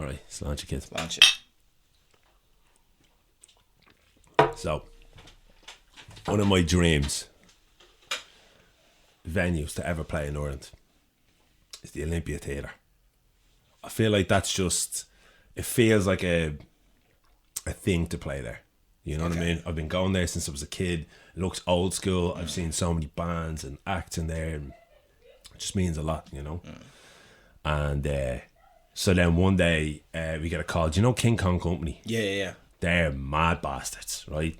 Alright, slant your kid. Launch it. So, one of my dreams venues to ever play in Ireland is the Olympia Theatre. I feel like that's just, it feels like a thing to play there. You know what I mean? I've been going there since I was a kid. It looks old school. I've seen so many bands and acts in there, and it just means a lot, you know. And so then one day we get a call. Do you know King Kong Company? Yeah. They're mad bastards, right?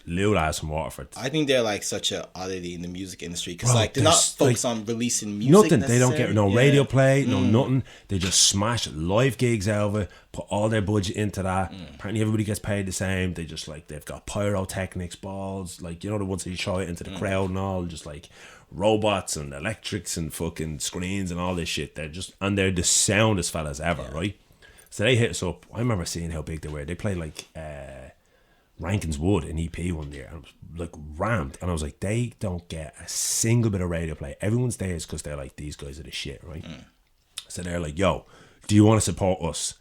Lil lads from Waterford. I think they're like such a oddity in the music industry because Bro, like they're not focused on releasing music. Nothing. They don't get no radio play, no nothing. They just smash live gigs out of it, put all their budget into that. Apparently everybody gets paid the same. They just like, they've got pyrotechnics, balls, like, you know, the ones that you throw it into the crowd and all, just like robots and electrics and fucking screens and all this shit. They're the soundest fellas ever, right? So they hit us up. I remember seeing how big they were. They played like Rankin's Wood in EP one year, and I was like rammed, and I was like, they don't get a single bit of radio play. Everyone's there is because they're like, these guys are the shit, right? So they're like, yo, do you want to support us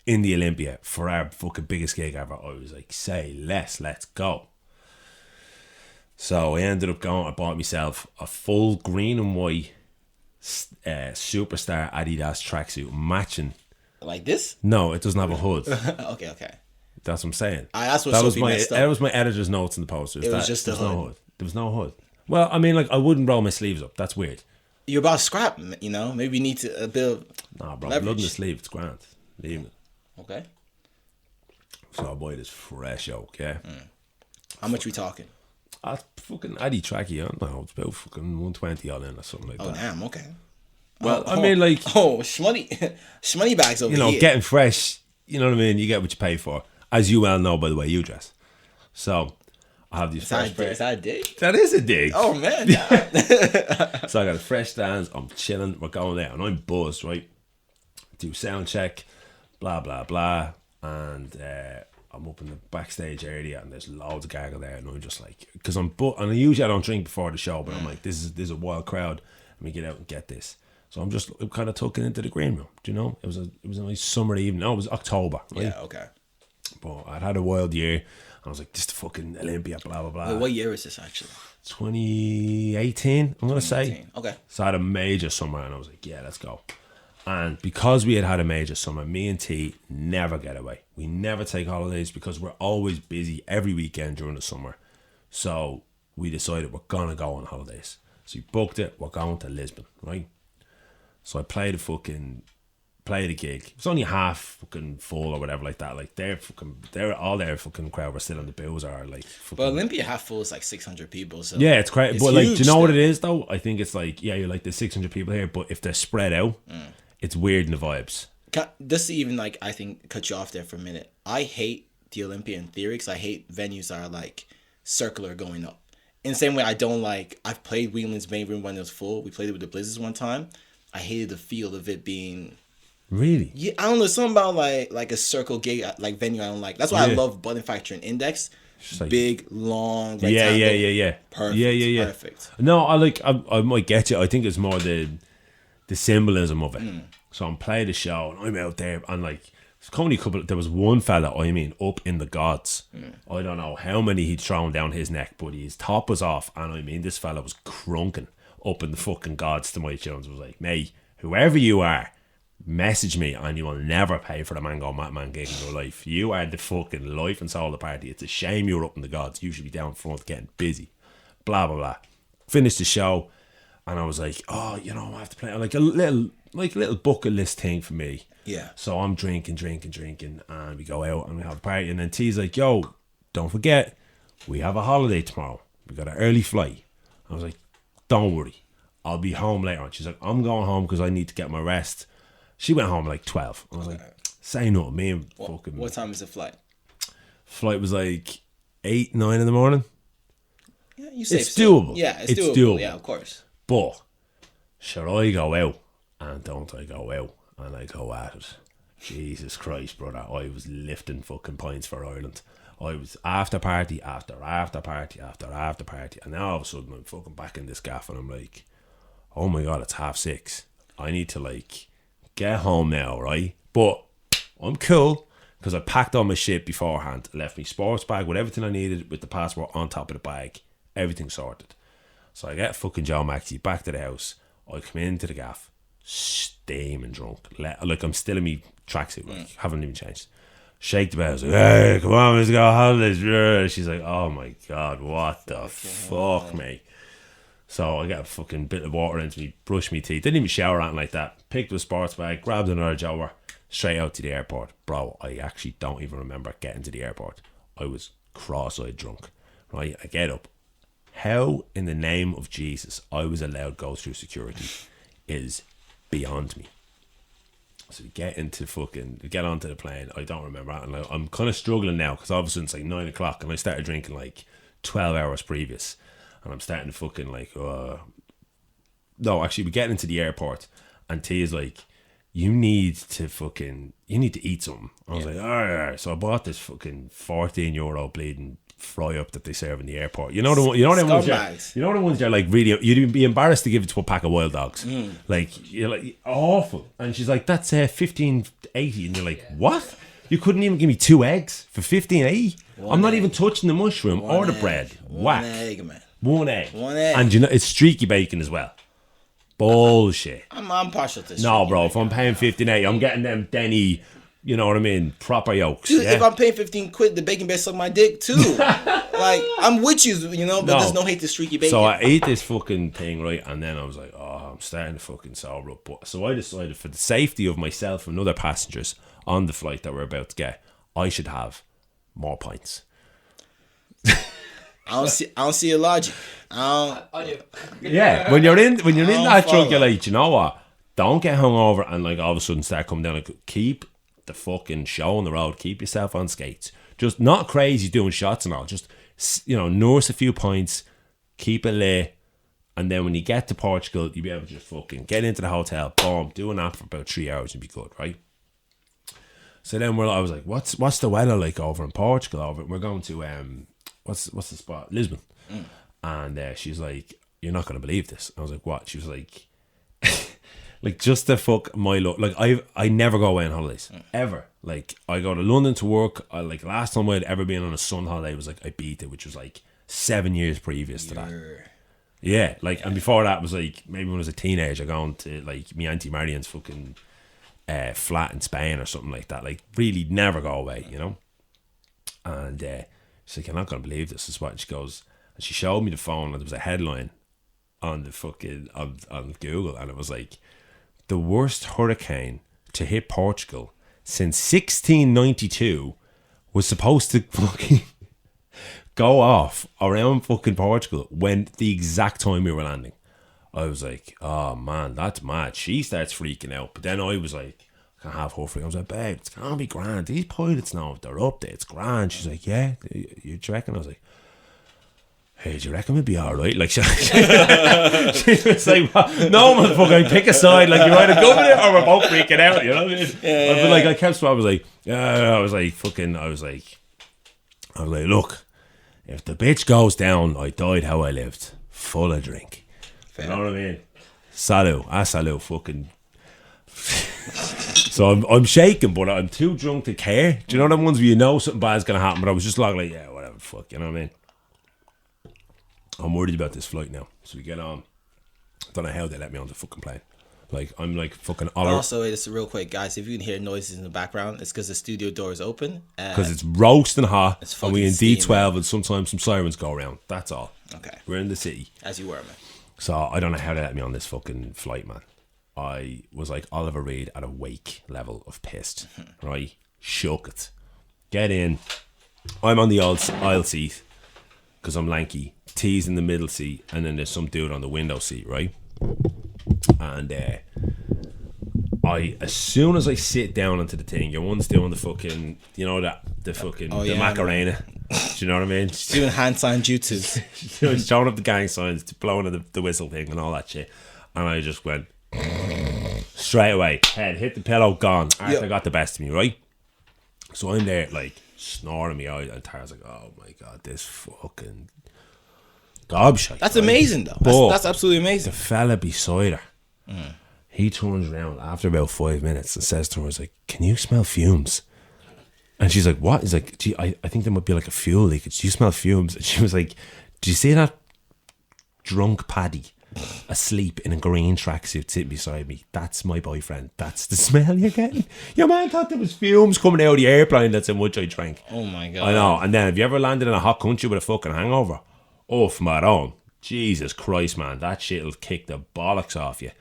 in the Olympia for our fucking biggest gig ever? I was like, say less, let's go. So I ended up going, I bought myself a full green and white Superstar Adidas tracksuit matching. Like this? No, it doesn't have a hood. Okay. That's what I'm saying. That's what that was messed up. That was my editor's notes in the poster. It was just the hood. No hood. There was no hood. Well, I mean, like, I wouldn't roll my sleeves up. That's weird. You're about to scrap, you know? Maybe you need to build. Nah, bro. leverage. Blood in the sleeve. It's grand. Leave it. Okay. So I buy this fresh oak, yeah. How much we talking? That's fucking Addy tracky. I don't know. It's about fucking 120 all in or something like Oh, that. damn. Okay. Well, I mean, like, shmoney bags over you know, here. getting fresh, you know what I mean? You get what you pay for. As you well know by the way you dress. So, I have these fresh... Is that a dig? That is a dig. Oh, man. Yeah. So I got a fresh stands. I'm chilling. We're going there. And I'm buzzed, right? Do sound check. Blah, blah, blah. And I'm up in the backstage area and there's loads of gaggle there. And I'm just like... Because and usually I don't drink before the show, but I'm like, this is a wild crowd. Let me get out and get this. So I'm kind of tucking into the green room. Do you know? It was a nice summer evening. No, it was October. Right? Yeah, okay. But I'd had a wild year. I was like, this is the fucking Olympia, blah, blah, blah. Wait, what year is this actually? 2018, I'm going to say. Okay. So I had a major summer and I was like, yeah, let's go. And because we had a major summer, me and T never get away. We never take holidays because we're always busy every weekend during the summer. So we decided we're going to go on holidays. So we booked it. We're going to Lisbon, right? So I played a gig. It's only half fucking full or whatever like that. Like all their fucking crowd were still on the bills are like fucking... But Olympia half full is like 600 people. So yeah, it's crazy. It's but like, huge do you know what still. it is though? I think it's like, yeah, you're like there's 600 people here, but if they're spread out, it's weird in the vibes. This even like, I think, cut you off there for a minute. I hate the Olympia in theory because I hate venues that are like circular going up. In the same way I don't like, I've played Whelan's main room when it was full. We played it with the Blizzards one time. I hated the feel of it being... Really? Yeah, I don't know, something about like a circle gig like venue I don't like. That's why I love Button Factory and Index. Like, big, long, yeah. Perfect. Yeah. Perfect. No, I might get you. I think it's more the symbolism of it. So I'm playing the show and I'm out there and like there was one fella, I mean, up in the gods. I don't know how many he'd thrown down his neck, but his top was off, and I mean this fella was crunking up in the fucking gods to my tunes. I was like, mate, whoever you are, message me and you will never pay for the Mango Matman gig in your life. You are the fucking life and soul of the party. It's a shame you're up in the gods. You should be down front getting busy. Blah, blah, blah. Finished the show and I was like, oh, you know, I have to play like a little bucket list thing for me. Yeah. So I'm drinking and we go out and we have a party, and then T's like, yo, don't forget, we have a holiday tomorrow. We got an early flight. I was like, don't worry, I'll be home later on. She's like, I'm going home because I need to get my rest. She went home like 12. I was like, say no, me and fucking... What time is the flight? Flight was like 8, 9 in the morning. Yeah, you say it's doable. Yeah, it's doable. Yeah, of course. But should I go out and don't I go out and I go at it? Jesus Christ, brother. I was lifting fucking points for Ireland. I was after party after party. And now all of a sudden I'm fucking back in this gaff and I'm like, oh my God, it's 6:30. I need to like get home now, right? But I'm cool because I packed all my shit beforehand. I left my sports bag with everything I needed with the passport on top of the bag. Everything sorted. So I get fucking Joe Maxi back to the house. I come into the gaff, steaming drunk. Like I'm still in my tracksuit, like haven't even changed. Shake the bell. I was like, hey, come on, let's go holidays. She's like, oh my God, what the fuck, mate? So I got a fucking bit of water into me, brushed my teeth, didn't even shower or anything like that. Picked up a sports bag, grabbed another Jower, straight out to the airport. Bro, I actually don't even remember getting to the airport. I was cross-eyed drunk. Right, I get up. How in the name of Jesus I was allowed to go through security is beyond me. So we get onto the plane. I don't remember that. And I'm kind of struggling now because all of a sudden it's like 9 o'clock and I started drinking like 12 hours previous. And I'm starting to fucking like, no, actually, we get into the airport and T is like, you need to eat something. I was like, all right. So I bought this fucking €14 bleeding fry up that they serve in the airport. You know the ones they're like really, you'd be embarrassed to give it to a pack of wild dogs. Like, you're like, awful. And she's like, that's $15.80. And you're like, what? You couldn't even give me 2 eggs for $15.80? I'm not even touching the mushroom or the bread. Whack. One egg. And you know, it's streaky bacon as well. Bullshit. I'm partial to no, bro. If I'm paying $15.80, I'm getting them Denny, you know what I mean, proper yolks. Dude, if I'm paying £15, the bacon better suck my dick too. Like, I'm with you, but there's no hate to streaky bacon. So I ate this fucking thing, right, and then I was like, oh, I'm starting to fucking sober up. So I decided, for the safety of myself and other passengers on the flight that we're about to get, I should have more pints. I don't see a logic. I do. Yeah, when you're in that drunk, you're like, you know what? Don't get hungover and like all of a sudden start coming down. Like, keep the fucking show on the road. Keep yourself on skates. Just not crazy doing shots and all. Just, nurse a few pints, keep it lit, and then when you get to Portugal, you'll be able to just fucking get into the hotel, boom, do a nap for about 3 hours and be good, right? So then I was like, what's the weather like over in Portugal? We're going to what's the spot? Lisbon. And she's like, you're not gonna believe this. I was like, what? She was like, like, just to fuck my luck. Like, I never go away on holidays ever. Like, I go to London to work. Like, last time I'd ever been on a sun holiday was like Ibiza, which was like 7 years previous to that. Yeah, like, and before that was like maybe when I was a teenager, going to like me Auntie Marian's fucking flat in Spain or something like that. Like, really never go away, you know. And she's like, you're not gonna believe this is what. And she goes, and she showed me the phone, and there was a headline on the fucking on Google, and it was like, the worst hurricane to hit Portugal since 1692 was supposed to fucking go off around fucking Portugal when the exact time we were landing. I was like, oh man, that's mad. She starts freaking out, but then I was like, I can't have her freak. I was like, babe, it's gonna be grand. These pilots know if they're up there, it's grand. She's like, yeah, you reckon? I was like, hey, do you reckon we'll be alright? Like, she was like, well, no, motherfucker, pick a side. Like, you're either going it or we're both freaking out, you know what I mean? Yeah. But like, I kept, I was like, look, if the bitch goes down, I died how I lived, full of drink. Fair. You know what I mean? Salut, fucking. So I'm shaking, but I'm too drunk to care. Do you know them ones where you know something bad's gonna happen? But I was just like, yeah, whatever, fuck, you know what I mean? I'm worried about this flight now. So we get on. I don't know how they let me on the fucking plane. Like, I'm like fucking all Also, just real quick, guys, if you can hear noises in the background, it's because the studio door is open. Because it's roasting hot, and we in D12, steam, and sometimes some sirens go around. That's all. Okay. We're in the city. As you were, man. So I don't know how they let me on this fucking flight, man. I was like Oliver Reed at a wake level of pissed. Right? Shook it. Get in. I'm on the aisle seat because I'm lanky. T's in the middle seat, and then there's some dude on the window seat, right? And as soon as I sit down onto the thing, your one's doing the fucking, you know, the Macarena. Do you know what I mean? She's doing hand sign jutsus. She's throwing up the gang signs, blowing the whistle thing and all that shit. And I just went straight away. Head hit the pillow, gone. Arthur got the best of me, right? So I'm there like snoring me out, and Tara's like, oh my god, this fucking gobshite. That's amazing though. That's absolutely amazing. The fella beside her, He turns around after about 5 minutes and says to her, "He's like, can you smell fumes?" And she's like, "What?" He's like, "Gee, I think there might be like a fuel leakage. Do you smell fumes?" And she was like, "Do you see that drunk Paddy asleep in a green tracksuit sitting beside me? That's my boyfriend. That's the smell you're getting." Your man thought there was fumes coming out of the airplane. That's how much I drank. Oh my God. I know. And then have you ever landed in a hot country with a fucking hangover? Off my own. Jesus Christ, man. That shit'll kick the bollocks off you.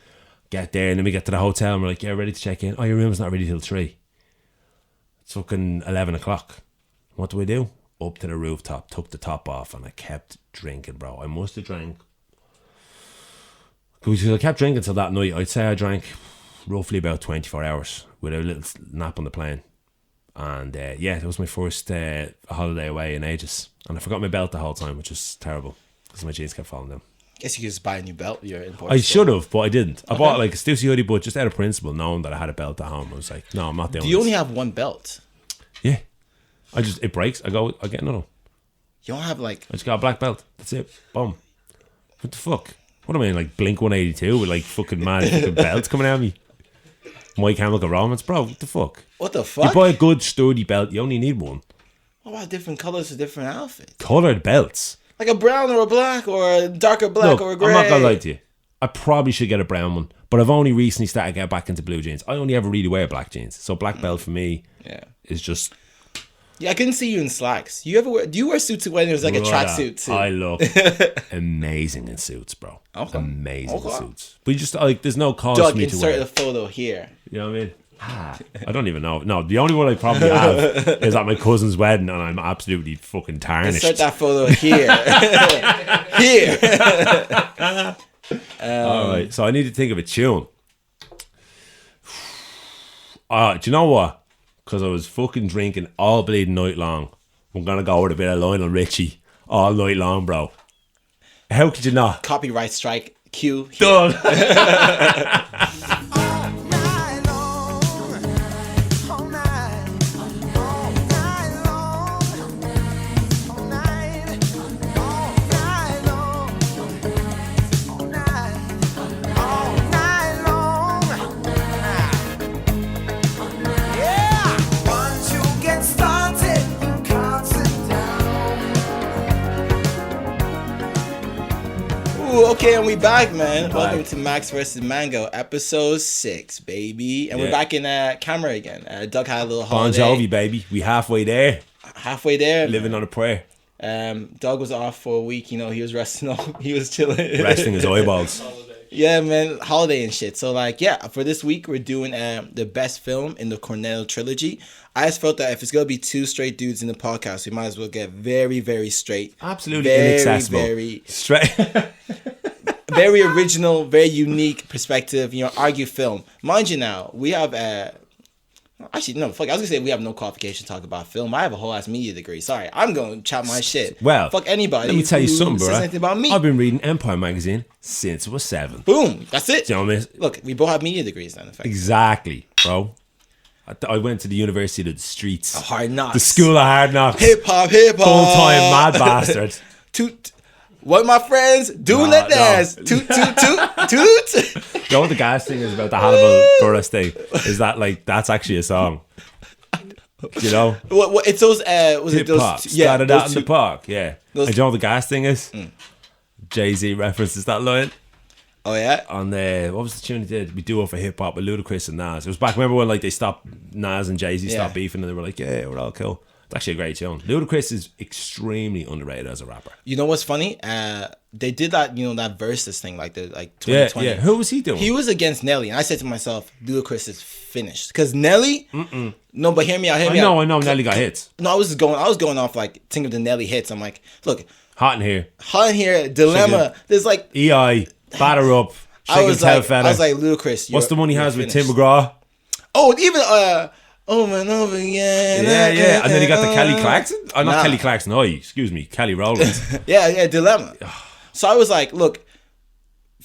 Get there and then we get to the hotel and we're like, "Yeah, ready to check in." "Oh, your room's not ready till 3. It's fucking 11 o'clock. What do we do? Up to the rooftop, took the top off, and I kept drinking, bro. I must have drank. Because I kept drinking till that night. I'd say I drank roughly about 24 hours with a little nap on the plane. And yeah, that was my first holiday away in ages. And I forgot my belt the whole time, which was terrible because my jeans kept falling down. Guess you could just buy a new belt. You're in Portugal. I should have, but I didn't. I bought like a Stussy hoodie, but just out of principle, knowing that I had a belt at home, I was like, "No, I'm not doing Do you this." only have one belt? Yeah. It breaks. I get another one. You don't have like... I just got a black belt. That's it. Boom. What the fuck? What am I, like Blink 182 with like fucking mad fucking belts coming at me? My Chemical Romance, bro. What the fuck? What the fuck? You buy a good sturdy belt, you only need one. What about different colors for different outfits? Coloured belts. Like a brown or a black or a darker black Look, or a grey. I'm not gonna lie to you. I probably should get a brown one, but I've only recently started to get back into blue jeans. I only ever really wear black jeans, so black belt for me is just... Yeah, I couldn't see you in slacks. Do you wear suits when there's like a tracksuit too? I look amazing in suits, bro. Okay. Amazing Okay. in suits. But you just like, there's no cause Doug, for me to insert wear. a photo here. You know what I mean? I don't even know. No, the only one I probably have is at my cousin's wedding, and I'm absolutely fucking tarnished. Insert that photo here. Here. All right, so I need to think of a tune. Do you know what? Because I was fucking drinking all bleeding night long. I'm gonna go with a bit of Lionel Richie all night long, bro. How could you not? Copyright strike. Q. Here. Done. Okay, and we back, man. Welcome to Max vs. Mango, episode 6, baby. And we're back in camera again. Doug had a little Bon holiday. Jovi, baby. We halfway there. Halfway there. Living on a prayer. Doug was off for a week. You know, he was resting up. He was chilling. Resting his eyeballs. Yeah, man. Holiday and shit. So, like, yeah, for this week, we're doing the best film in the Cornetto trilogy. I just felt that if it's going to be two straight dudes in the podcast, we might as well get very, very straight. Absolutely inaccessible. Very straight. Very original, very unique perspective, you know, argue film. Mind you now, we have actually no, fuck, I was gonna say we have no qualification to talk about film. I have a whole ass media degree. Sorry, I'm gonna chat my shit. Well, fuck anybody. Let me tell you something, bro. Anything about me. I've been reading Empire magazine since I was 7. Boom, that's it. Do you know what I mean? Look, we both have media degrees then, in fact. Exactly, bro. I went to the University of the Streets. Hard Knocks. The School of Hard Knocks. Hip hop. Full-time mad bastard. What my friends do let dance. Toot, toot, toot, toot. You know what the gas thing is about the Hannibal Buress thing? Is that like, that's actually a song. You know? What it's those, was it those? Hip-hop. Started out in the park, yeah. Those, and do you know what the gas thing is? Jay-Z references that line. Oh yeah? On the, what was the tune he did? We do it for hip-hop with Ludacris and Nas. It was back, remember when like they stopped, Nas and Jay-Z stopped beefing and they were like, yeah, we're all cool. It's actually a great tune. Ludacris is extremely underrated as a rapper. You know what's funny? They did that, you know, that versus thing, like 2020. Yeah. Who was he doing? He was against Nelly, and I said to myself, Ludacris is finished because Nelly. No, but hear me out. I know. Nelly got hits. No, I was going off like think of the Nelly hits. I'm like, look, Hot in Here, Dilemma. There's like EI, Batter Up. I was like, Ludacris. What's the one he has with finished. Tim McGraw? Oh, even over and over again. Yeah. And then he got the Kelly Clarkson. Oh, not Kelly Clarkson. Oh, excuse me, Kelly Rowlands. yeah, Dilemma. So I was like, look,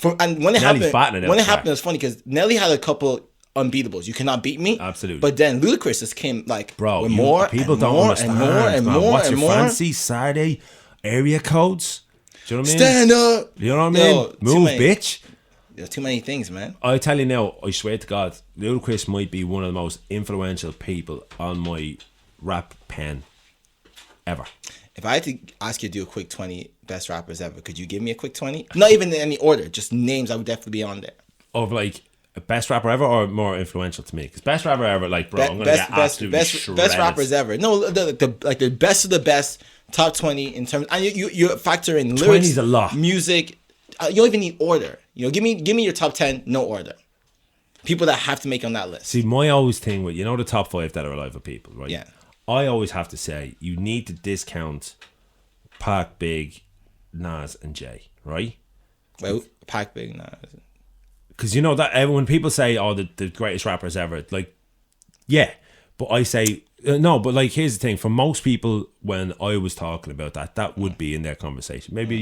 when it happened, it was funny because Nelly had a couple unbeatables. You cannot beat me. Absolutely. But then Ludacris just came like, bro, with more people and don't more understand. and more What's and your more. fancy Saturday area codes? Do you know what I mean? Stand up. You know what I mean? Move, bitch. There's too many things, man. I tell you now, I swear to God, Ludacris might be one of the most influential people on my rap pen ever. If I had to ask you to do a quick 20 best rappers ever, could you give me a quick 20? Not even in any order, just names. I would definitely be on there. Of like best rapper ever or more influential to me? Because best rapper ever, like, bro, I'm gonna get absolutely shredded. Best rappers ever. No, the best of the best. Top 20 in terms, and you factor in lyrics, 20's a lot. Music. You don't even need order. You know, give me your top 10, no order. People that have to make on that list. See, my always thing with, you know, the top 5 that are alive of people, right? Yeah. I always have to say you need to discount Pac, Big, Nas, and Jay, right? Well, Pac, Big, Nas. Because you know that when people say, "Oh, the greatest rappers ever," like, yeah, but I say no. But like, here's the thing: for most people, when I was talking about that would be in their conversation. Maybe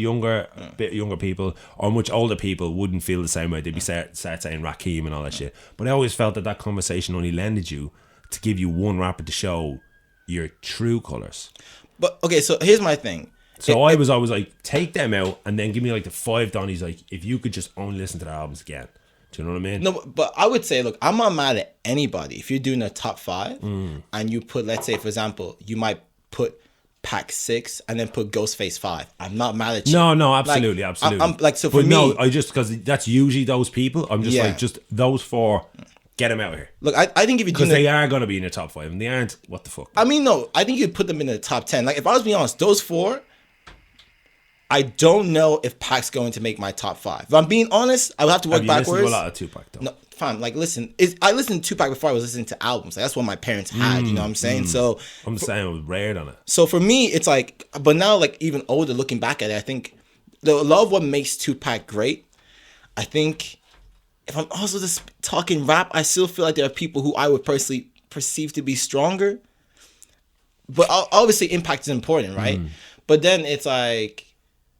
bit younger people, or much older people wouldn't feel the same way. They'd be start saying Rakim and all that shit. But I always felt that conversation only lended you to give you one rapper to show your true colors. But okay, so here's my thing. So I was always like, take them out and then give me like the 5 Donnies. Like, if you could just only listen to their albums again. Do you know what I mean? No, but I would say, look, I'm not mad at anybody. If you're doing a top 5 and you put, let's say, for example, you might put Pac 6 and then put Ghostface 5. I'm not mad at you. No, absolutely, absolutely. I'm like, so for but me, no, I just, because that's usually those people. I'm just like, just those 4. Get them out of here. Look, I think if you're doing, because they are going to be in the top 5, and they aren't. What the fuck? I mean, no, I think you'd put them in the top 10. Like, if I was being honest, those 4. I don't know if Pac's going to make my top 5. If I'm being honest, I would have to work backwards. You listened to a lot of Tupac, though. No, fine. Like, listen, I listened to Tupac before I was listening to albums. Like, that's what my parents had. You know what I'm saying? So I'm saying it was rare on it. So for me, it's like, but now, like, even older, looking back at it, I think a lot of what makes Tupac great, I think, if I'm also just talking rap, I still feel like there are people who I would personally perceive to be stronger. But obviously, impact is important, right? But then it's like,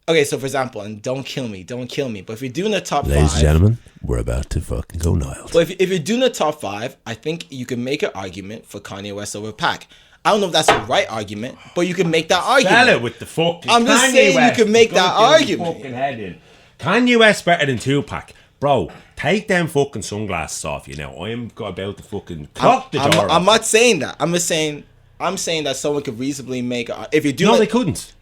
okay, so for example, and don't kill me. But if you're doing a top 5... Ladies and gentlemen, we're about to fucking go wild. But if you're doing a top 5, I think you can make an argument for Kanye West over Pac. I don't know if that's the right argument, but you can make that argument. Sell it with the fucking I'm just saying West. You can make that argument. Fucking head in. Kanye West better than Tupac. Bro, take them fucking sunglasses off you now. I am about to fucking clock the door. I'm not saying that. I'm saying that someone could reasonably make... If you do... No, they couldn't.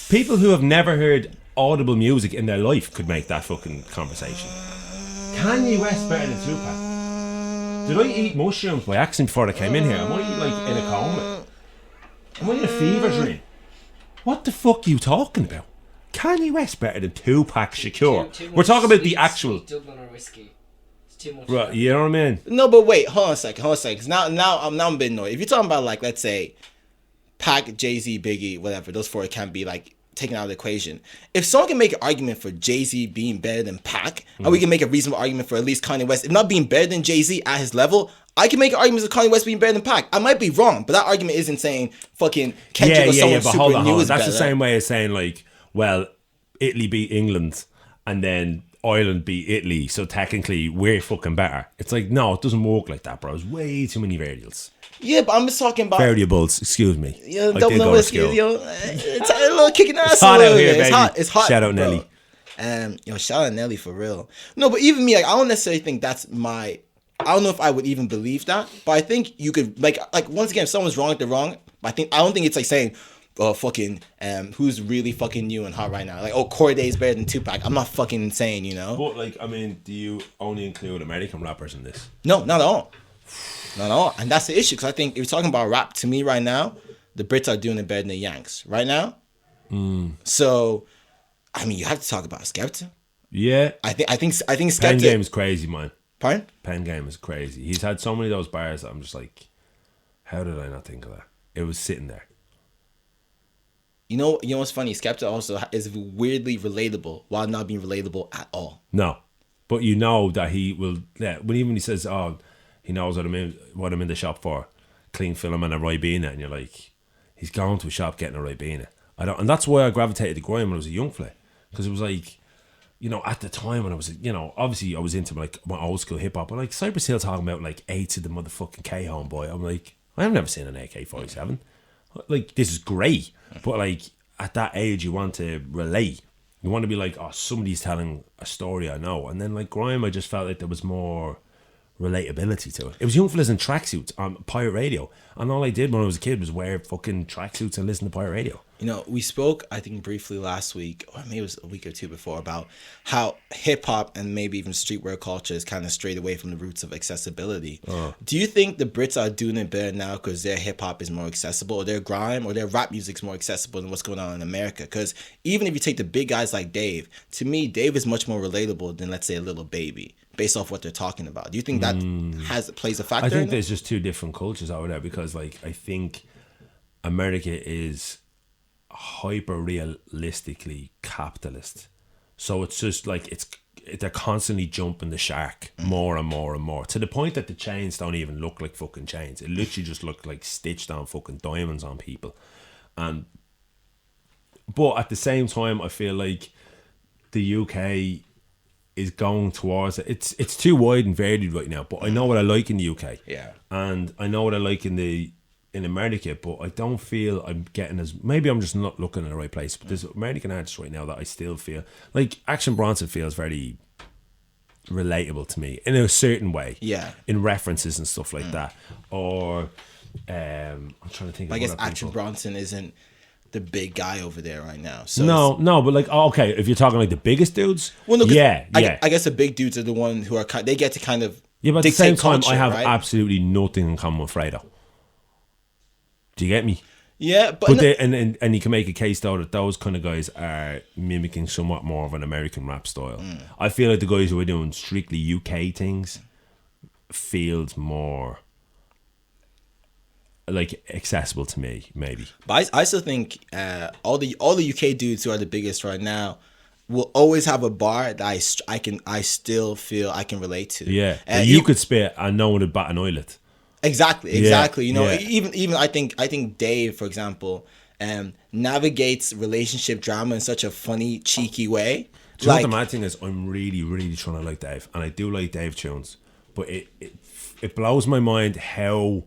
People who have never heard audible music in their life could make that fucking conversation. Kanye West better than Tupac. Did I eat mushrooms by accident before I came in here? Am I like in a coma? Am I in a fever dream? What the fuck are you talking about? Kanye West better than Tupac Shakur. We're talking about the actual Dubliner whiskey. It's too much. Right, you know what I mean? No, but wait, hold on a second. Cause now I'm a bit annoyed. If you're talking about, like, let's say Pac, Jay-Z, Biggie, whatever, those 4 can be like taken out of the equation. If someone can make an argument for Jay-Z being better than Pac, and we can make a reasonable argument for at least Kanye West, if not being better than Jay-Z at his level, I can make arguments of Kanye West being better than Pac. I might be wrong, but that argument isn't saying fucking Kendrick or someone super new is better. That's the same way as saying, like, well, Italy beat England and then Ireland beat Italy, so technically we're fucking better. It's like, no, it doesn't work like that, bro. There's way too many variables. Yeah, but I'm just talking about variables. Excuse me. Yeah, Dubliner whiskey. It's a little kicking ass. It's hot out here, it's baby. It's hot. Shout out Nelly. Shout out Nelly for real. No, but even me, like, I don't necessarily think that's my. I don't know if I would even believe that, but I think you could like once again, if someone's wrong, they're wrong. But I don't think it's like saying, who's really fucking new and hot right now? Like, Corday's better than Tupac. I'm not fucking insane, you know. But like, I mean, do you only include American rappers in this? No, not at all. Not at all. And that's the issue, because I think if you're talking about rap, to me right now, the Brits are doing it better than the Yanks right now. So, I mean, you have to talk about Skepta. Yeah, I think Skepta. Pen game is crazy, man. Pardon? Pen game is crazy. He's had so many of those bars that I'm just like, how did I not think of that? It was sitting there. You know what's funny? Skepta also is weirdly relatable while not being relatable at all. No, but you know that he will. Yeah, when he says, "Oh, he knows what I'm in the shop for, clean film and a Ribena," and you're like, he's going to a shop getting a Ribena. And that's why I gravitated to grime when I was a young fella, because it was like, you know, at the time when I was, you know, obviously I was into like my old school hip hop, but like Cypress Hill talking about like A to the motherfucking K homeboy, I'm like, I've never seen an AK-47. Like, this is great, but like at that age you want to relate, You want to be like, oh, somebody's telling a story I know. And then like grime, I just felt like there was more relatability to it. It was young fellas in tracksuits on pirate radio, and all I did when I was a kid was wear fucking tracksuits and listen to pirate radio. You know, we spoke, I think, briefly last week, or maybe it was a week or two before, about how hip-hop and maybe even streetwear culture is kind of strayed away from the roots of accessibility. Do you think the Brits are doing it better now because their hip-hop is more accessible, or their grime, or their rap music's more accessible than what's going on in America? Because even if you take the big guys like Dave, to me, Dave is much more relatable than, let's say, a Lil Baby, based off what they're talking about. Do you think that plays a factor? I think there's just two different cultures over there, because like I think America is hyper realistically capitalist, so it's just like they're constantly jumping the shark more and more and more, to the point that the chains don't even look like fucking chains. It literally just looked like stitched on fucking diamonds on people. But at the same time, I feel like the UK is going towards it. It's too wide and varied right now, but I know what I like in the UK. Yeah. And I know what I like in America, but I don't feel I'm getting maybe I'm just not looking in the right place. But there's American artists right now that I still feel like Action Bronson feels very relatable to me in a certain way. Yeah. In references and stuff like that. Or I'm trying to think of I guess other Action people. Bronson isn't the big guy over there right now. So No, but like, okay, if you're talking like the biggest dudes, well, no, yeah. I guess the big dudes are the ones who are they get to kind of But at the same time, culture, I have right? absolutely nothing in common with Fredo. Do you get me? Yeah, but and you can make a case though that those kind of guys are mimicking somewhat more of an American rap style. I feel like the guys who are doing strictly UK things feels more like accessible to me, maybe. But I still think all the UK dudes who are the biggest right now will always have a bar that I still feel I can relate to. Yeah, you could spit and no one would bat an eyelid. Exactly. Yeah, You know, yeah. even I think Dave, for example, navigates relationship drama in such a funny, cheeky way. Do you know what the mad thing is? I'm really, really trying to like Dave, and I do like Dave tunes, but it blows my mind how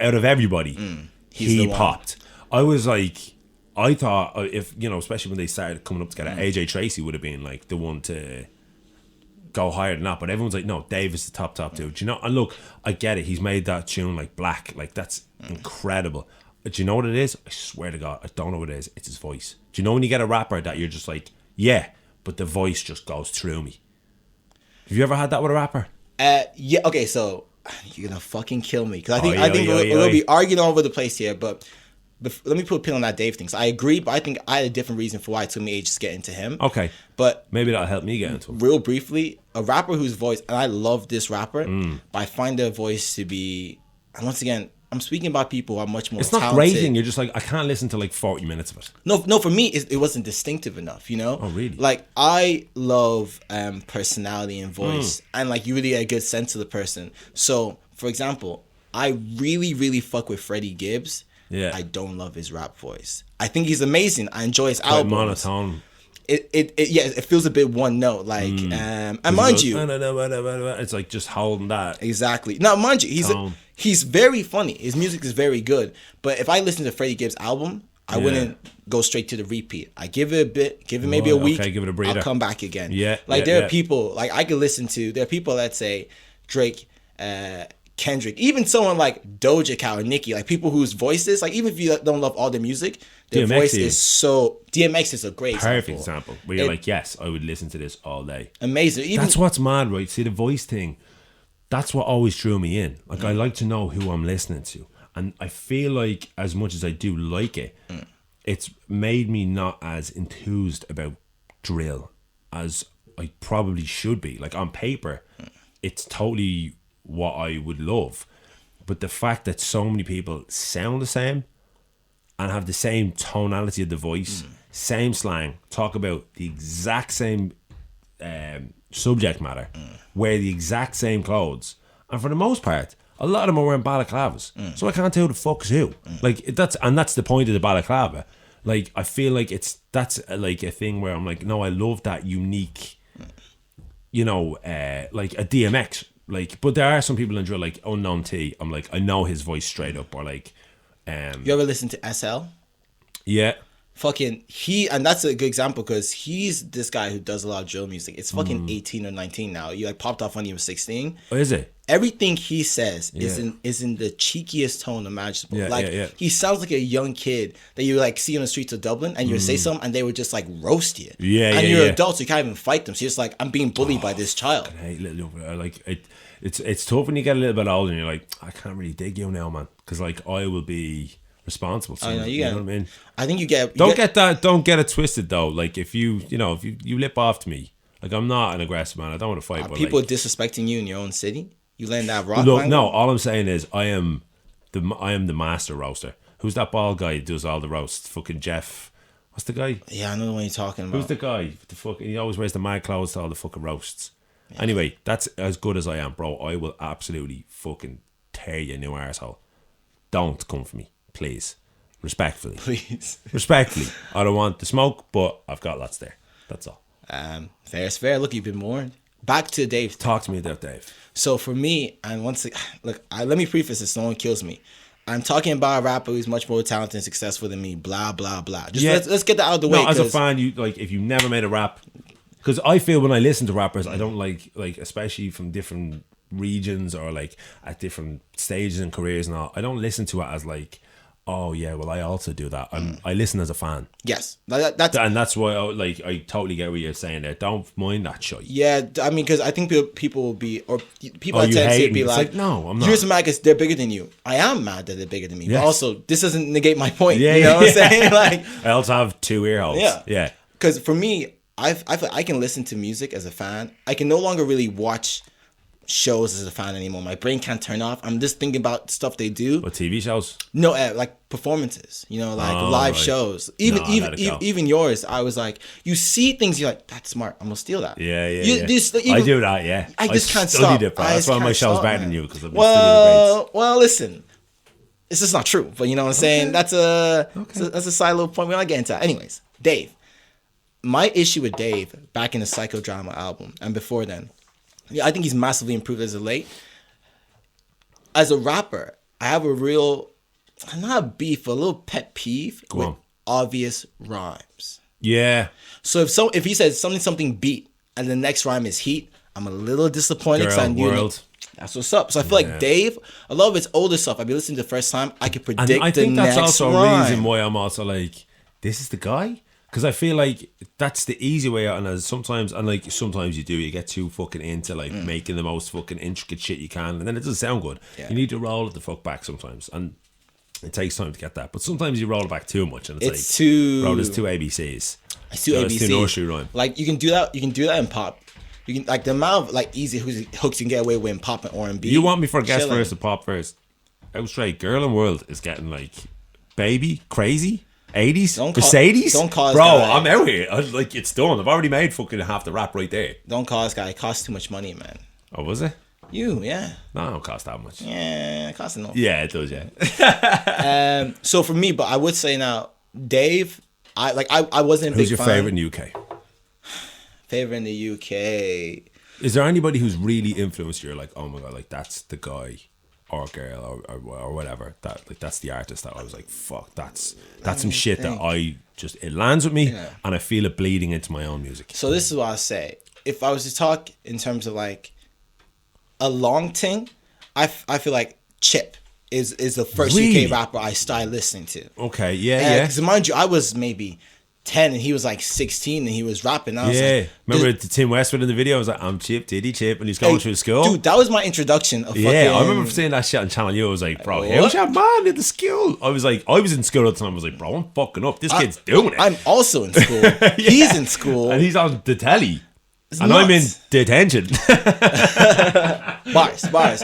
out of everybody he the one. popped. I was like, I thought if especially when they started coming up together, AJ Tracy would have been like the one to go higher than that, but everyone's like, no, Dave is the top dude. Do you know? And look, I get it. He's made that tune like Black, like that's incredible. Do you know what it is? I swear to God, I don't know what it is. It's his voice. Do you know when you get a rapper that you're just like, yeah, but the voice just goes through me? Have you ever had that with a rapper? Yeah. Okay, so you're gonna fucking kill me because I think we'll be arguing all over the place here. But let me put a pin on that Dave thing. So I agree, but I think I had a different reason for why it took me ages to get into him. Okay, but maybe that'll help me get into him. Real briefly, a rapper whose voice, and I love this rapper, but I find their voice to be, and once again, I'm speaking about people who are much more It's not talented. grating. You're just like, I can't listen to like 40 minutes of it. No, for me, it wasn't distinctive enough, you know? Oh, really? Like, I love personality and voice, and like, you really get a good sense of the person. So, for example, I really, really fuck with Freddie Gibbs. Yeah. I don't love his rap voice. I think he's amazing. I enjoy his Quite albums. monotone. It feels a bit one note, like, and mind you, it's like just holding that. exactly. Now, mind you, he's very funny. His music is very good. But if I listen to Freddie Gibbs' album, I wouldn't go straight to the repeat. I give it a bit, give it maybe a week. Okay, give it a breather. I'll come back again. Yeah, like yeah, there are people like I could listen to. There are people that say Drake, Kendrick, even someone like Doja Cat or Nicki, like people whose voices, like even if you don't love all their music, their DMX voice is. is so. DMX is a great Perfect example. Where you're like, yes, I would listen to this all day. Amazing. Even, That's what's mad, right? See, the voice thing, that's what always drew me in. Like, I like to know who I'm listening to. And I feel like, as much as I do like it, it's made me not as enthused about drill as I probably should be. Like, on paper, it's totally what I would love. But the fact that so many people sound the same and have the same tonality of the voice, same slang, talk about the exact same subject matter, wear the exact same clothes, and for the most part, a lot of them are wearing balaclavas. So I can't tell who the fuck's who. Like that's the point of the balaclava. Like I feel like that's like a thing where I'm like, no, I love that unique, like a DMX. Like, but there are some people in drill like Unknown T. I'm like, I know his voice straight up, or like, you ever listen to SL? yeah. fucking and that's a good example because he's this guy who does a lot of drill music. It's fucking 18 or 19 now. You like popped off when he was 16. Oh, is it? Everything he says is in the cheekiest tone imaginable. He sounds like a young kid that you like see on the streets of Dublin, and you would say something, and they would just like roast you. And you're adults, you can't even fight them. So you're just like, I'm being bullied by this child. I hate it's tough when you get a little bit older, and you're like, I can't really dig you now, man, because like I will be responsible. I know, you know what I mean. I think don't get it twisted though. Like if you lip off to me, like I'm not an aggressive man. I don't want to fight. But people like, disrespecting you in your own city. You land that rock. No. All I'm saying is I am the master roaster. Who's that bald guy who does all the roasts? Fucking Jeff. What's the guy? Yeah, I know the one you're talking about. Who's the guy? He always wears the mad clothes to all the fucking roasts. Yeah. Anyway, that's as good as I am, bro. I will absolutely fucking tear you a new arsehole. Don't come for me, please. Respectfully. Please. Respectfully. I don't want the smoke, but I've got lots there. That's all. Fair is fair. Look, you've been warned. Back to Dave. Talk to me about Dave. So for me, and let me preface this so no one kills me. I'm talking about a rapper who's much more talented and successful than me. Blah blah blah. Let's get that out of the way. As a fan, you like if you never made a rap, because I feel when I listen to rappers, I don't like especially from different regions or like at different stages in careers and all. I don't listen to it as like, oh yeah, well I also do that. I listen as a fan. Yes, that's why I totally get what you're saying there. Don't mind that shit. Yeah, I mean, because I think people will be, or people have tendency to be like, no, I'm not. You're just mad because they're bigger than you. I am mad that they're bigger than me, yes. But also this doesn't negate my point. Yeah, you know what I'm saying? Like, I also have 2 ear holes. Yeah. Because for me, I feel I can listen to music as a fan. I can no longer really watch shows as a fan anymore. My brain can't turn off. I'm just thinking about stuff they do. What, TV shows? No, like performances. You know, like live shows. Even yours. I was like, you see things, you're like, that's smart. I'm gonna steal that. Yeah. I do that. Yeah. I just can't stop. That's why my show's better than you because I've been well, listen. It's just not true, but you know what I'm saying. That's a side little point. We're not getting into that. Anyways, Dave. My issue with Dave back in the Psychodrama album and before then. Yeah, I think he's massively improved as of late. As a rapper, I have a real, not a beef, a little pet peeve with obvious rhymes. Yeah. So if he says something beat and the next rhyme is heat, I'm a little disappointed. That's what's up. So I feel like Dave, a lot of his older stuff, I've been listening to the first time, I could predict the next rhyme. I think that's also a reason why I'm also like, this is the guy? Because I feel like that's the easy way out, and sometimes you get too fucking into like making the most fucking intricate shit you can, and then it doesn't sound good. Yeah. You need to roll it the fuck back sometimes, and it takes time to get that. But sometimes you roll it back too much, and it's like, too. Bro, there's 2 ABCs. It's 2 ABCs. It's 2 nursery rhyme. Like you can do that in pop. You can like the amount of like easy hooks you can get away with in pop and R&B. You want me for guest verse or pop verse? Out straight, Girl in World is getting like baby crazy. 80s? Mercedes? Don't call us Bro, guy. I'm out here. Like, it's done. I've already made fucking half the rap right there. Don't call us guy. It costs too much money, man. Oh, was it? Yeah. No, it don't cost that much. Yeah, it costs enough. Yeah, it does, yeah. So for me, but I would say now, Dave, I wasn't a big fan. Who's your favourite in the UK? Favorite in the UK? Is there anybody who's really influenced you? You're like, oh my God, like, that's the guy or girl or whatever, that like that's the artist that I was like, fuck, that's some shit that it lands with me, and I feel it bleeding into my own music. So this is what I say. If I was to talk in terms of like a long thing, I feel like Chip is the first UK rapper I started listening to. Okay, yeah. Because mind you, I was maybe 10 and he was like 16 and he was rapping. I was like, remember Tim Westwood in the video? I was like, I'm Chip, Diddy Chip, and he's going through school. Dude, that was my introduction of fucking... I remember seeing that shit on Channel U. I was like, bro, how's your man in the school? I was in school at the time. I was like, bro, I'm fucking up. This kid's doing it. I'm also in school. He's in school. And he's on the telly. And I'm in detention. Bars.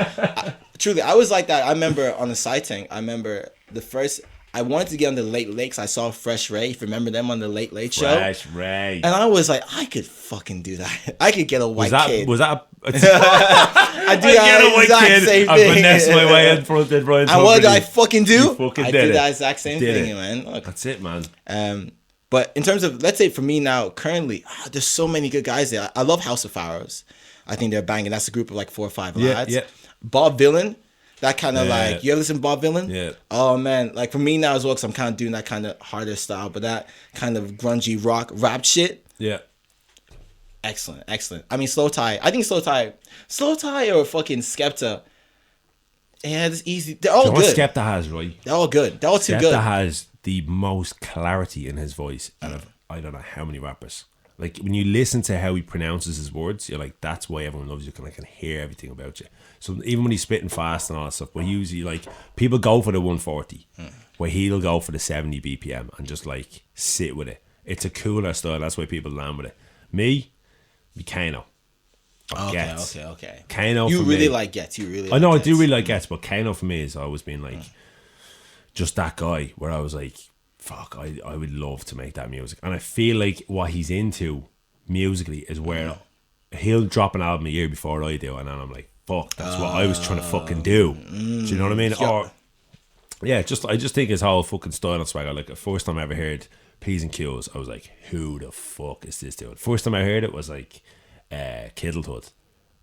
Truly, I was like that. I remember on the sighting, I wanted to get on the Late Lakes. I saw Fresh Ray. If you remember them on the Late Late Show. Fresh Ray. And I was like, I could fucking do that. I could get a white kid. Was that I do that exact same thing. I finesse my way in front of Brian. And what did I fucking do? I did that exact same thing, man. Look. That's it, man. But in terms of, let's say for me now, currently, there's so many good guys there. I love House of Pharaohs. I think they're banging. That's a group of like 4 or 5 lads. Yeah. Bob Villain. That kind of like, you ever listen to Bob Dylan? Yeah. Oh man, like for me now as well, because I'm kind of doing that kind of harder style, but that kind of grungy rock rap shit. Yeah. Excellent. I mean, Slow Tie or fucking Skepta. Yeah, it's easy. They're all You know what good. Skepta has, right? They're all good. They're all too good. Skepta has the most clarity in his voice out of I don't know how many rappers. Like when you listen to how he pronounces his words, you're like, that's why everyone loves you. I can hear everything about you. So even when he's spitting fast and all that stuff, but usually like people go for the 140, where he'll go for the 70 BPM and just like sit with it. It's a cooler style. That's why people land with it. Me, Kano. Okay. Kano. You for really me, like Gets. You really. I know like I do really like Gets, but Kano for me has always been like just that guy where I was like, fuck, I would love to make that music. And I feel like what he's into musically is where he'll drop an album a year before I do, and then I'm like, fuck, that's what I was trying to fucking do. Do you know what I mean? Yeah. Or I just think his whole fucking style and swagger. Like the first time I ever heard P's and Q's, I was like, who the fuck is this dude? First time I heard it was like Kiddletud.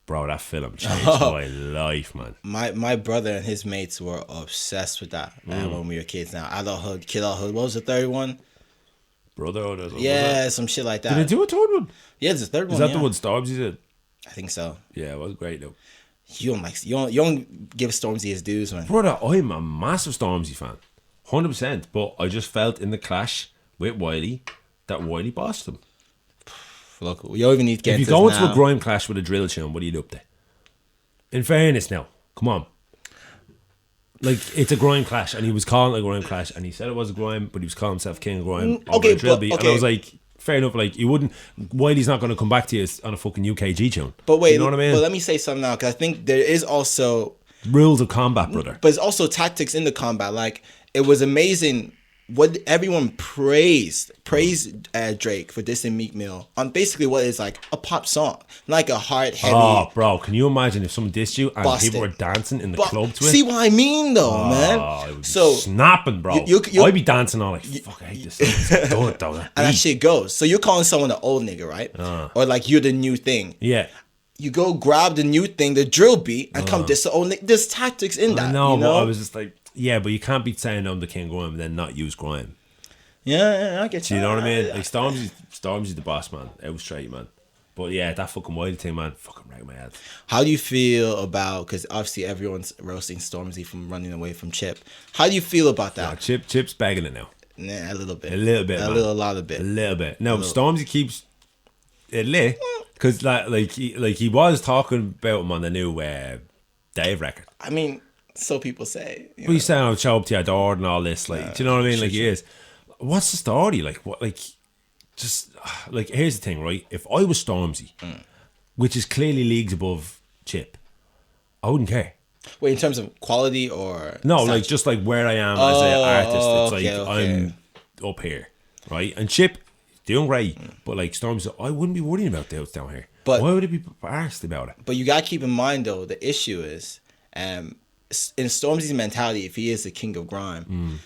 Bro, that film changed my life, man. My brother and his mates were obsessed with that when we were kids. Now, Adulthood, Kidulthood. What was the third one? Brotherhood or something. Yeah, some shit like that. Did they do a third one? Yeah, there's a third one. Is that yeah. the one Stormzy did? I think so. Yeah, it was great though. You don't give Stormzy his dues, man. Brother, I'm a massive Stormzy fan. 100%. But I just felt in the clash with Wiley that Wiley bossed him. Look, we don't even need to get If you into go this into now. a grime clash with a drill tune, what are you up to? In fairness now, come on. Like, it's a grime clash, and he was calling it a grime clash, and he said it was a grime, but he was calling himself king of grime over okay, a drill but- beat. okay. And I was like, fair enough, like, you wouldn't... Wiley's not going to come back to you on a fucking UKG tune. But wait, you know what I mean? But let me say something now, because I think there is also... Rules of combat, brother. But it's also tactics in the combat. Like, it was amazing what everyone praised Drake for dissing Meek Mill on basically what is like a pop song, like a hard heavy. Oh, bro, can you imagine if someone dissed you and Busted. people were dancing in the But club to it? see what I mean, though, Oh, man. it would be So snapping, bro. you- I'd be dancing all like, fuck, I hate this. It's done, though. and that shit goes. So you're calling someone an old nigga, right? Or like you're the new thing. Yeah. You go grab the new thing, the drill beat, and come diss the old nigga. There's tactics in that. I know, you know? but I was just like, yeah, but you can't be saying I'm the king of grime and then not use grime. Yeah, I get Do you. you know what I mean? Like Stormzy's the boss, man. Out straight, man. But yeah, that fucking Wiley thing, man, fucking right in my head. How do you feel about, because obviously everyone's roasting Stormzy from running away from Chip. How do you feel about that? Chip's bagging it now. Nah, a little bit. A little bit, man. A lot of bit. A little bit. No, Stormzy keeps it lit because like he was talking about him on the new Dave record. I mean, so people say. You But know. he's saying I'll show up to your door and all this. Like, do you know what I mean? Like, he is. What's the story? Like, what? Like, just like here's the thing, right? If I was Stormzy, which is clearly leagues above Chip, I wouldn't care. Wait, in terms of quality or No, stature? like just like where I am as an artist. It's okay, like okay. I'm up here, right? And Chip doing great, but like Stormzy, I wouldn't be worrying about the outs down here. But- why would it be asked about it? But you gotta keep in mind though, the issue is, in Stormzy's mentality, if he is the king of grime,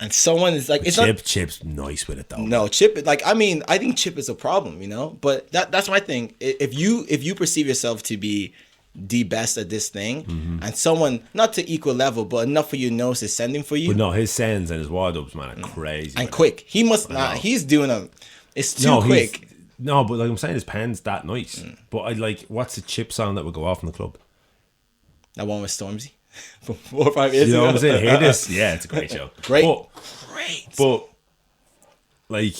and someone is like, it's not. Chip's nice with it though. No, Chip. Like, I mean, I think Chip is a problem, you know. But that's my thing. If you perceive yourself to be the best at this thing, and someone not to equal level, but enough for you knows is sending for you, But no, his sends and his wide ups, man, are crazy. and with it. quick. He must not. He's doing them. It's too He's- quick. No, but like I'm saying, his pen's that nice. But I like, what's the Chip song that would go off in the club? That one with Stormzy from 4 or 5 years You know ago. what I'm saying? Hear this? Yeah, it's a great show. Great. But, but like,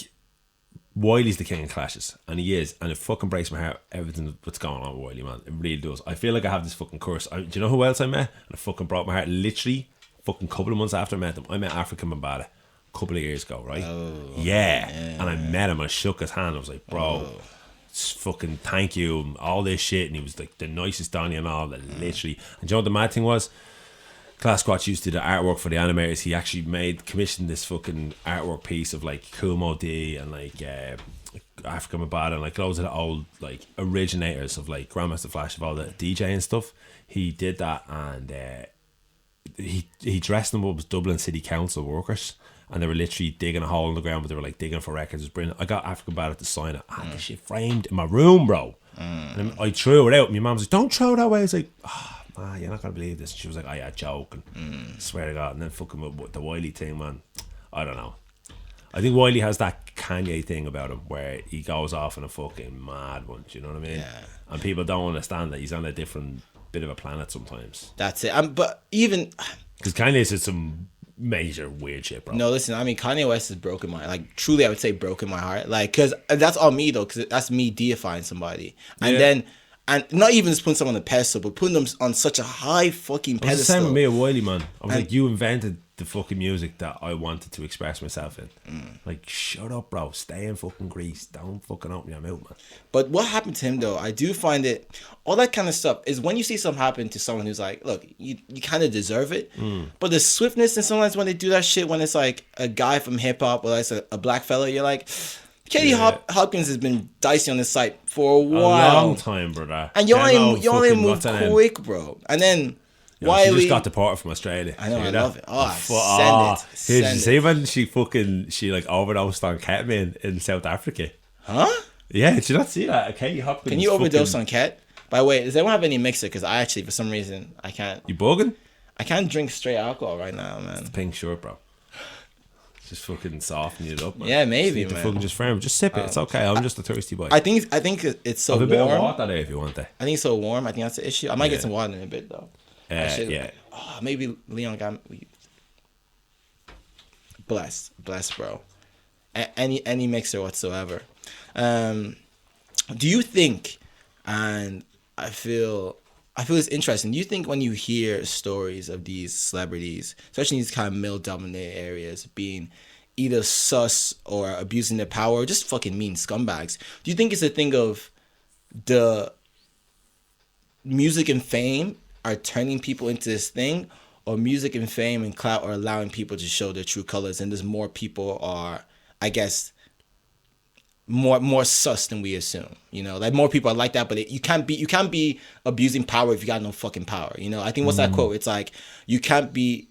Wiley's the king of clashes, and he is, and it fucking breaks my heart everything that's going on with Wiley, man. It really does. I feel like I have this fucking curse. Do you know who else I met? And it fucking broke my heart. Literally, fucking couple of months after I met him, I met African Bambaataa a couple of years ago, right? Yeah. And I met him. I shook his hand. I was like, bro, fucking thank you, and all this shit. And he was like the nicest Donny and all. Literally. And do you know what the mad thing was? Class Squatch used to do the artwork for the animators. He actually commissioned this fucking artwork piece of like Kumo D and like African Bambaataa and like loads of the old like originators of like Grandmaster Flash of all the DJ and stuff. He did that, and he dressed them up as Dublin City Council workers, and they were literally digging a hole in the ground, but they were like digging for records. It was brilliant. I got African Bambaataa to sign it. I had this shit framed in my room, bro. And I threw it out. My mom was like, "Don't throw it away." I was like, you're not gonna believe this. And she was like, oh yeah, joking. Swear to God. And then fucking with the Wiley thing, man. I don't know. I think Wiley has that Kanye thing about him where he goes off on a fucking mad one. Do you know what I mean? Yeah. And people don't understand that he's on a different bit of a planet sometimes. That's it. But even because Kanye said some major weird shit, bro. no, listen. I mean, Kanye West has broken my like. Truly, I would say broken my heart. Like, because that's all me though. Because that's me deifying somebody, and then. And not even just putting someone on a pedestal, but putting them on such a high fucking pedestal. It's the same with me and Wiley, man. I was like, you invented the fucking music that I wanted to express myself in. Like, shut up, bro. Stay in fucking Greece. Don't fucking open your mouth, man. But what happened to him, though, I do find it, all that kind of stuff, is when you see something happen to someone who's like, look, you kind of deserve it. But the swiftness, and sometimes when they do that shit, when it's like a guy from hip-hop, or it's a black fella, you're like... Katie Hopkins has been dicey on this site for a while. A long time, brother. And you only move quick, bro. And then Wiley... She just got deported from Australia. I know, I love it. Oh, send it. Did you see when she like overdosed on ketamine in South Africa? Huh? Yeah, did you not see that? Katie Hopkins. Can you overdose on ket? By the way, does anyone have any mixer? Because I actually, for some reason, I can't... You bugging? I can't drink straight alcohol right now, man. It's pink shirt, bro. Just fucking soften it up, man. Yeah, maybe, man. Fucking just firm. Just sip it. It's okay. I'm just a thirsty boy. I think it's so warm. A bit of water there if you want it. I think it's so warm. I think that's the issue. I might get some water in a bit though. Yeah. Oh, maybe Leon got blessed, bro. Any mixer whatsoever. Do you think? And I feel it's interesting. Do you think when you hear stories of these celebrities, especially in these kind of male-dominated areas, being either sus or abusing their power or just fucking mean scumbags, do you think it's a thing of the music and fame are turning people into this thing, or music and fame and clout are allowing people to show their true colors, and there's more people are, I guess, more sus than we assume, you know, like more people are like that, but you can't be abusing power if you got no fucking power, you know. I think what's that quote? It's like you can't be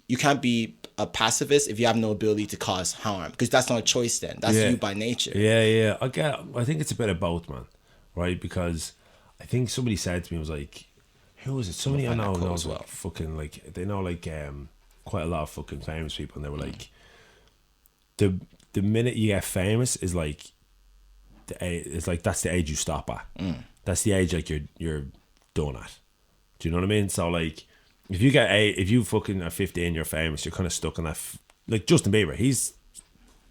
a pacifist if you have no ability to cause harm, because that's not a choice then. That's you by nature. Yeah. I think it's a bit of both, man. Right? Because I think somebody said to me, was like, who was it? Somebody I know knows well. Fucking like they know like quite a lot of fucking famous people, and they were like, the minute you get famous is like. It's like that's the age you stop at. That's the age like you're done at. Do you know what I mean? So like, if you fucking are 15, you're famous, you're kind of stuck in that. Like Justin Bieber, he's,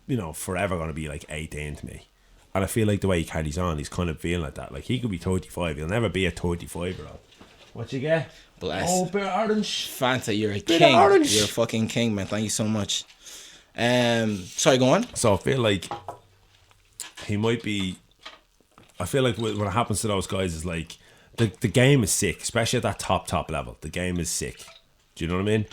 you know, forever gonna be like 18 to me, and I feel like the way he carries on, he's kind of feeling like that. Like he could be 35, he'll never be a 35-year-old. What you get? Bless. Oh, bit of orange. Fanta, you're a king. Orange. You're a fucking king, man. Thank you so much. Sorry, go on. So I feel like he might be. I feel like what happens to those guys is like the game is sick, especially at that top level. The game is sick. Do you know what I mean?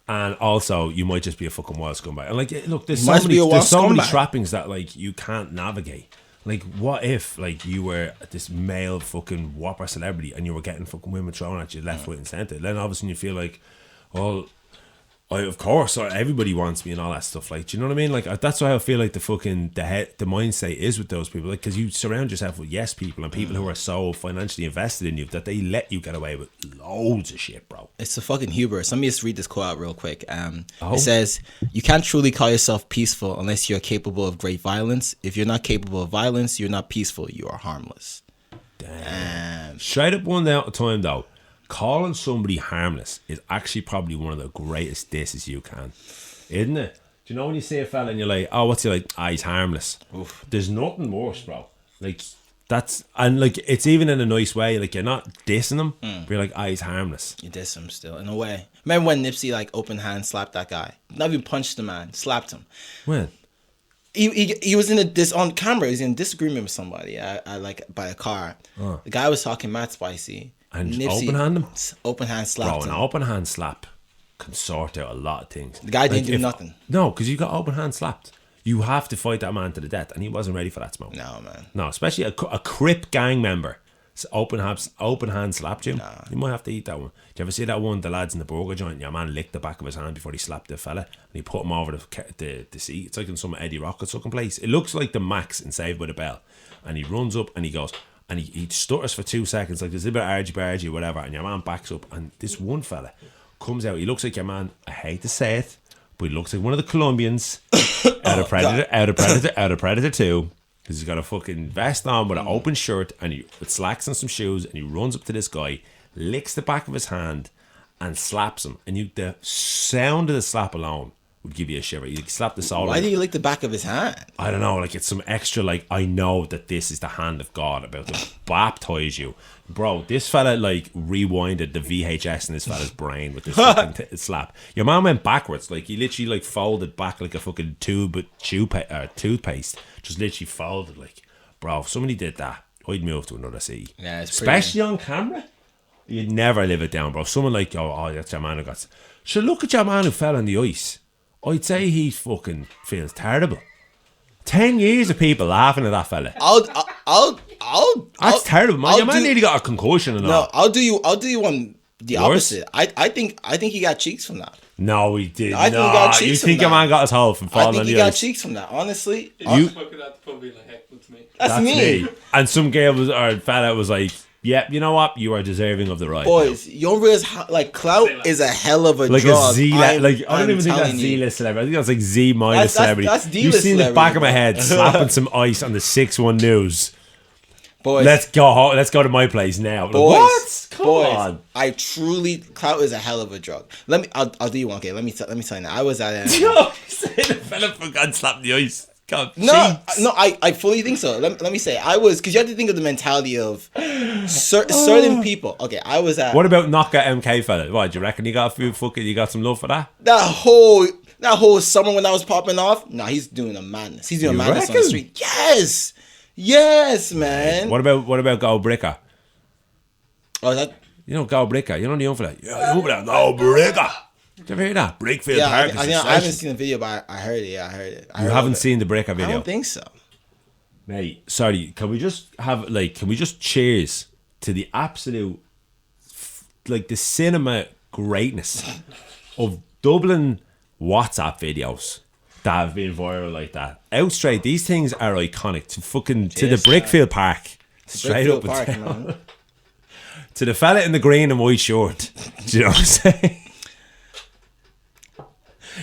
And also, you might just be a fucking wild scumbag. And like, look, there's so many trappings that like you can't navigate. Like, what if like you were this male fucking whopper celebrity and you were getting fucking women thrown at you left, right, and centre? Then all of a sudden you feel like, well, of course, everybody wants me and all that stuff. Like, do you know what I mean? Like, that's why I feel like the mindset is with those people. Like, because you surround yourself with yes people and people who are so financially invested in you that they let you get away with loads of shit, bro. It's a fucking hubris. Let me just read this quote out real quick. It says, "You can't truly call yourself peaceful unless you're capable of great violence. If you're not capable of violence, you're not peaceful. You are harmless." Damn. Straight up one day at a time, though. Calling somebody harmless is actually probably one of the greatest disses you can, isn't it? Do you know when you see a fella and you're like, oh, what's he like? Ah, he's harmless. Oof. There's nothing worse, bro. Like, and like, it's even in a nice way. Like, you're not dissing him, but you're like, ah, he's harmless. You diss him still, in a way. Remember when Nipsey, like, open hand slapped that guy? Not even punched the man, slapped him. When? He was on camera. He was in disagreement with somebody, like, by a car. Oh. The guy was talking mad spicy. And just open hand him? Open hand slap. Bro, an open hand slap can sort out a lot of things. The guy didn't do nothing. No, because you got open hand slapped. You have to fight that man to the death, and he wasn't ready for that smoke. No, man. No, especially a Crip gang member. Open hand slapped you. Nah. You might have to eat that one. Do you ever see that one, the lads in the burger joint? Your man licked the back of his hand before he slapped the fella, and he put him over the seat. It's like in some Eddie Rockets looking place. It looks like the Max in Saved by the Bell. And he runs up and he goes, and he stutters for 2 seconds, like there's a bit of argy-bargy, whatever, and your man backs up, and this one fella comes out. He looks like your man. I hate to say it, but he looks like one of the Colombians out of Predator 2. Because he's got a fucking vest on with an open shirt and with slacks and some shoes, and he runs up to this guy, licks the back of his hand, and slaps him. And the sound of the slap alone would give you a shiver. You slap the soul. Why do you lick the back of his hand? I don't know. Like it's some extra. Like I know that this is the hand of God about to baptize you, bro. This fella like rewinded the VHS in this fella's brain with this fucking slap. Your man went backwards. Like he literally like folded back like a fucking toothpaste. Just literally folded. Like, bro, if somebody did that, I'd move to another city. Yeah, it's especially on camera. You'd never live it down, bro. Someone like, oh, that's your man who got. So look at your man who fell on the ice. I'd say he fucking feels terrible. 10 years of people laughing at that fella. That's terrible, man. Your man nearly got a concussion and all. No, I'll do you on the opposite. I think he got cheeks from that. No, he did. I think he got cheeks you from think your man got his hole from falling on the ice? I think he got cheeks from that. Honestly, You fucking that probably like heck with me. That's me. And some girl or fella was like, "Yeah, you know what? You are deserving of the right." Boys, you don't realize how like clout is a hell of a like drug. A Z, I don't even think that's Z-list celebrity. I think that's like Z minus celebrity. That's D-list You've seen the back of my celebrity, head slapping some ice on the 6-1 news. Boys, let's go. Let's go to my place now. Boys, what? Come on. I truly clout is a hell of a drug. I'll do you one. Okay, let me tell you now. I was at Yo, you say the fella forgot slapped the ice. God, no, I fully think so. Let me say I was, because you have to think of the mentality of certain people. Okay, I was at. What about Knockout MK fella? What do you reckon? You got a few fucking? You got some love for that? That whole summer when I was popping off. Nah, he's doing a madness. He's doing a madness on the street. Yes, man. What about Go Bricker? Oh, that. You know Go Bricker. You know the young fella. Yeah, you know that Go Bricker. Did you ever hear that? Brickfield Park. I haven't seen the video, but I heard it. Yeah, I heard it. You haven't seen the Bricker video? I don't think so. Mate, sorry. Can we just cheers to the absolute, like the cinema greatness of Dublin WhatsApp videos that have been viral like that. Out straight, these things are iconic. To the Brickfield Park, straight up and down. To the fella in the green and white short. Do you know what I'm saying?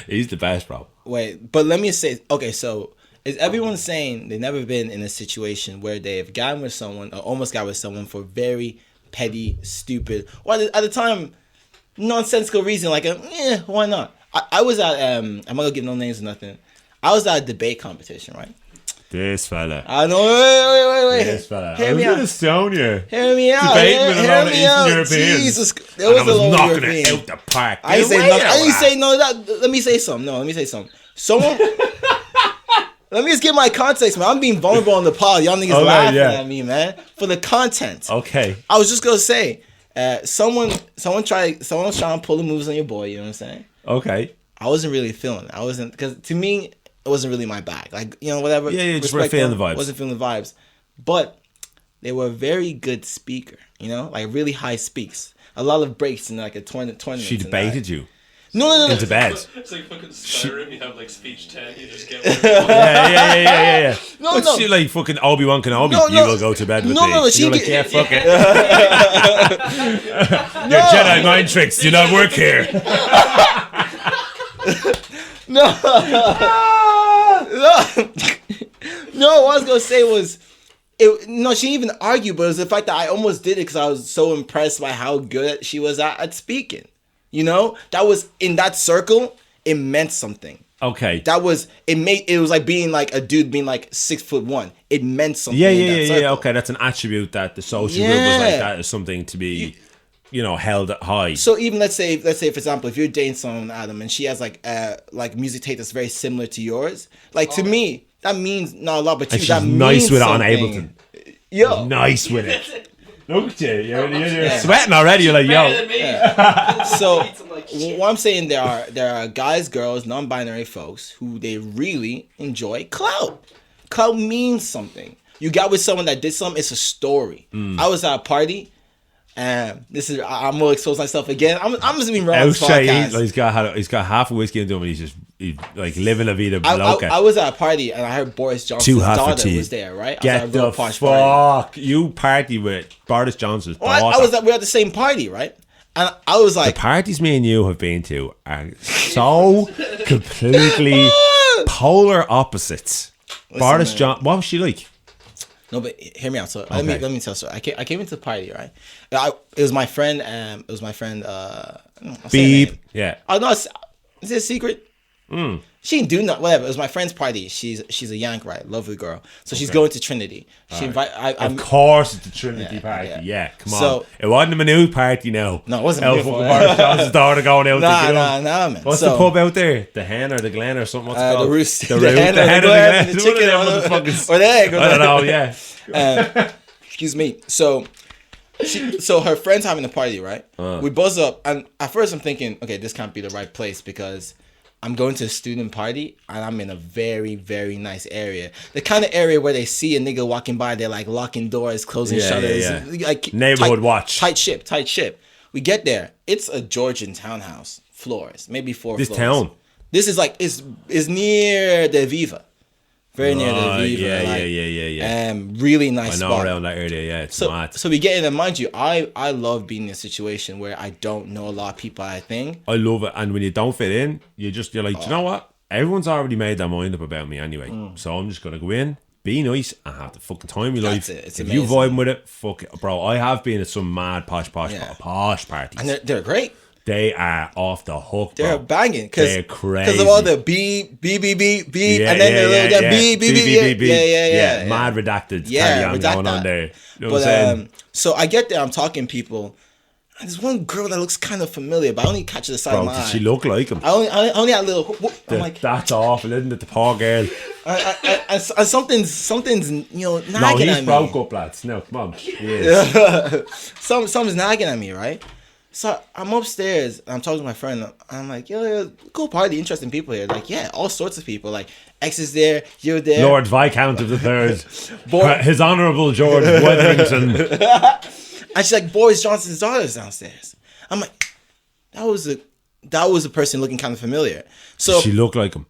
He's the best, bro. Wait, but let me say, okay, so is everyone saying they've never been in a situation where they've gotten with someone or almost got with someone for very petty, stupid, or at the time, nonsensical reason, like, why not? I was at, I'm not going to give no names or nothing. I was at a debate competition, right? This fella. I know. Wait. This fella. Hear me out. Estonia. Hear me out. Debating with a lot of Eastern Europeans. Jesus, there was a lot of knocking Europeans. it out the park. I didn't say no. Let me say something. Someone. Let me just give my context, man. I'm being vulnerable on the pod. Y'all niggas laughing at me, man, for the content. Okay. I was just gonna say, someone was trying to pull the moves on your boy. You know what I'm saying? Okay. I wasn't really feeling it. I wasn't, because to me, it wasn't really my bag. Like, you know, whatever. Yeah, just weren't feeling the vibes. Wasn't feeling the vibes. But they were a very good speaker, you know? Like, really high speaks. A lot of breaks in, like, a tournament. She debated you. No. Into bed. It's like fucking Skyrim. You have, like, speech 10. You just get Yeah. No. She like fucking Obi-Wan Kenobi. No. You will go to bed with me. No. She like, yeah, fuck it. Your Jedi mind tricks do not work here. No, what I was gonna say was, she didn't even argue, but it was the fact that I almost did it because I was so impressed by how good she was at speaking. You know, that was in that circle. It meant something. Okay, it was like being like a dude being like 6'1". It meant something. Yeah. Okay, that's an attribute that the social group was like, that is something to be. Held high. So even let's say for example, if you're dating someone, Adam, and she has like music taste that's very similar to yours, like to me that means not a lot, but to you, that means nice with something. it on Ableton. Yo, nice with it. Look at you, you're sweating already. You're like, yo. So what I'm saying, there are guys, girls, non-binary folks who they really enjoy clout. Clout means something. You got with someone that did something. It's a story. I was at a party. This is I'm gonna expose myself again. I'm just being wrong on this Outside, podcast. he's got half a whiskey into him, and he's like living la vida I loca. was at a party and I heard Boris Johnson's daughter was there, right? Get the fuck! You party with Boris Johnson's daughter. We were at the same party, right? And I was like, the parties me and you have been to are so completely polar opposites. Boris Johnson, what was she like? No, but hear me out. So let me tell you. So I came into the party, right? It was my friend. Beep. Yeah. Oh no, is it a secret? She didn't do nothing. Whatever. It was my friend's party. She's a Yank, right? Lovely girl. So she's going to Trinity. She Of course, it's the Trinity party. Yeah, come on. So, it wasn't a Manu party, no. No, it wasn't a Manu party. Boris Johnson's daughter going out. Nah, man. What's the pub out there? The Hen or the Glen or something? What's it called? The Roost. The Hen or the Glen. The chicken or the egg. I don't know. Yeah. Excuse me. So her friend's having a party, right? We buzz up, and at first I'm thinking, okay, this can't be the right place because I'm going to a student party and I'm in a very, very nice area. The kind of area where they see a nigga walking by, they're like locking doors, closing shutters. Yeah. Like neighborhood watch. Tight ship. We get there. It's a Georgian townhouse. Floors. Maybe 4 this floors. Town? This is like, is near the Viva. Very near the Viva. Yeah. Really nice spot. I know around that area, yeah. It's mad. So we get in, and mind you, I love being in a situation where I don't know a lot of people at a thing. I love it. And when you don't fit in, you're like, do you know what? Everyone's already made their mind up about me anyway. So I'm just going to go in, be nice, and have the fucking time of your life. It's if amazing. you vibe with it, fuck it. Bro, I have been at some mad posh parties. And they're great. They are off the hook, bro. They're banging. They're crazy. Because of all the beep, and then the little beep. Yeah. Mad redacted carry on going on there. You know what I'm saying? So I get there, I'm talking to people, and there's one girl that looks kind of familiar, but I only catch the side of my eye. Does she look like him? I only had a little... I'm like... That's awful, isn't it? The poor girl. And something's nagging at me. No, he's broke up, lads. No, come on. Something's nagging at me, right? So I'm upstairs and I'm talking to my friend and I'm like, yo, cool party, interesting people here. Like, yeah, all sorts of people. Like, X is there, you're there. Lord Viscount of the Third. His Honourable George Wetherington. And she's like, Boris Johnson's daughter's downstairs. I'm like, that was a person looking kind of familiar. So she looked like him.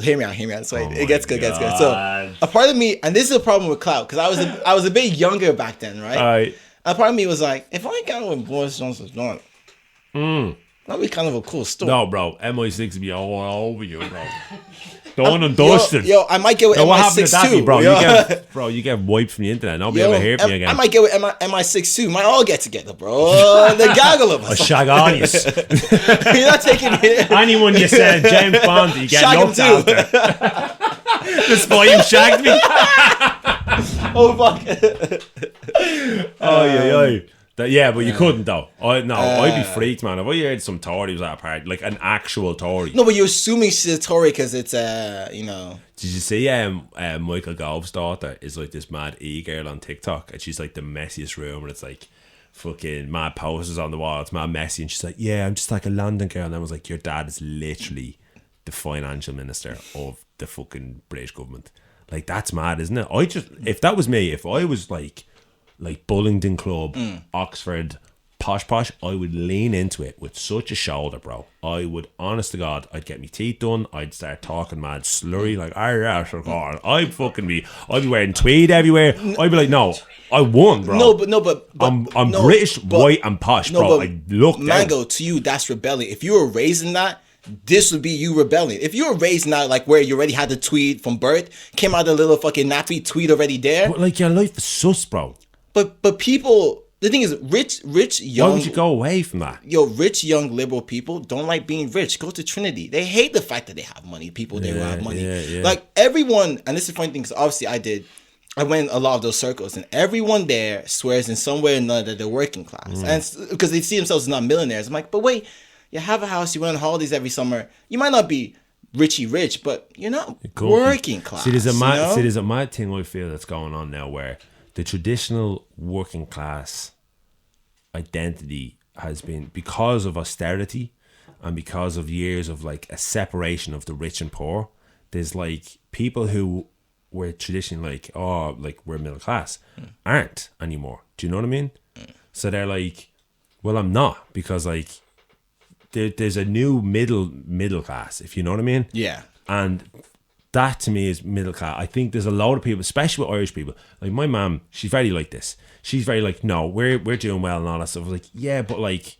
Hear me out. So it gets good. So a part of me, and this is a problem with clout, because I was a bit younger back then, right? All right. A part of me was like, if I got with Boris Johnson's daughter, that'd be kind of a cool story. No, bro. MI6 would be all over you, bro. Done and dusted. Yo, I might get with MI6 too, bro. You get wiped from the internet. Nobody ever hear from you again. I might get with MI6 too. Might all get together, bro. The gaggle of us. A shag on you. You're not taking it. Anyone you said James Bond, you get looked after. This boy, you shagged me. Oh fuck. Yeah, but you couldn't though. I'd be freaked, man. If I heard some Tory was at a party, like an actual Tory. No, but you're assuming she's a Tory because it's Did you see Michael Gove's daughter is like this mad e-girl on TikTok, and she's like the messiest room, and it's like fucking mad posters on the wall. It's mad messy, and she's like, yeah, I'm just like a London girl. And I was like, your dad is literally the financial minister of the fucking British government. Like, that's mad, isn't it? If that was me, if I was like Bullingdon Club, Oxford, posh, I would lean into it with such a shoulder, bro. I would, honest to God, I'd get my teeth done, I'd start talking mad slurry, like, I'd be wearing tweed everywhere. I'd be like, no, I won, bro. No, but I'm British, white, and posh, bro. I look Mango, to you, that's rebellion. If you were raised in that, this would be you rebelling. If you were raised now, like where you already had the tweed from birth, came out a little fucking nappy tweed already there. But like, your life is sus, bro. But people, the thing is, rich young. Why would you go away from that? Yo, rich young liberal people don't like being rich. Go to Trinity. They hate the fact that they have money. People they have money. Yeah. Like everyone, and this is the funny thing because obviously I went a lot of those circles, and everyone there swears in some way or another that they're working class, and because they see themselves as not millionaires. I'm like, but wait. You have a house, you went on holidays every summer. You might not be rich, but you're not working class. See, there's a mad thing I feel that's going on now where the traditional working class identity has been, because of austerity and because of years of like a separation of the rich and poor, there's like people who were traditionally like, we're middle class, aren't anymore. Do you know what I mean? So they're like, well, I'm not, because like there's a new middle class, if you know what I mean. Yeah. And that to me is middle class. I think there's a lot of people, especially with Irish people. Like my mum, she's very like this. She's very like, no, we're doing well and all that stuff. I was like, yeah, but like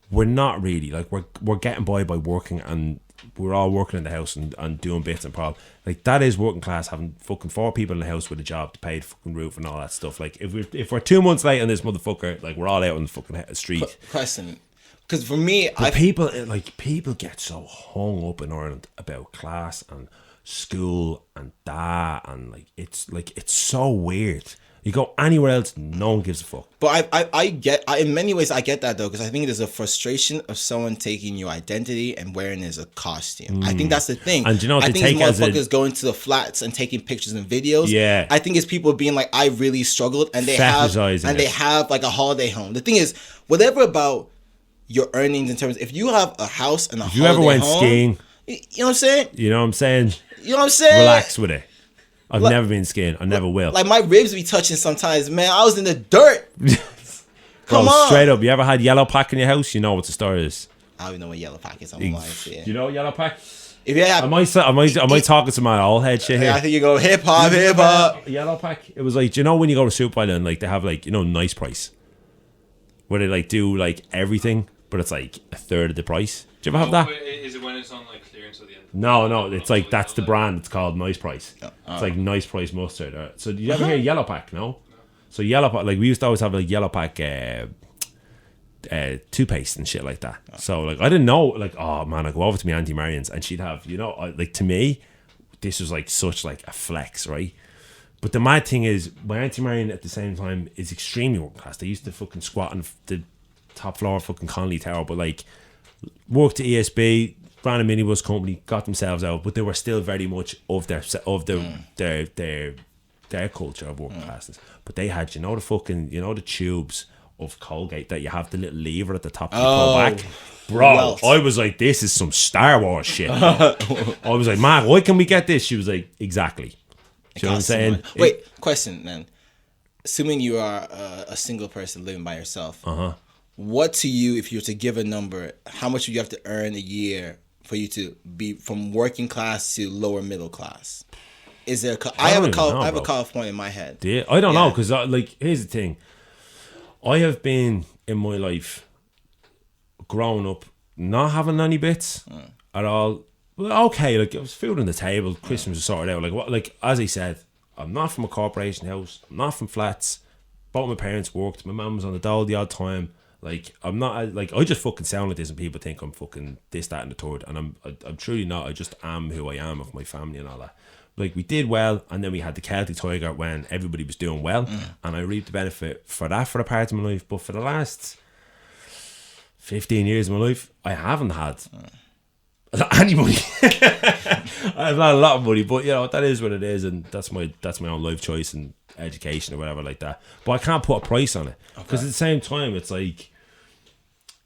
we're not really. Like we're getting by working, and we're all working in the house and doing bits and problems. Like that is working class, having fucking 4 people in the house with a job to pay the fucking roof and all that stuff. Like if we're 2 months late on this motherfucker, like we're all out on the fucking street. Question. Because for me, people get so hung up in Ireland about class and school and that, and it's so weird. You go anywhere else, no one gives a fuck. But in many ways I get that though, because I think there's a frustration of someone taking your identity and wearing it as a costume. I think that's the thing. And do you know what I they think take it's as motherfuckers going to the flats and taking pictures and videos. Yeah. I think it's people being like, I really struggled, and they have like a holiday home. The thing is, whatever about your earnings in terms, if you have a house and a holiday home, you ever went skiing? You know what I'm saying? You know what I'm saying? You know what I'm saying? Relax with it. I've never been skiing. I never will. Like my ribs be touching sometimes, man. I was in the dirt. Come on. Straight up. You ever had yellow pack in your house? You know what the story is. I don't even know what yellow pack is. I'm lying. Do you know yellow pack? If you have, am I talking to my old head shit here? I think you go hip hop. Yellow pack. It was like, do you know when you go to Super Island, like they have like, you know, Nice Price, where they like do like everything, but it's like a third of the price. Do you ever have that? Is it when it's on like clearance at the end? No, it's like that's the brand. It's called Nice Price. It's like Nice Price mustard. So did you ever hear Yellow Pack? No. So Yellow Pack, like we used to always have like Yellow Pack toothpaste and shit like that. So like I didn't know, like, oh man, I go over to my Auntie Marion's and she'd have, you know, like to me, this was like such like a flex, right? But the mad thing is, my Auntie Marion at the same time is extremely working class. They used to fucking squat on the top floor of fucking Connolly Tower, but like worked at ESB, ran a minibus company, got themselves out, but they were still very much of their culture of working classes. But they had, you know, the fucking, you know, the tubes of Colgate that you have the little lever at the top to pull back. Bro, Welt. I was like, this is some Star Wars shit. I was like, man, why can we get this? She was like, exactly. Do you know what I'm saying? Wait, question then. Assuming you are a single person living by yourself, what to you, if you were to give a number, how much would you have to earn a year for you to be from working class to lower middle class? Is there I have a cutoff point in my head. Yeah, I don't know, because like, here's the thing. I have been in my life growing up not having any bits at all. Well, okay, like it was food on the table, Christmas was sorted out. Like what, like as I said, I'm not from a corporation house, I'm not from flats. Both my parents worked, my mum was on the dole the odd time. Like I'm not like, I just fucking sound like this and people think I'm fucking this, that and the third, and I'm truly not. I just am who I am of my family and all that. Like we did well, and then we had the Celtic Tiger when everybody was doing well, and I reaped the benefit for that for a part of my life. But for the last 15 years of my life, I haven't had any money. I've had a lot of money, but you know that is what it is, and that's my own life choice and education or whatever like that. But I can't put a price on it, because at the same time, it's like,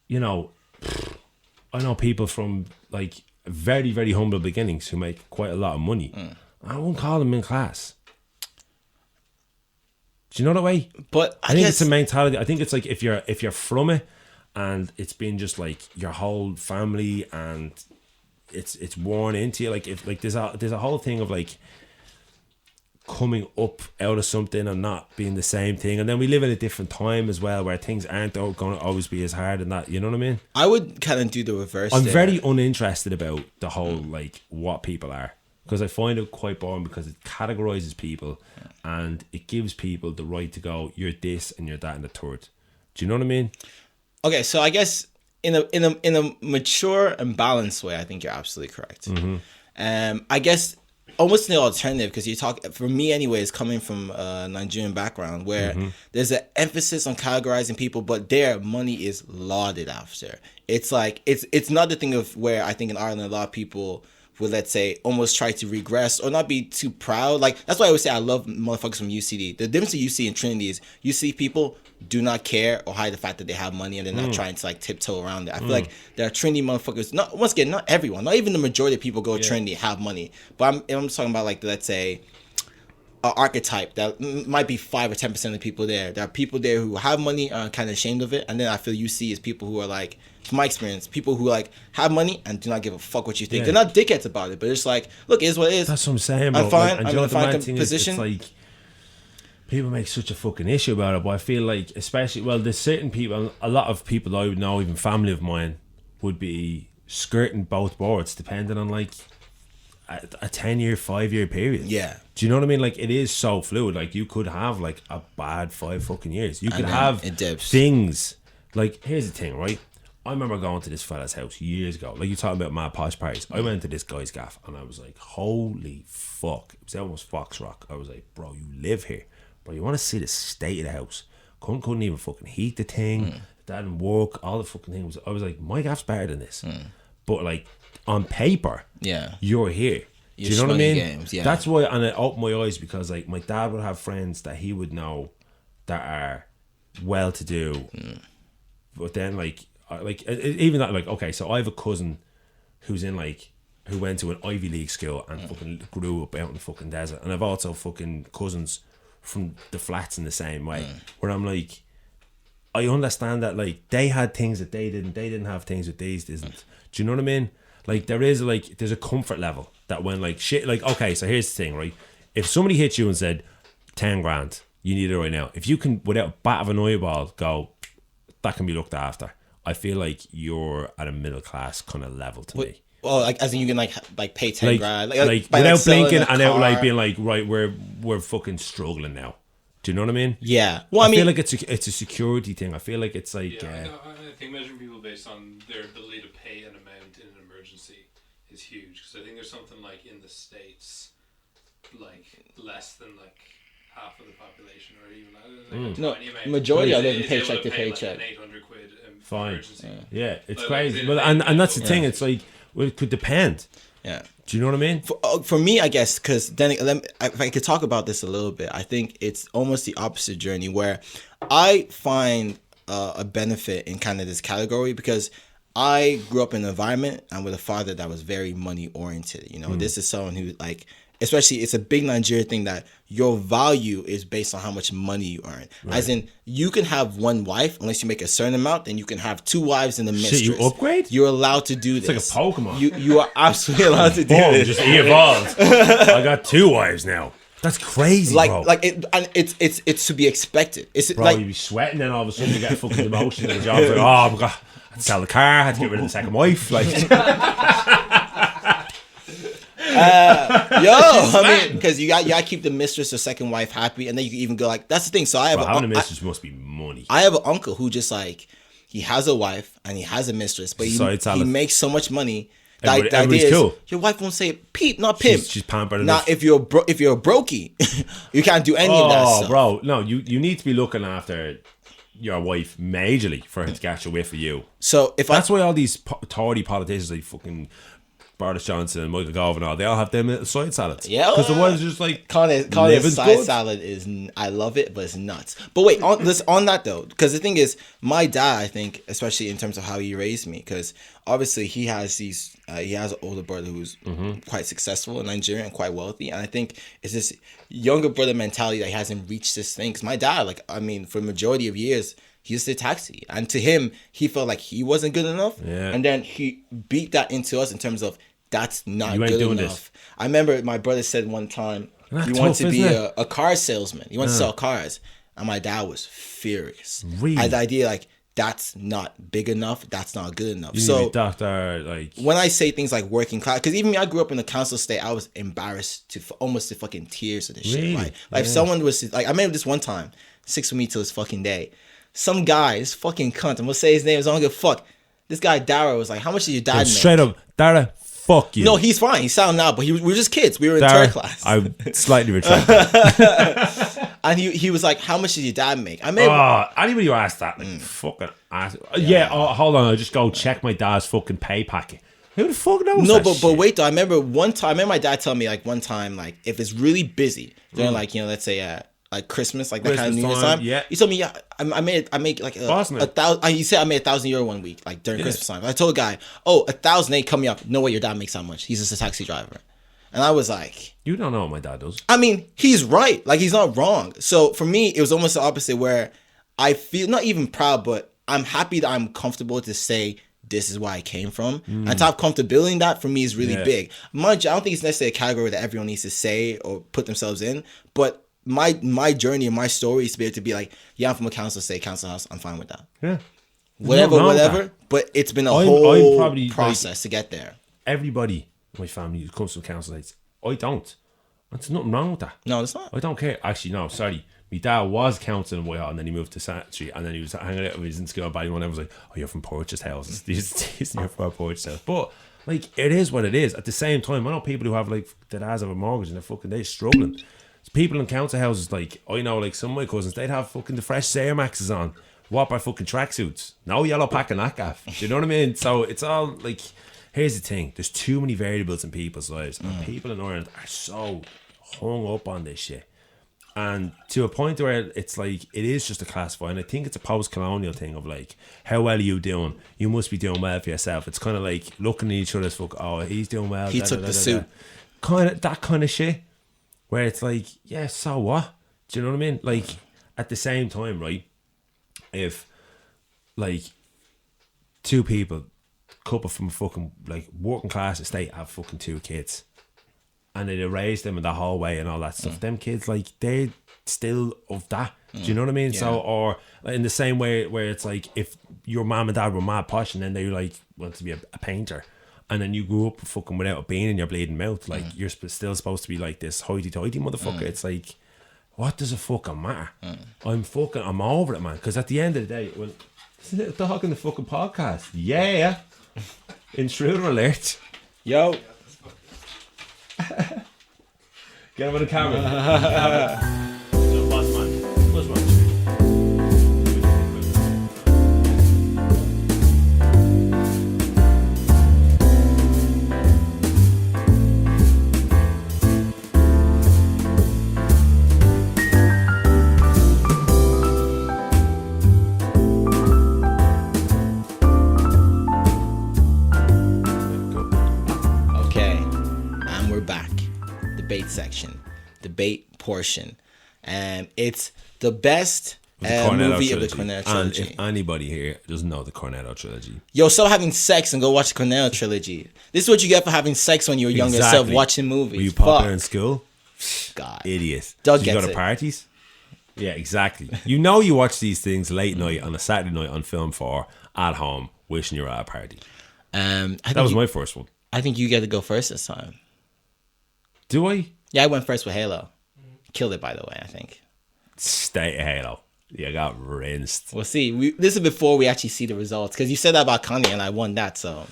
you know, I know people from like very, very humble beginnings who make quite a lot of money. I won't call them in class. Do you know that way? But I think it's a mentality. I think it's like if you're from it, and it's been just like your whole family, and it's worn into you. Like if like there's a whole thing of like coming up out of something and not being the same thing, and then we live in a different time as well where things aren't going to always be as hard and that, you know what I mean? I would kind of do the reverse. I'm very uninterested about the whole like what people are, because I find it quite boring, because it categorizes people and it gives people the right to go, you're this and you're that and the third. Do you know what I mean? Okay, so I guess in a mature and balanced way, I think you're absolutely correct. I guess almost an alternative, because you talk, for me anyways, coming from a Nigerian background where there's an emphasis on categorizing people, but their money is lauded after. It's like it's not the thing of where I think in Ireland a lot of people would, let's say, almost try to regress or not be too proud. Like that's why I always say I love motherfuckers from UCD. The difference that you see in Trinity is UCD people do not care or hide the fact that they have money, and they're not trying to like tiptoe around it. I feel like there are Trinity motherfuckers. Not once again, not everyone, not even the majority of people go to Trinity have money. But I'm talking about like, let's say, an archetype that might be 5 or 10% of the people there. There are people there who have money and are kind of ashamed of it, and then I feel you see is people who are like, from my experience, people who like have money and do not give a fuck what you think. Yeah. They're not dickheads about it, but it's like, look, it is what it is. That's what I'm saying, bro. I'm fine. Like, and I'm you know in a what the fine mad thing is? position. It's like people make such a fucking issue about it, but I feel like, especially, well, there's certain people, a lot of people I would know, even family of mine, would be skirting both boards, depending on like a 10-year, 5-year period. Yeah. Do you know what I mean? Like, it is so fluid. Like, you could have like a bad 5 fucking years. You could then have it dips. things. Like, here's the thing, right? I remember going to this fella's house years ago. Like, you talking about mad posh parties. I went to this guy's gaff and I was like, holy fuck. It was almost Fox Rock. I was like, bro, you live here. Bro, you want to see the state of the house. Couldn't even fucking heat the thing. That didn't work. All the fucking things. I was like, my gaff's better than this. But like, on paper, Yeah. you're here. Do You're you know what I running mean? games, yeah. That's why, and it opened my eyes, because like my dad would have friends that he would know that are well to do, but then even that, like, okay, so I have a cousin who's in like, who went to an Ivy League school and fucking grew up out in the fucking desert, and I've also fucking cousins from the flats in the same way, where I'm like, I understand that like they had things that they didn't have things that these didn't. Do you know what I mean? Like, there's a comfort level that when like shit, like, okay, so here's the thing, right? If somebody hit you and said 10 grand, you need it right now. If you can, without a bat of an eyeball, go, that can be looked after, I feel like you're at a middle class kind of level to me. Well, like, as in you can like pay 10 grand, like by, without selling blinking a and out car. like being like, right, we're fucking struggling now. Do you know what I mean? Yeah. Well, I I mean, feel like it's a security thing. I feel like it's like Yeah, I think measuring people based on their ability to pay an amount in an emergency is huge. Because I think there's something like in the States, like less than like half of the population, or even like a no, tiny amount majority is are living able paycheck to pay, paycheck. Like an 800 quid Fine. emergency. yeah, it's Like, crazy. like, But and that's the thing. It's like, well, it could depend. Yeah. Do you know what I mean? For me, I guess, because then if I could talk about this a little bit, I think it's almost the opposite journey, where I find a benefit in kind of this category, because I grew up in an environment and with a father that was very money oriented. You know, this is someone who, like, especially, it's a big Nigerian thing that your value is based on how much money you earn. Right. As in, you can have one wife unless you make a certain amount, then you can have 2 wives and a mistress. Shit, you upgrade? You're allowed to do this. It's like a Pokemon. You are absolutely allowed to do this. Just evolved. I got 2 wives now. That's crazy, bro. It's to be expected. It's Bro, like, you be sweating, then all of a sudden you get fucking demotion in the job. It's like, oh my god, I had to sell the car, I had to get rid of the second wife. Like, I mean, because you got to keep the mistress or second wife happy, and then you can even go like, that's the thing. So I have having a mistress must be money. I have an uncle who just like, he has a wife and he has a mistress, but he makes so much money. The idea is, cool. Your wife won't say peep, not pimp. She's pampered Now, enough. if you're a brokey, you can't do any of that stuff. Bro, no, you need to be looking after your wife majorly for her to catch a whiff of you. So that's why all these Tory politicians like fucking Boris Johnson and Michael Gove and all, they all have them little side salads. Yeah, because the ones just like call it side salad is, I love it, but it's nuts. But wait, on that though, because the thing is, my dad, I think, especially in terms of how he raised me, because obviously he has an older brother who's quite successful in Nigeria and quite wealthy, and I think it's this younger brother mentality that he hasn't reached this thing. Because my dad, like, I mean, for the majority of years, he used to taxi, and to him, he felt like he wasn't good enough. Yeah. And then he beat that into us in terms of, that's not good enough. This. I remember my brother said one time he tough, wanted to be isn't it? a car salesman. He wanted to sell cars, and my dad was furious. Really? I had the idea like, that's not big enough. That's not good enough. You need to be doctor, like, when I say things like working class, because even me, I grew up in the council state. I was embarrassed to almost to fucking tears of this shit. Right? Like, if someone was like, I remember this one time, sticks with me till this fucking day. Some guy, this fucking cunt, I'm gonna say his name. I don't give a fuck. This guy Dara was like, "How much did your dad make?" Straight up, Dara, fuck you. No, he's fine. He's sound now, but we were just kids. We were in Dara, third class. I slightly retract that. And he was like, "How much did your dad make?" I mean, anybody who asked that, like, fucking ask. Yeah. Hold on, I'll just go check my dad's fucking pay packet. Who the fuck knows? No, that but shit? wait though. I remember my dad telling me like one time, like, if it's really busy during like, you know, let's say like Christmas, like that kind of New Year's time. Yeah. He told me, yeah, I made like a 1,000. He said I made €1,000 one week, like during Christmas time. I told a guy, 1,000 ain't coming up. No way, your dad makes that much. He's just a taxi driver. And I was like, You don't know what my dad does. I mean, he's right. Like, he's not wrong. So for me, it was almost the opposite, where I feel not even proud, but I'm happy that I'm comfortable to say this is where I came from. And to have comfortability in that, for me, is really big. I don't think it's necessarily a category that everyone needs to say or put themselves in. But my journey and my story is to be able to be like, yeah, I'm from a council house. I'm fine with that. Yeah. Whatever. But it's been a whole probably, process to get there. Everybody in my family who comes from council estates, I don't. There's nothing wrong with that. No, it's not. I don't care. Actually, no, sorry. My dad was council in Whitehall, and then he moved to Santry, and then he was hanging out with his in school. But everyone was like, "Oh, you're from Porches houses. These you're from Porches house." But like, it is what it is. At the same time, I know people who have like their dads have a mortgage and they're struggling. There's people in council houses, like I know, like some of my cousins, they'd have fucking the fresh Air Maxes on, what by fucking tracksuits, no yellow pack and that gaff. Do you know what I mean? So it's all like, here's the thing: there's too many variables in people's lives, and people in Ireland are so hung up on this shit. And to a point where it's like, it is just a classify. And I think it's a post-colonial thing of like, how well are you doing? You must be doing well for yourself. It's kind of like looking at each other as fuck, oh, he's doing well. He took the suit. Kind of, that kind of shit. Where it's like, yeah, so what? Do you know what I mean? Like, at the same time, right? If, like, two people, couple from a fucking, like, working class estate have fucking 2 kids, and they raise them in the hallway and all that stuff. Them kids, like, they're still of that. Do you know what I mean? Yeah. So, or in the same way where it's like, if your mom and dad were mad posh and then they like want to be a painter, and then you grew up fucking without a bean in your bleeding mouth, like you're still supposed to be like this hoity-toity motherfucker. It's like, what does it fucking matter? I'm over it, man. Because at the end of the day, when isn't it a dog in the fucking podcast? Yeah. Intruder alert. Yo. Get him on the camera. Debate portion, and it's the best movie of the Cornetto trilogy. And if anybody here doesn't know the Cornetto trilogy, yo, stop having sex and go watch the Cornetto trilogy. This is what you get for having sex when you were younger. Instead of watching movies. Were you popular in school? God, idiot. Doug Did you go to parties? Yeah, exactly. You know, you watch these things late night on a Saturday night on Film 4 at home, wishing you were at a party. That was my first one. I think you get to go first this time. Do I? Yeah, I went first with Halo. Killed it, by the way, I think. State of Halo. You got rinsed. We'll see. This is before we actually see the results. Because you said that about Kanye and I won that, so.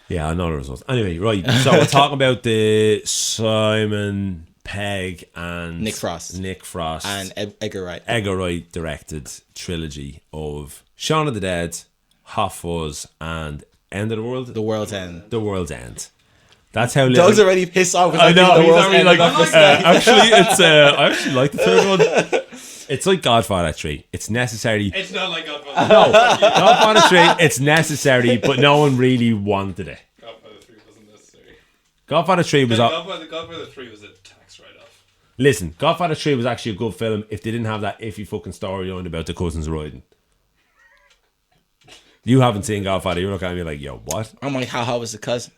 Yeah, I know the results. Anyway, right. So we're talking about the Simon Pegg and Nick Frost. And Edgar Wright. Edgar Wright directed trilogy of Shaun of the Dead, Hot Fuzz, and End of the World? The World's End. The World's End. That's how Doug's already pissed off. I know. He's already like. Actually, it's. I actually like the third one. It's like Godfather 3. It's necessary. It's not like Godfather. No, Godfather 3. It's necessary, but no one really wanted it. Godfather 3 wasn't necessary. Godfather 3 was. Godfather 3 was a tax write-off. Listen, Godfather 3 was actually a good film if they didn't have that iffy fucking storyline about the cousins riding. You haven't seen Godfather. You're looking at me like, yo, what? I'm like, how was the cousin?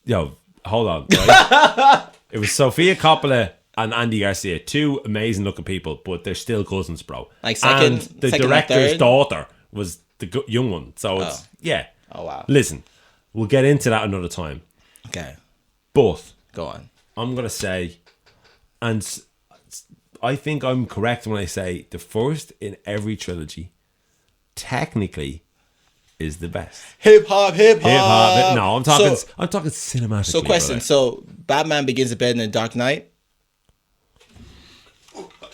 Yo, hold on. Right? It was Sofia Coppola and Andy Garcia, 2 amazing looking people, but they're still cousins, bro. Like second, and the director's daughter was the young one. So it's, yeah. Oh, wow. Listen, we'll get into that another time. Okay. But go on. I'm going to say, and I think I'm correct when I say the first in every trilogy, technically, is the best. Hip hop. No, I'm talking cinematically. So question. So Batman Begins to Bed in the Dark Knight.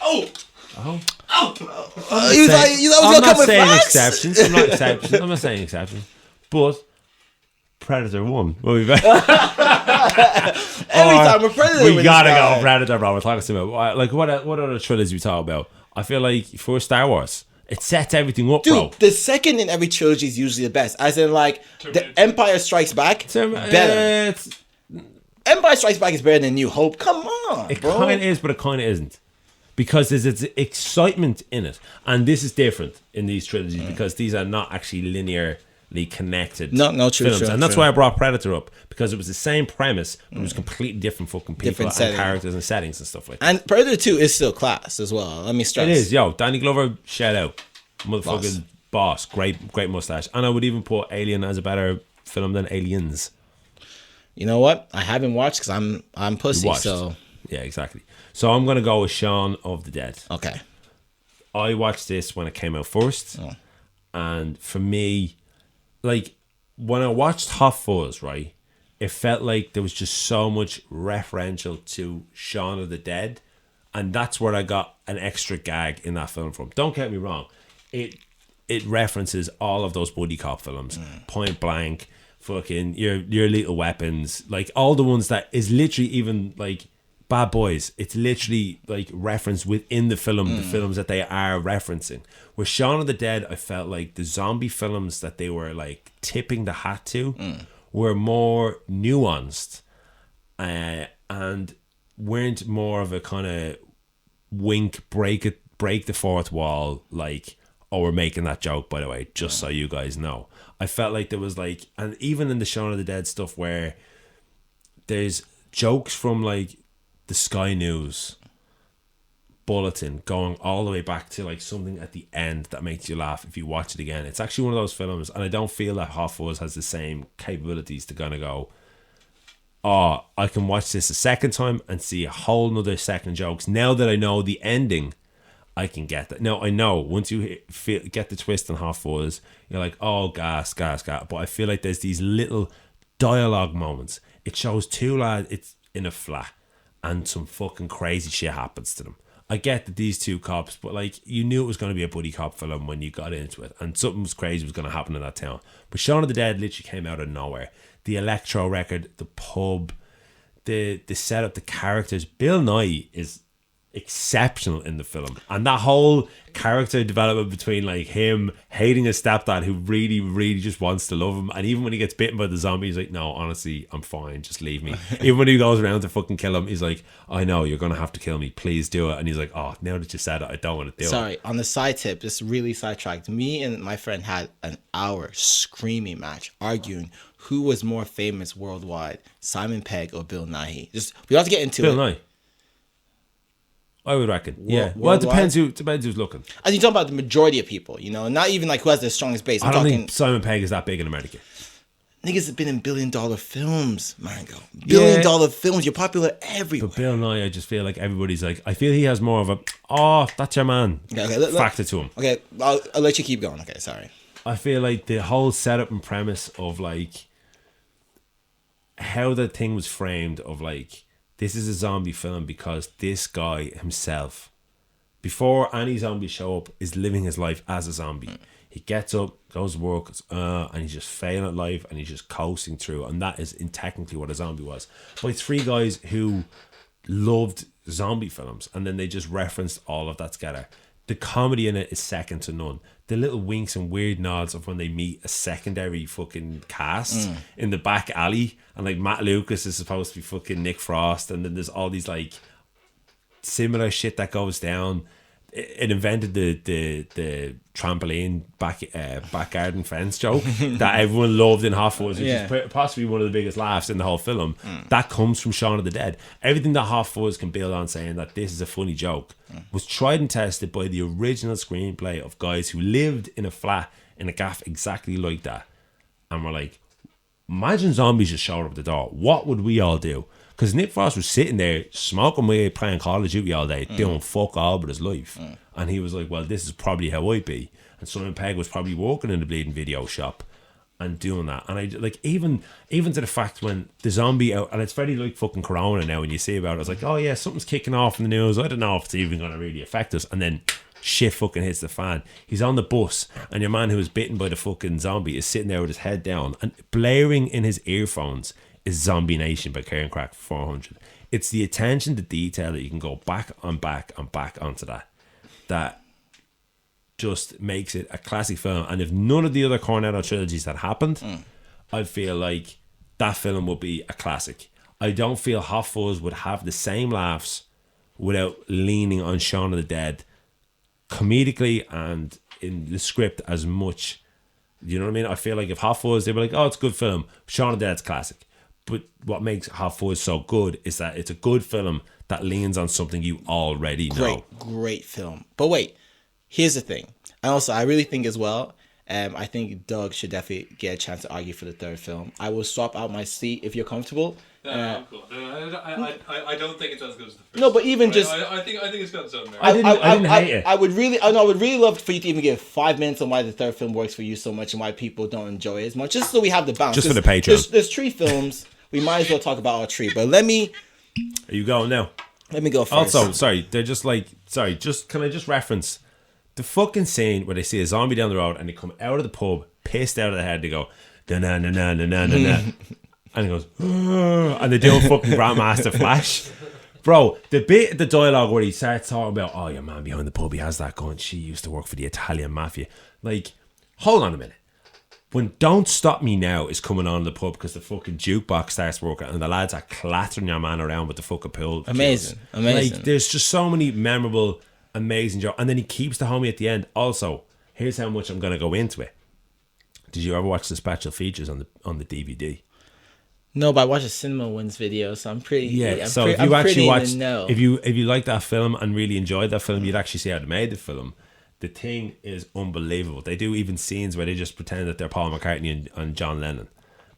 Oh. I'm not saying exceptions. I'm not saying exceptions. But Predator 1. Every time a Predator. We gotta go Predator, bro. We're talking about like what other trilogies we talk about? I feel like for Star Wars, it sets everything up, bro. The second in every trilogy is usually the best. As in, like, the Empire Strikes Back, better. Empire Empire Strikes Back is better than New Hope. Come on, It bro. kind of is, but it kind of isn't. Because there's excitement in it. And this is different in these trilogies because these are not actually linearly connected true, films. And that's why I brought Predator up, because it was the same premise, but it was completely different fucking people Different and setting. characters and settings and stuff like that. And Predator 2 is still class as well. Let me stress. It is, yo. Danny Glover, shout out. Motherfucking boss. Great mustache. And I would even put Alien as a better film than Aliens. You know what? I haven't watched because I'm pussy, so... Yeah, exactly. So I'm going to go with Shaun of the Dead. Okay. I watched this when it came out first. Oh. And for me, like, when I watched Hot Fuzz, right, it felt like there was just so much referential to Shaun of the Dead. And that's where I got an extra gag in that film from. Don't get me wrong. It references all of those buddy cop films. Point Blank, fucking your Lethal Weapons, like all the ones that is literally even like Bad Boys. It's literally like referenced within the film, the films that they are referencing. With Shaun of the Dead, I felt like the zombie films that they were like tipping the hat to were more nuanced and weren't more of a kind of wink, break the fourth wall, like, oh, we're making that joke, by the way, just so you guys know. I felt like there was like, and even in the Shaun of the Dead stuff where there's jokes from like the Sky News bulletin going all the way back to like something at the end that makes you laugh if you watch it again. It's actually one of those films, and I don't feel that Hot Fuzz has the same capabilities to kind of go, oh, I can watch this a second time and see a whole nother second jokes. Now that I know the ending, I can get that. Now, I know once you get the twist in Hot Fuzz, you're like, oh, gas. But I feel like there's these little dialogue moments. It shows two lads, it's in a flat, and some fucking crazy shit happens to them. I get that these two cops, but like, you knew it was going to be a buddy cop film when you got into it, and something was crazy was going to happen in that town. But Shaun of the Dead literally came out of nowhere. The electro record, the pub, the setup, the characters. Bill Nye is exceptional in the film, and that whole character development between like him hating his stepdad who really just wants to love him, and even when he gets bitten by the zombie, he's like, no, honestly, I'm fine, just leave me. Even when he goes around to fucking kill him, he's like, I know you're gonna have to kill me, please do it. And he's like, oh, now that you said it, I don't want to do it. Sorry, on the side tip, this really sidetracked. Me and my friend had an hour screaming match arguing who was more famous worldwide, Simon Pegg or Bill Nighy. Just, we don't have to get into Bill it. Nye, I would reckon. Yeah. Well, it depends who's looking. I think you're talking about the majority of people, you know, not even like who has the strongest base. I don't think Simon Pegg is that big in America. Niggas have been in billion-dollar films, Mango. Billion-dollar films. You're popular everywhere. But Bill Nye, I just feel like everybody's like, I feel he has more of a, oh, that's your man factor to him. Okay, I'll let you keep going. Okay, sorry. I feel like the whole setup and premise of like how the thing was framed of like, this is a zombie film because this guy himself, before any zombies show up, is living his life as a zombie. He gets up, goes to work, and he's just failing at life, and he's just coasting through. And that is technically what a zombie was. By three guys who loved zombie films, and then they just referenced all of that together. The comedy in it is second to none. The little winks and weird nods of when they meet a secondary fucking cast in the back alley, and like Matt Lucas is supposed to be fucking Nick Frost, and then there's all these like similar shit that goes down. It invented the trampoline back garden fence joke that everyone loved in Hot Fuzz, which is possibly one of the biggest laughs in the whole film. That comes from Shaun of the Dead. Everything that Hot Fuzz can build on saying that this is a funny joke was tried and tested by the original screenplay of guys who lived in a flat in a gaff exactly like that, and were like, imagine zombies just showed up at the door. What would we all do? Because Nick Frost was sitting there smoking weed, playing Call of Duty all day, doing fuck all but his life. And he was like, well, this is probably how I'd be. And Simon Pegg was probably working in the bleeding video shop and doing that. And I like, even to the fact when the zombie out, and it's very like fucking Corona now when you see about it, I was like, oh yeah, something's kicking off in the news. I don't know if it's even going to really affect us. And then shit fucking hits the fan. He's on the bus, and your man who was bitten by the fucking zombie is sitting there with his head down, and blaring in his earphones is Zombie Nation by Karen Crack 400. It's the attention to detail that you can go back and back and back onto that just makes it a classic film. And if none of the other Cornetto trilogies had happened, I feel like that film would be a classic. I don't feel Hot Fuzz would have the same laughs without leaning on Shaun of the Dead comedically and in the script as much. You know what I mean? I feel like if Hot Fuzz, they'd be like, oh, it's a good film. Shaun of the Dead's classic. But what makes Hot Fuzz so good is that it's a good film that leans on something you already know. Great film. But wait, here's the thing. And also, I really think as well, I think Doug should definitely get a chance to argue for the third film. I will swap out my seat if you're comfortable. No, I'm cool. I don't think it's as good as the first. No, but even just, I think it's got its own merit. I didn't hate it. I would really love for you to even give 5 minutes on why the third film works for you so much and why people don't enjoy it as much, just so we have the balance. Just for the Patreon. There's 3 films. We might as well talk about all 3. But let me. Are you going now? Let me go first. Also, sorry, they're just like, can I just reference the fucking scene where they see a zombie down the road and they come out of the pub, pissed out of the head, they go, na-na-na-na-na-na-na. And he goes, and they do a fucking Grandmaster Flash. Bro, the dialogue where he starts talking about, oh, your man behind the pub, he has that gun. She used to work for the Italian mafia. Like, hold on a minute. When Don't Stop Me Now is coming on in the pub because the fucking jukebox starts working and the lads are clattering your man around with the fucking pool. Amazing. Like, there's just so many memorable, amazing jokes. And then he keeps the homie at the end. Also, here's how much I'm going to go into it. Did you ever watch the special features on the DVD? No, but I watched a Cinema Wins video, so I'm pretty. Yeah, I'm so pre- if you I'm actually pretty watched, in the know. if you like that film and really enjoyed that film, you'd actually see how they made the film. The thing is unbelievable. They do even scenes where they just pretend that they're Paul McCartney and John Lennon.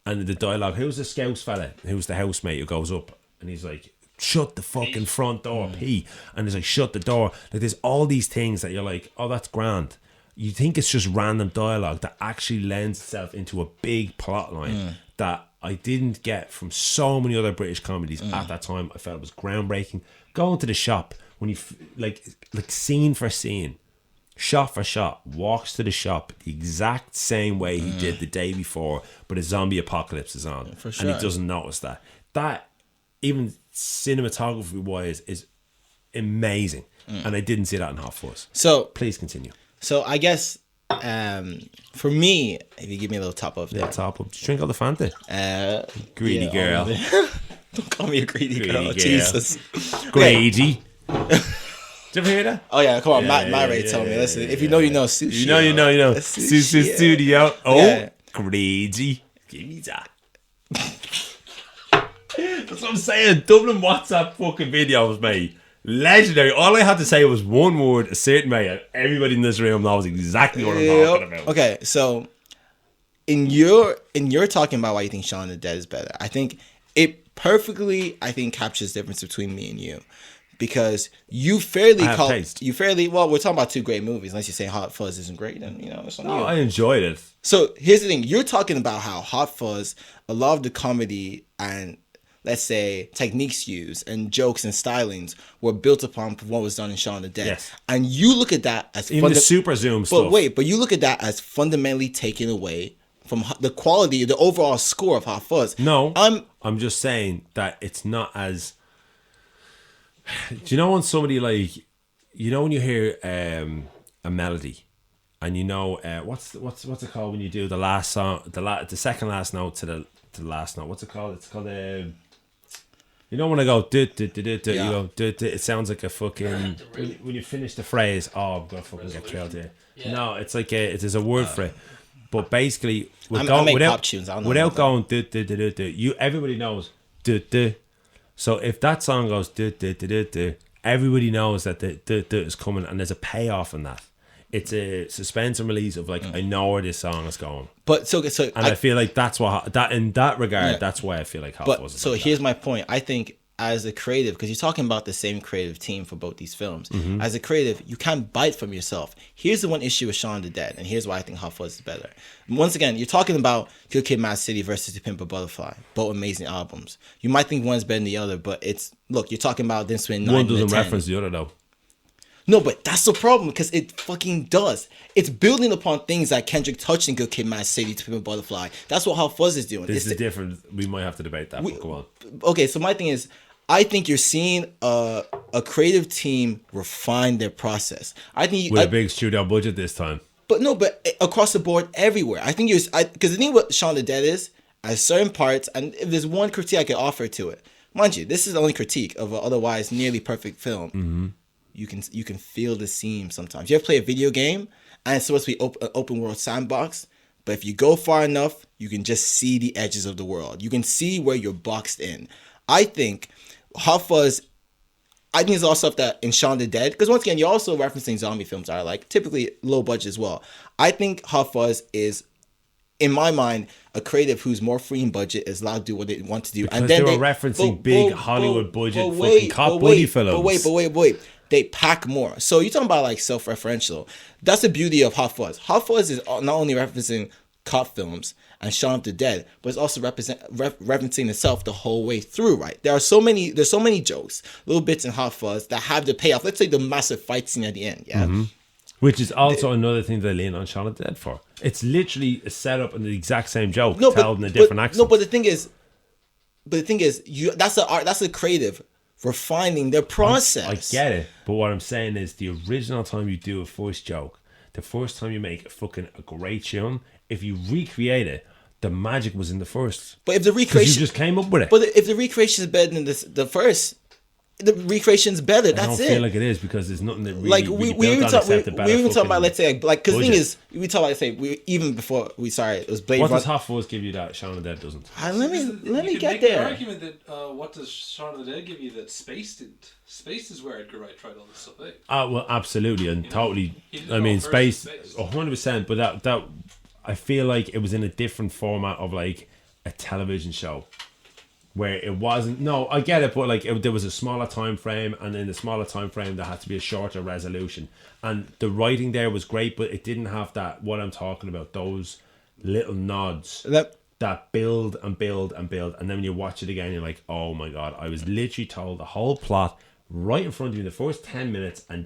And the dialogue, who's the Scouse fella? Who's the housemate who goes up and he's like, shut the fucking front door, P. And he's like, shut the door. Like, there's all these things that you're like, oh, that's grand. You think it's just random dialogue that actually lends itself into a big plot line that I didn't get from so many other British comedies at that time. I felt it was groundbreaking. Going to the shop, when you, like scene for scene, shot for shot, walks to the shop the exact same way he did the day before, but a zombie apocalypse is on. For sure. And he doesn't notice that. That, even cinematography-wise, is amazing. And I didn't see that in Hot Fuzz. So please continue. So I guess for me, if you give me a little top up there. Yeah, top up. Just drink all the Fanta. Greedy yeah, girl. Don't call me a greedy girl. girl. Jesus. Greedy. Did you ever hear that? Oh yeah, come on. Yeah, Matt Ray told me. Listen, if you know, you know. Sushi. You know. Sushi Studio. Oh, Yeah. greedy. Give me that. That's what I'm saying. Dublin WhatsApp fucking videos, mate. Legendary. All I had to say was one word a certain way, and everybody in this room knows exactly what I'm talking about. Okay, so in your talking about why you think Shaun of the Dead is better, I think it perfectly captures the difference between me and you. Because we're talking about 2 great movies. Unless you're saying Hot Fuzz isn't great, then it's on you. I enjoyed it. So here's the thing: you're talking about how Hot Fuzz, a lot of the comedy and, let's say, techniques used and jokes and stylings were built upon what was done in Shaun of the Dead. Yes. And you look at that as Even the super zoom stuff. But you look at that as fundamentally taken away from the quality, the overall score of Hot Fuzz. No, I'm just saying that it's not as. Do you know when somebody when you hear a melody, and what's it called when you do the last song, the second last note to the last note? What's it called? It's called when I go do do do do do, you go do do. It sounds like a fucking when you finish the phrase. Oh, I'm gonna fucking get killed here. Yeah. No, it's like it is a word for it. But basically, without going do do do do do, everybody knows do do. So if that song goes do do do do do, everybody knows that the do do is coming, and there's a payoff in that. It's a suspense and release of I know where this song is going. But I feel like that's what that in that regard. Yeah. That's why I feel like Hot Fuzz. So here's my point. I think as a creative, because you're talking about the same creative team for both these films. Mm-hmm. As a creative, you can't bite from yourself. Here's the one issue with Shaun of the Dead, and here's why I think Hot Fuzz is better. Once again, you're talking about Good Kid, Mad City versus To Pimp a Butterfly. Both amazing albums. You might think one's better than the other, but you're talking about this one. One doesn't reference the other though. No, but that's the problem, because it fucking does. It's building upon things that Kendrick touched in Good Kid, Mad City, To Pimp a Butterfly. That's what Hot Fuzz is doing. This is different. We might have to debate that, but go on. Okay, so my thing is, I think you're seeing a creative team refine their process. I think with a big studio budget this time. But across the board, everywhere. I think because the thing with Shaun of the Dead is, at certain parts, and if there's one critique I could offer to it, mind you, this is the only critique of an otherwise nearly perfect film. Mm-hmm. You can feel the seams sometimes. You ever play a video game and it's supposed to be an open world sandbox, but if you go far enough, you can just see the edges of the world. You can see where you're boxed in. I think Hot Fuzz. I think there's also stuff that in Shaun of the Dead, because once again, you're also referencing zombie films that are like typically low budget as well. I think Hot Fuzz is, in my mind, a creative who's more free in budget, is allowed to do what they want to do. Because and then they were referencing big Hollywood budget fucking cop buddy buddy films. But wait. They pack more. So you're talking about like self-referential. That's the beauty of Hot Fuzz. Hot Fuzz is not only referencing cop films and Shaun of the Dead, but it's also referencing itself the whole way through, right? There's so many jokes, little bits in Hot Fuzz that have the payoff. Let's say the massive fight scene at the end, yeah? Mm-hmm. Which is also another thing they lean on Shaun of the Dead for. It's literally a setup and the exact same joke told in a different accent. No, but the thing is, that's the art, that's the creative refining their process. I get it, but what I'm saying is the original time you do a voice joke, the first time you make a great tune, if you recreate it, the magic was in the first. But if the recreation, you just came up with it. But if the recreation is better than the first, the recreation's better. That's it. I don't feel like it is, because there's nothing that really like we were talking about, let's say, like, because the thing is, we talk about, let's say, even before it was Blade. What does Hot Fuzz give you that Shaun of the Dead doesn't? Let me get there. there. The argument that what does Shaun of the Dead give you that Space didn't? Space is where Edgar Wright tried all this stuff out. Well, absolutely and totally. I mean, Space, 100%. But that I feel like it was in a different format of like a television show, where it wasn't. No, I get it, but like there was a smaller time frame, and in the smaller time frame there had to be a shorter resolution, and the writing there was great, but it didn't have that, what I'm talking about, those little nods that build and build and build, and then when you watch it again, you're like, oh my god, I was literally told the whole plot right in front of you in the first 10 minutes, and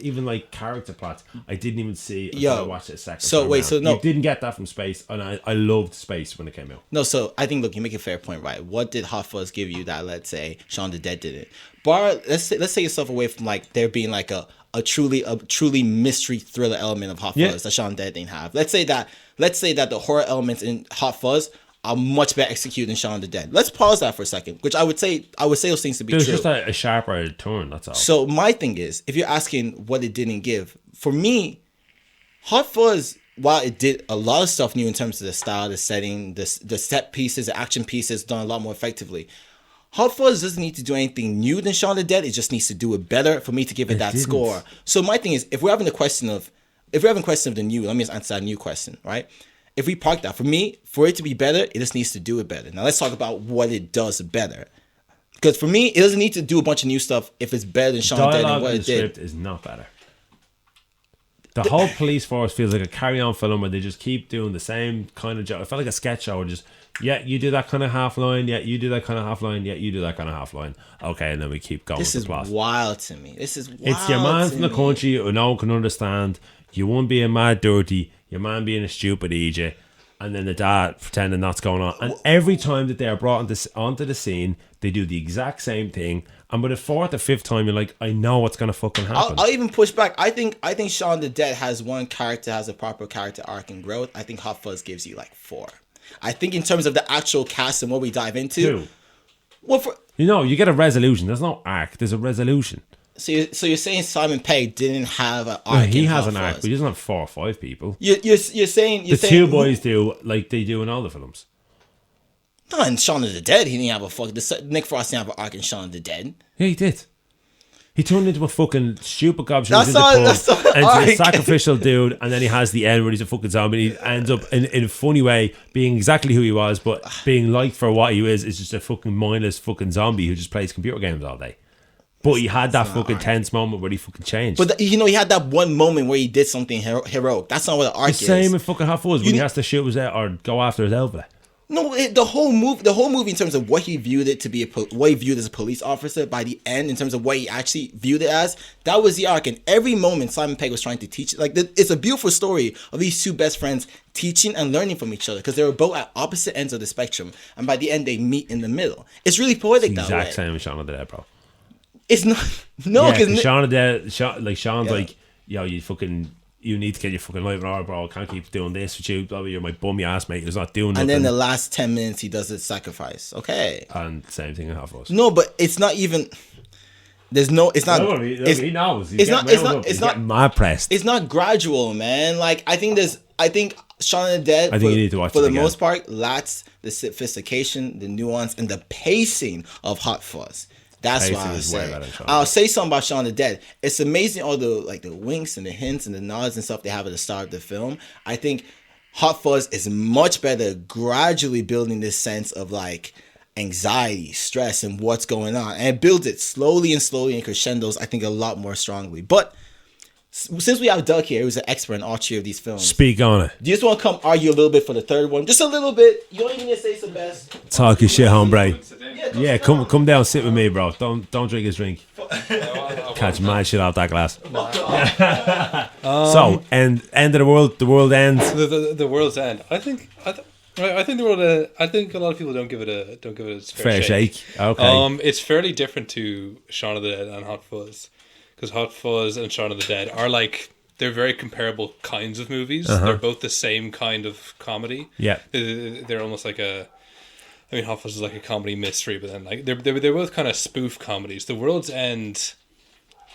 even like character plots I didn't even see until I watched it a second time around. You didn't get that from Space, and I loved Space when it came out. No, so I think, look, you make a fair point, right? What did Hot Fuzz give you that, let's say, Shaun of the Dead didn't? Let's take yourself away from like there being like a truly mystery thriller element of Hot Fuzz that Shaun of the Dead didn't have. Let's say that the horror elements in Hot Fuzz are much better executed than Shaun of the Dead. Let's pause that for a second, which I would say those things to be true. There's just a sharper turn, that's all. So my thing is, if you're asking what it didn't give, for me, Hot Fuzz, while it did a lot of stuff new in terms of the style, the setting, the set pieces, the action pieces, done a lot more effectively. Hot Fuzz doesn't need to do anything new than Shaun of the Dead. It just needs to do it better for me to give it that score. So my thing is, if we're having a question of the new, let me just answer that new question, right? If we park that, for me, for it to be better, it just needs to do it better. Now let's talk about what it does better. Because for me, it doesn't need to do a bunch of new stuff if it's better than Shaun of the Dead and what it did. Dialogue in the script is not better. The whole police force feels like a carry-on film where they just keep doing the same kind of job. It felt like a sketch show where just, you do that kind of half line, you do that kind of half line, you do that kind of half line. Okay, and then we keep going with the plot. This is wild to me. It's your man from the country who no one can understand. You won't be a mad dirty, your man being a stupid idiot, and then the dad pretending that's going on. And every time that they are brought onto the scene, they do the exact same thing. And by the fourth or fifth time, you're like, I know what's gonna fucking happen. I'll even push back. I think Shaun of the Dead has one character, has a proper character arc and growth. I think Hot Fuzz gives you like 4. I think in terms of the actual cast and what we dive into, 2. Well, you get a resolution. There's no arc. There's a resolution. So you're saying Simon Pegg didn't have an arc? He has an arc, but he doesn't have 4 or 5 people. You're saying the two boys do like they do in all the films. No, in Shaun of the Dead, he didn't have a fucking. Nick Frost didn't have an arc in Shaun of the Dead. Yeah, he did. He turned into a fucking stupid gobshite and a sacrificial dude, and then he has the end where he's a fucking zombie. And he ends up in a funny way being exactly who he was, but being liked for what he is just a fucking mindless fucking zombie who just plays computer games all day. But he had that fucking tense moment where he fucking changed. But he had that one moment where he did something heroic. That's not what the arc is. The same in fucking Hot Fuzz when he has to shoot his or go after his elbow. No, the whole movie in terms of what he viewed it to be, what he viewed as a police officer by the end, in terms of what he actually viewed it as, that was the arc. And every moment Simon Pegg was trying to teach, it's a beautiful story of these two best friends teaching and learning from each other, because they were both at opposite ends of the spectrum, and by the end they meet in the middle. It's really poetic that way. Exact same as Shaun of the Dead, bro. It's not, no, because Shaun of the Dead, Shaun's like, yo, you fucking, you need to get your fucking life in order, bro. I can't keep doing this with you. Blah, you're my bummy ass mate who's not doing nothing. And then the last 10 minutes he does his sacrifice. Okay. And same thing in Hot Fuzz. No, but it's not even. There's no. It's not. He knows. It's not. It's not. Mad pressed. It's not gradual, man. Like I think Shaun of the Dead. I think you need to watch for it the again. most part lacks the sophistication, the nuance, and the pacing of Hot Fuzz. That's Pacing what I would is way say. better than Shaun of I'll the say something about Shaun of the Dead. It's amazing all the winks and the hints and the nods and stuff they have at the start of the film. I think Hot Fuzz is much better gradually building this sense of like anxiety, stress, and what's going on. And it builds it slowly and crescendos, I think, a lot more strongly. But since we have Doug here, who's an expert in all three of these films, Speak on it. do you just want to come argue a little bit for the third one? Just a little bit. You don't even need to say it's the best. Talk your shit, hombre. Today. Yeah, come down, sit with me, bro. Don't drink his drink. Catch mad shit out that glass. So, end of the world. The world ends. The world's end. I think the world. I think a lot of people don't give it its Fair shake. Okay. It's fairly different to Shaun of the Dead and Hot Fuzz, because Hot Fuzz and Shaun of the Dead are like, they're very comparable kinds of movies. They're both the same kind of comedy. Yeah. They're almost like Hot Fuzz is like a comedy mystery, but then like they're both kind of spoof comedies. The World's End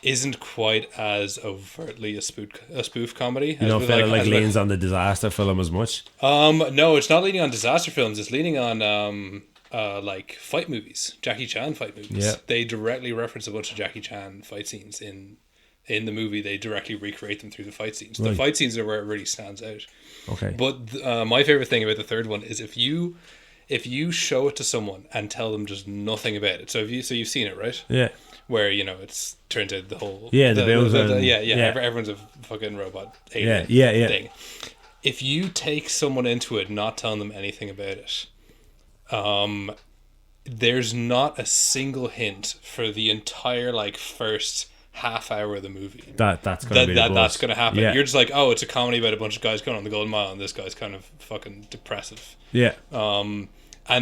isn't quite as overtly a spoof comedy. You don't feel it like leans on the disaster film as much? No, it's not leaning on disaster films. It's leaning on like fight movies, Jackie Chan fight movies. Yeah. They directly reference a bunch of Jackie Chan fight scenes in the movie. They directly recreate them through the fight scenes. Right. The fight scenes are where it really stands out. Okay. But my favorite thing about the third one is if you show it to someone and tell them just nothing about it. So you've seen it, right? Yeah. Where it's turns out the whole everyone's a fucking robot alien thing. If you take someone into it not telling them anything about it, there's not a single hint for the entire like first half hour of the movie That's gonna happen. Yeah. You're just like, oh, it's a comedy about a bunch of guys going on the Golden Mile and this guy's kind of fucking depressive. Yeah. And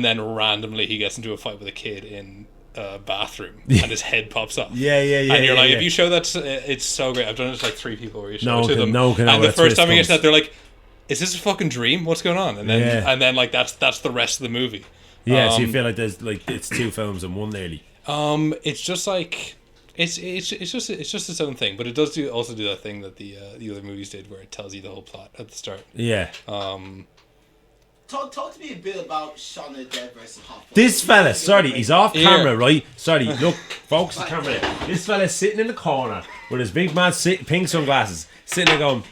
then randomly he gets into a fight with a kid in a bathroom and his head pops off. Yeah. And you're like, yeah. if you show that, it's so great. I've done it to like 3 people where you show No it to one them. can And know the where first time you get twist that, they're like, is this a fucking dream? What's going on? And then like that's the rest of the movie. Yeah, so you feel like there's like it's 2 films in one nearly. It's just like it's just its own thing, but it does also do that thing that the other movies did, where it tells you the whole plot at the start. Yeah. Talk to me a bit about Shaun of the Dead versus Hot Fuzz. This fella, sorry, he's off camera, Here. right? Sorry, look, focus the camera there. This fella's sitting in the corner with his big mad pink sunglasses, sitting there going,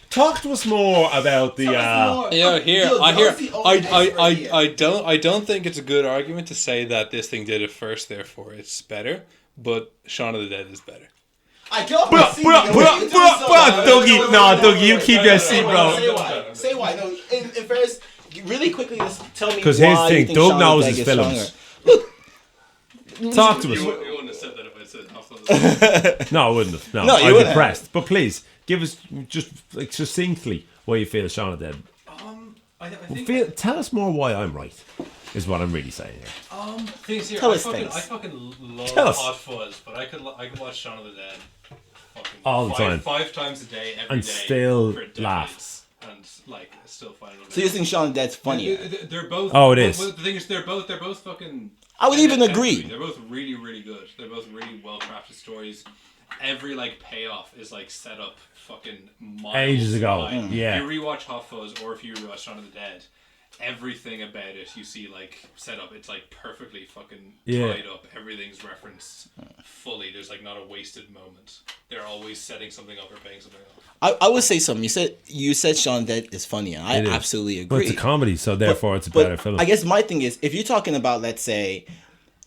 talk to us more about the I don't think it's a good argument to say that this thing did it first, therefore it's better, but Shaun of the Dead is better. I get off my seat. Dougie, you keep your seat, bro. Say why. No, in fairness, really quickly, just tell me why. Because here's the you thing, think Doug Shaun of knows the his Dead films. gets stronger. Talk to us. You wouldn't have said that if I said Hot Fuzz. No, I wouldn't have. No, No, you I'm wouldn't. depressed. But please, give us just like succinctly why you feel Shaun of the Dead. I think Tell us more why I'm right, is what I'm really saying here. things here. Tell I us fucking things. love Tell us. Hot Fuzz, but I could watch Shaun of the Dead fucking All the time. 5 times a day, every day, And still for decades, laugh. and like still find it. So you think Shaun of the Dead's funnier? They're both. Oh, it is. But the thing is, they're both fucking. I would even agree. They're both really, really good. They're both really well crafted stories. Every like payoff is like set up fucking miles Ages ago. wide. Yeah. If you rewatch Hot Fuzz or if you rewatch Shaun of the Dead, everything about it you see like set up. It's like perfectly fucking tied up. Everything's referenced fully. There's like not a wasted moment. They're always setting something up or paying something up. I would say something. You said Shaun of the Dead is funnier. I It is. absolutely agree. But it's a comedy, so therefore it's a better film. I guess my thing is, if you're talking about, let's say,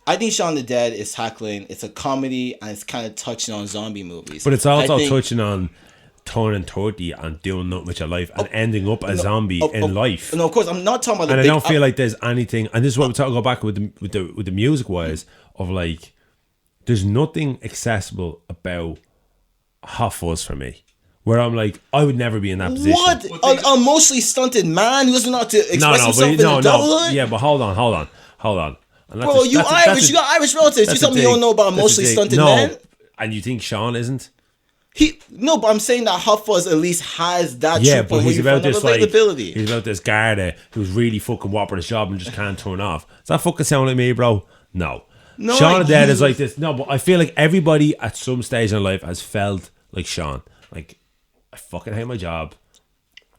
I think Shaun of the Dead is tackling, it's a comedy and it's kind of touching on zombie movies. But it's also I think- touching on turning 30 and doing nothing with your life and ending up a zombie in life. No, of course, I'm not talking about the And I big... don't feel like there's anything, and this is what we're talking go back with the music wise of like, there's nothing accessible about Hot Fuzz for me. Where I'm like, I would never be in that position. What? A mostly stunted man who doesn't know how to express himself in adulthood? Yeah, but hold on. And that's Bro, a- you that's a- Irish. You got Irish relatives. You that's tell a me you don't dig. know about That's a mostly dig. stunted no. men? And you think Sean isn't? But I'm saying that Hot Fuzz at least has that. Yeah, true but point he's where you about find this that like relatability. he's about this guy who's really fucking whopper his job and just can't turn off. Does that fucking sound like me, bro? No. Shaun of the Dead is like this. No, but I feel like everybody at some stage in life has felt like Sean. Like, I fucking hate my job.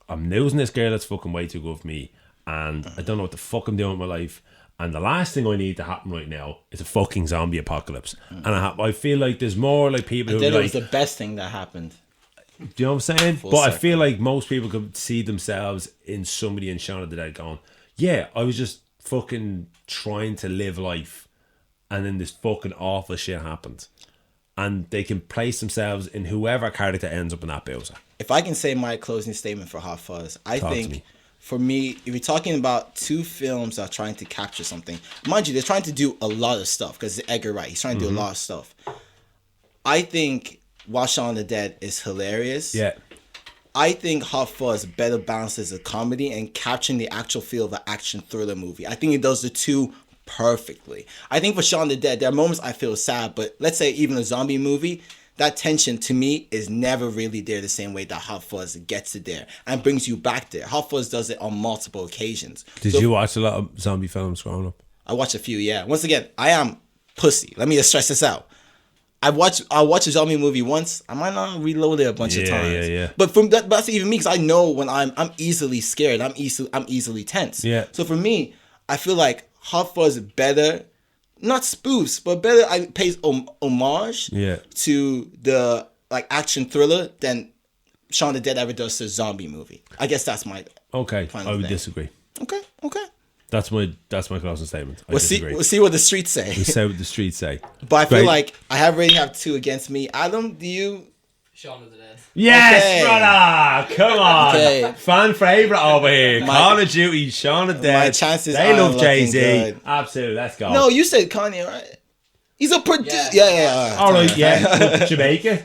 I'm losing this girl that's fucking way too good for me, and I don't know what the fuck I'm doing with my life. And the last thing I need to happen right now is a fucking zombie apocalypse. And I feel like there's more like people who Then are it like, was the best thing that happened. do you know what I'm saying? Full But I circle. feel like most people could see themselves in somebody in Shaun of the Dead going, yeah, I was just fucking trying to live life, and then this fucking awful shit happened. And they can place themselves in whoever character ends up in that bowser. If I can say my closing statement for Hot Fuzz, I Talk to think me. for me, if you're talking about two films that are trying to capture something, mind you, they're trying to do a lot of stuff because it's Edgar Wright. He's trying to do a lot of stuff. I think while Shaun of the Dead is hilarious, Yeah. I think Hot Fuzz better balances a comedy and capturing the actual feel of an action thriller movie. I think it does the two perfectly. I think for Shaun of the Dead, there are moments I feel sad, but let's say even a zombie movie, that tension to me is never really there the same way that Hot Fuzz gets it there and brings you back there. Hot Fuzz does it on multiple occasions. Did you watch a lot of zombie films growing up? I watch a few, yeah. Once again, I am pussy. Let me just stress this out. I watch a zombie movie once. I might not reload it a bunch of times. Yeah. But from that, that's even me because I know when I'm easily scared. I'm easily tense. Yeah. So for me, I feel like Hot Fuzz better, not spoofs, but better. I pays homage Yeah. to the like action thriller than Shaun of the Dead ever does to a zombie movie. I guess that's my Okay, final I would thing. disagree. Okay. That's my closing statement. I We'll disagree. see what the streets say. We'll see what the streets say. But I feel Right. like I already have two against me. Adam, do you? Shaun of the Dead. Yes, Okay. brother! Come on! Okay. Fan favourite over here. My- Call of Duty, Shaun of the Dead. My chances They are love looking Jay-Z. good. Absolutely, let's go. No, you said Kanye, right? He's a producer. Yeah. Yeah. All right, yeah. Jamaica?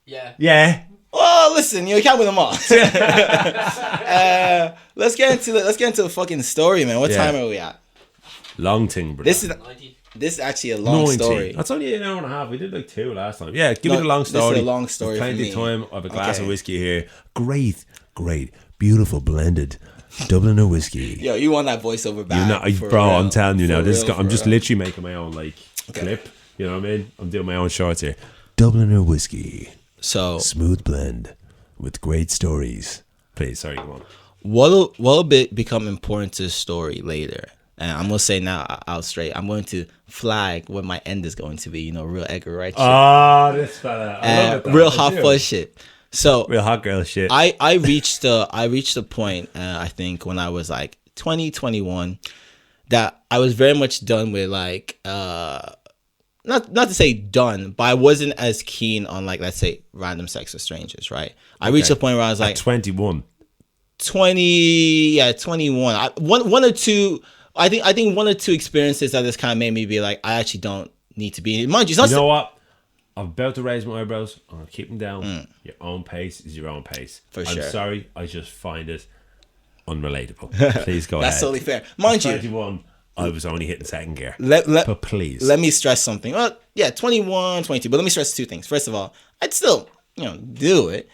Yeah. Yeah. Well, listen, you can't win them all. Let's get into the fucking story, man. What Yeah. time are we at? Long thing, brother. This is actually a long 90. story. That's only an hour and a half. We did like 2 last time. Yeah, give me No, the long this is story. a long story There's plenty for of me. time. I have a glass Okay. of whiskey here. Great, beautiful blended Dubliner whiskey. Yo, you want that voiceover back? You know, for bro, real. I'm telling you now. For This is real, I'm for just real. literally making my own like clip. You know what I mean? I'm doing my own shorts here. Dubliner whiskey, So smooth blend with great stories. Please, sorry, go on. what'll become important to the story later. And I'm gonna say now out straight. I'm going to flag what my end is going to be. You know, real Edgar Wright shit. Oh, this fella. I love it, though. Real I hot do. fuzz shit. So Real hot girl shit. I reached the point I think when I was like 20, 21 that I was very much done with like not to say done, but I wasn't as keen on like let's say random sex with strangers, right? I reached a point where I was At like 21. 21. One or two. I think one or two experiences that just kind of made me be like, I actually don't need to be. Mind you, it's not You know what? I'm about to raise my eyebrows. I'm going to keep them down. Your own pace is your own pace. For I'm sure. sorry. I just find it unrelatable. Please go That's ahead. totally fair. Mind you, 21, I was only hitting second gear. let But please. let me stress something. Well, yeah, 21, 22. But let me stress two things. First of all, I'd still, do it.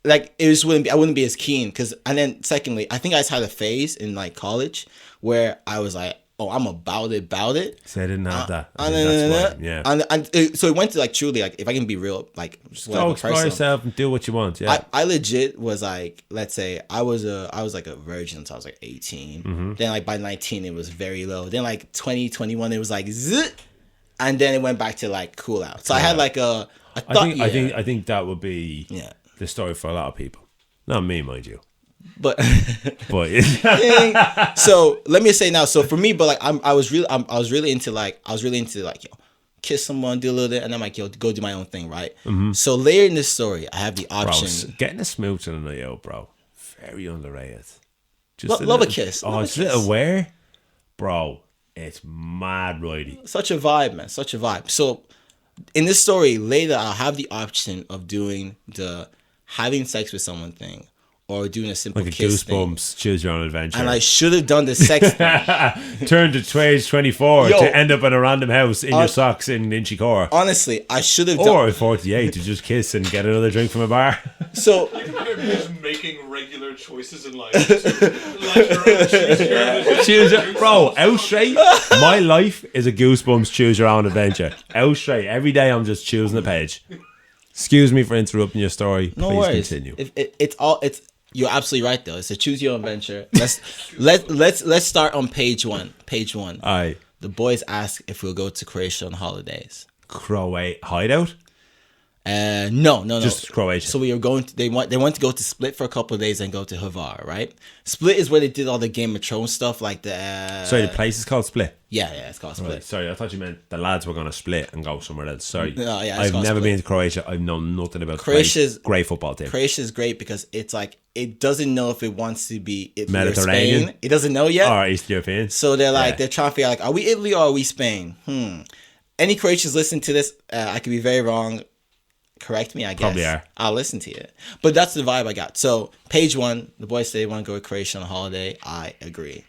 Like it just I wouldn't be as keen and then secondly, I think I just had a phase in like college where I was like, oh, I'm about it. See, I didn't have that. I think that's why. Yeah. And so it went to like truly like if I can be real, like just Go whatever explore personal. yourself and do what you want. Yeah. I legit was like, let's say I was like a virgin until I was like 18. Mm-hmm. Then like by 19 it was very low. Then like 20, 21 it was like zzz, and then it went back to like cool out. So I had like I think that would be Yeah. the story for a lot of people. Not me, mind you. but But so let me say now. So for me, but like I was really into like kiss someone, do a little bit, and I'm like go do my own thing, right? Mm-hmm. So later in this story, I have the bro, option. getting a smooch on a night out, bro, very underrated. Love a little- kiss. Oh, Love a it's a little kiss. where, bro. It's mad righty. Such a vibe, man. Such a vibe. So in this story later, I'll have the option of doing the having sex with someone thing, or doing a simple Like a kiss thing. Goosebumps, choose your own adventure. And I should have done the sex thing. Turn to age 24 Yo. to end up in a random house in your socks in Inchicore. Honestly, I should have done. Or at 48 to just kiss and get another drink from a bar. So Just making regular choices in life. Like your own choose your own Bro, out straight. My life is a Goosebumps choose your own adventure. Out straight. Every day I'm just choosing a page. Excuse me for interrupting your story. no Please worries. continue. It's you're absolutely right though. It's a choose your own adventure. Let's start on page one. Page one. Aye. The boys ask if we'll go to Croatia on holidays. Croat hideout? No. Just Croatia. So we were going. They want to go to Split for a couple of days and go to Hvar, right? Split is where they did all the Game of Thrones stuff, like the. Sorry, the place is called Split. Yeah, it's called Split. Right. Sorry, I thought you meant the lads were going to split and go somewhere else. Sorry. No, yeah, it's I've called never Split. been to Croatia. I've known nothing about Croatia's great football team. Croatia is great because it's like it doesn't know if it wants to be Italy Mediterranean? or Spain. It doesn't know yet. Or East European. So they're like Yeah. they're trying to figure out like, are we Italy or are we Spain? Any Croatians listen to this? I could be very wrong. Correct me, I guess. Probably are. I'll listen to it. But that's the vibe I got. So page one, the boys say they want to go to Croatia on a holiday. I agree.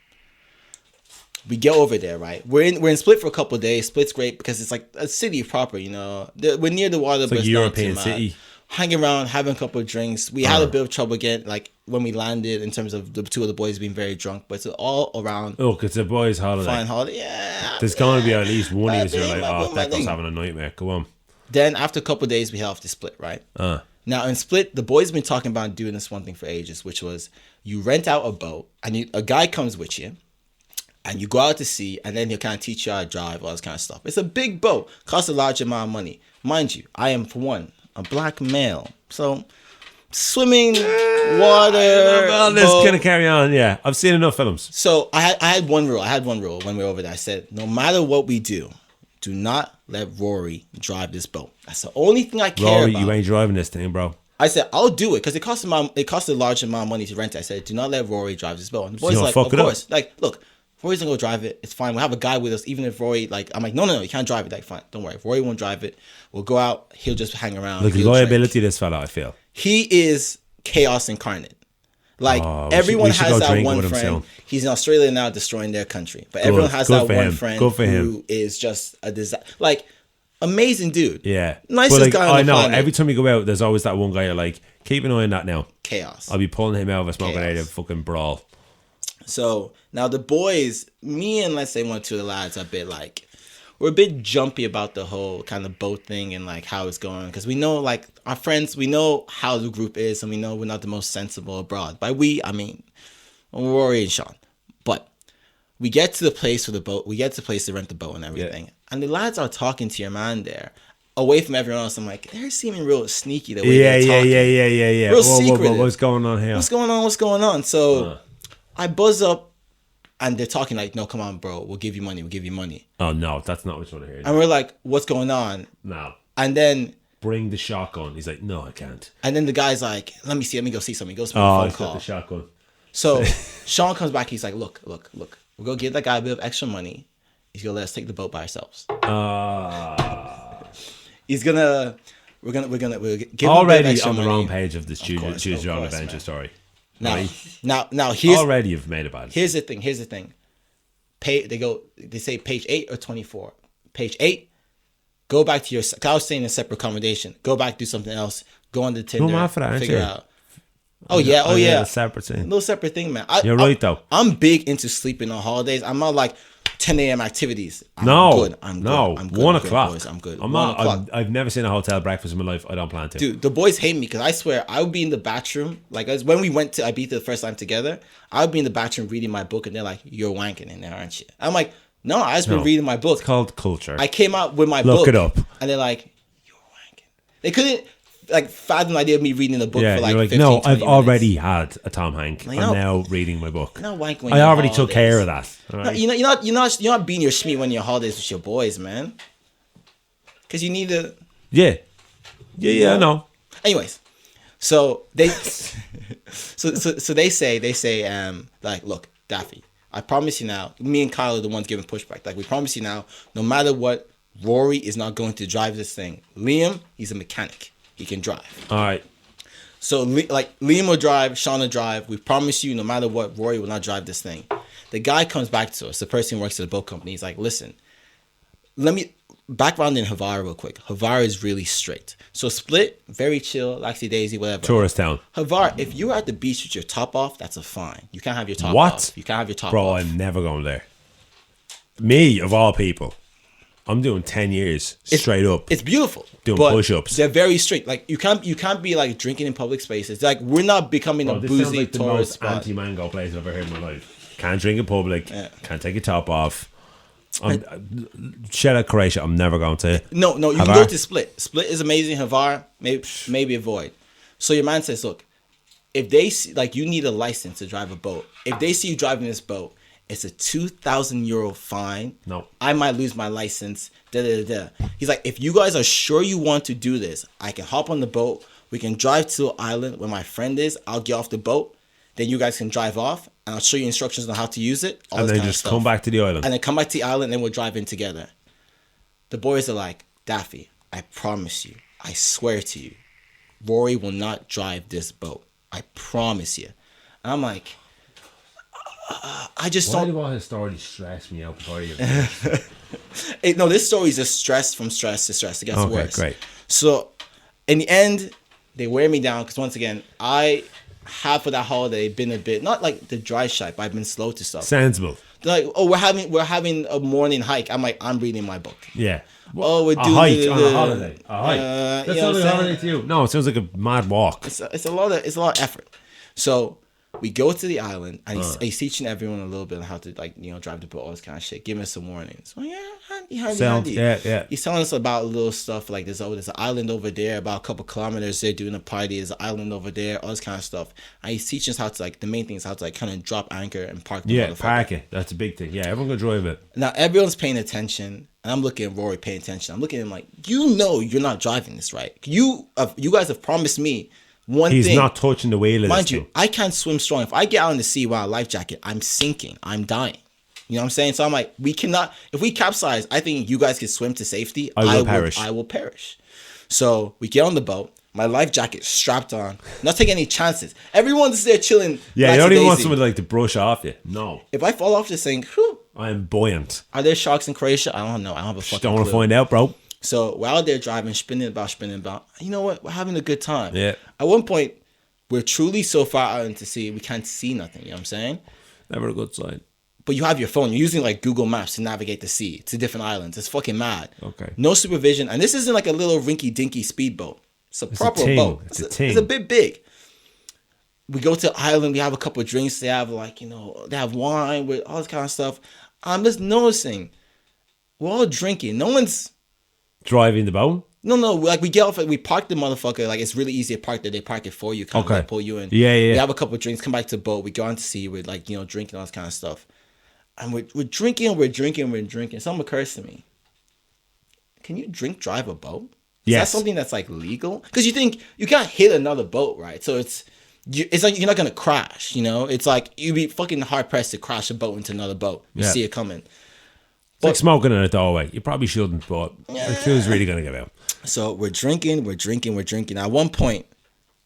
We get over there, right? We're in Split for a couple of days. Split's great because it's like a city proper, you know. We're near the water, but like it's a not European too mad. city. Hanging around, having a couple of drinks. We had a bit of trouble again, like when we landed, in terms of the two of the boys being very drunk. But it's all around Look, it's a boys' holiday. fine holiday. Yeah. There's going to be at least one of us who are like, My oh, thing, my Declan's thing. having a nightmare. Go on. Then after a couple of days, we head off to Split, right? Now in Split, the boys been talking about doing this one thing for ages, which was you rent out a boat and a guy comes with you, and you go out to sea, and then he'll kind of teach you how to drive, all this kind of stuff. It's a big boat, costs a large amount of money, mind you. I am, for one, a black male, so swimming, water. Well, this boat. going to carry on. Yeah, I've seen enough films. So I had one rule. I had one rule when we were over there. I said, no matter what we do not let Rory drive this boat. That's the only thing I care Rory, about. you ain't driving this thing, bro. I said, I'll do it because it costs a large amount of money to rent it. I said, do not let Rory drive this boat. And the boys you are gonna like, fuck of it up? course. Like, look, Rory's gonna go drive it. It's fine. We'll have a guy with us, even if Rory, like, I'm like, no, you can't drive it. Like, fine, don't worry. If Rory won't drive it, we'll go out. He'll just hang around. Look, He'll liability, drink. this fella, I feel. He is chaos incarnate. Like, Oh, everyone we should has go that drink one with him friend. soon. He's in Australia now, destroying their country. But everyone has Good that for one him. friend Good for him. who is just a disaster. Like, amazing dude. Yeah. Nicest But, like, guy on I the know. planet. Every time you go out, there's always that one guy you're like, keep an eye on that now. Chaos. I'll be pulling him out of a smoking Chaos. area of fucking brawl. So now the boys, me and let's say one or two of the lads, are a bit like, we're a bit jumpy about the whole kind of boat thing and like how it's going, because we know like our friends, we know how the group is, and we know we're not the most sensible abroad. By we, I mean Rory and Sean. But we get to the place for the boat, we get to the place to rent the boat and everything, and the lads are talking to your man there, away from everyone else. I'm like, they're seeming real sneaky the way they're talking. Yeah. Real Whoa, secretive. what's going on here? What's going on? So I buzz up, and they're talking like, no, come on, bro, we'll give you money. Oh, no, that's not what you want to hear. And we're like, what's going on? No. And then Bring the shotgun. He's like, no, I can't. the guy's like, let me go see something. He goes to a Oh, phone he's got call. the shotgun. So Sean comes back. He's like, look. We're going to give that guy a bit of extra money. He's going to let us take the boat by ourselves. He's going to, we're give him a bit of Already extra on the money. wrong page of this choose your own course, adventure man. story. Now here's Already you've made it bad. Here's the thing. They say page 8 or 24. Page 8, go back to your, cause I was saying a separate accommodation. Go back, do something else. Go on the Tinder. mad for that, aren't figure you? out. Oh yeah. A separate thing. No separate thing, man. You're right, though. I'm big into sleeping on holidays. I'm not like 10 a.m. activities. I'm good. 1 o'clock. Boys. I'm good. I'm 1 not. o'clock. I've never seen a hotel breakfast in my life. I don't plan to. Dude, the boys hate me because I swear I would be in the bathroom. Like when we went to Ibiza the first time together, I would be in the bathroom reading my book, and they're like, "You're wanking in there, aren't you?" I'm like, "No, I just been reading my book." It's called culture. I came out with my Look book. it up. And they're like, "You're wanking." They couldn't like fathom the idea of me reading the book yeah, for like you're like, 15, no, 20 I've minutes. already had a Tom Hank. Like, I'm no. now reading my book. You're not wanking when I you're on already took holidays. care of that. All No, right? you're not being your schmeat when you're on holidays with your boys, man. Because you need to. Yeah, I know. Anyways, so they, so they say, like, look, Daffy, I promise you now. Me and Kyle are the ones giving pushback. Like, we promise you now, no matter what, Rory is not going to drive this thing. Liam, he's a mechanic. He can drive. All right. So Liam will drive, Sean will drive. We promise you, no matter what, Rory will not drive this thing. The guy comes back to us. The person who works at the boat company. He's like, listen, let me background in Havara real quick. Havara is really strict. So Split, very chill, laxy daisy, whatever. Tourist town. Havara, if you're at the beach with your top off, that's a fine. You can't have your top What? off. You can't have your top Bro, off. I'm never going there. Me, of all people. I'm doing 10 years straight up. It's beautiful. Doing but push-ups. They're very strict. Like you can't be like drinking in public spaces. Like we're not becoming a Bro, this sounds boozy like the tourist most spot. anti-mango place I've ever heard in my life. Can't drink in public. Yeah. Can't take your top off. Shout out Croatia. I'm never going to. No, you can Havar? go to Split. Split is amazing. Havar, maybe avoid. So your man says, look, if they see, like you need a license to drive a boat. If they see you driving this boat, it's a €2,000 fine. No. I might lose my license. He's like, if you guys are sure you want to do this, I can hop on the boat. We can drive to an island where my friend is. I'll get off the boat. Then you guys can drive off, and I'll show you instructions on how to use it. And then just come back to the island. And then come back to the island, and then we'll drive in together. The boys are like, Daffy, I promise you, I swear to you, Rory will not drive this boat. I promise you. And I'm like, I just Why don't. do all his stories stress me out before you? No, this story is just stress from stress to stress. It gets Okay, worse. great. So, in the end, they wear me down because once again, I have for that holiday been a bit not like the dry shite, but I've been slow to stuff. Sensible. They're like, oh, we're having a morning hike. I'm like, I'm reading my book. Yeah. Oh, we're A doing hike on a holiday. A hike. you That's know not what a I'm saying? holiday to you. No, it sounds like a mad walk. It's a lot of effort. So we go to the island and he's teaching everyone a little bit on how to drive the boat, all this kind of shit, giving us some warnings. So handy. Yeah. He's telling us about little stuff like there's an island over there, about a couple kilometers they're doing a party, there's an island over there, all this kind of stuff. And he's teaching us how to the main thing is how to kind of drop anchor and park the motherfucker. Park it. That's a big thing. Yeah, everyone can drive it. Now everyone's paying attention. And I'm looking at Rory paying attention. I'm looking at him like, you're not driving this right. You guys have promised me one thing. He's not touching the wheel of Mind this you, thing. I can't swim strong. If I get out in the sea without a life jacket, I'm sinking. I'm dying. You know what I'm saying? So I'm like, we cannot. If we capsize, I think you guys can swim to safety. I will perish. I will perish. So we get on the boat. My life jacket strapped on. Not taking any chances. Everyone's there chilling. Yeah, you don't even want lackadaisy. someone to brush off you. No. If I fall off this thing, whew, I'm buoyant. are there sharks in Croatia? I don't know. I don't have a fucking Don't want to clue. find out, bro. So we're out there driving, spinning about. You know what? We're having a good time. Yeah. At one point, we're truly so far out into sea, we can't see nothing. You know what I'm saying? Never a good sign. But you have your phone. You're using Google Maps to navigate the sea to different islands. It's fucking mad. Okay. No supervision. And this isn't a little rinky-dinky speedboat. It's a proper ting. boat. It's a ting. It's a bit big. We go to the island. We have a couple of drinks. They have they have wine with all this kind of stuff. I'm just noticing we're all drinking. No one's... Driving the boat? No. We get off. We park the motherfucker. It's really easy to park there. They park it for you. Kind Okay. of pull you in. Yeah. We have a couple of drinks. Come back to the boat. We go on to sea. We're drinking all this kind of stuff. And we're drinking. Something occurs to me. Can you drive a boat? Is Yes. that something that's legal? Because you think you can't hit another boat, right? So it's like you're not gonna crash. It's like you'd be fucking hard pressed to crash a boat into another boat. You Yeah. see it coming. It's like smoking in a doorway. You probably shouldn't, but who's really going to give out? So we're drinking. At one point,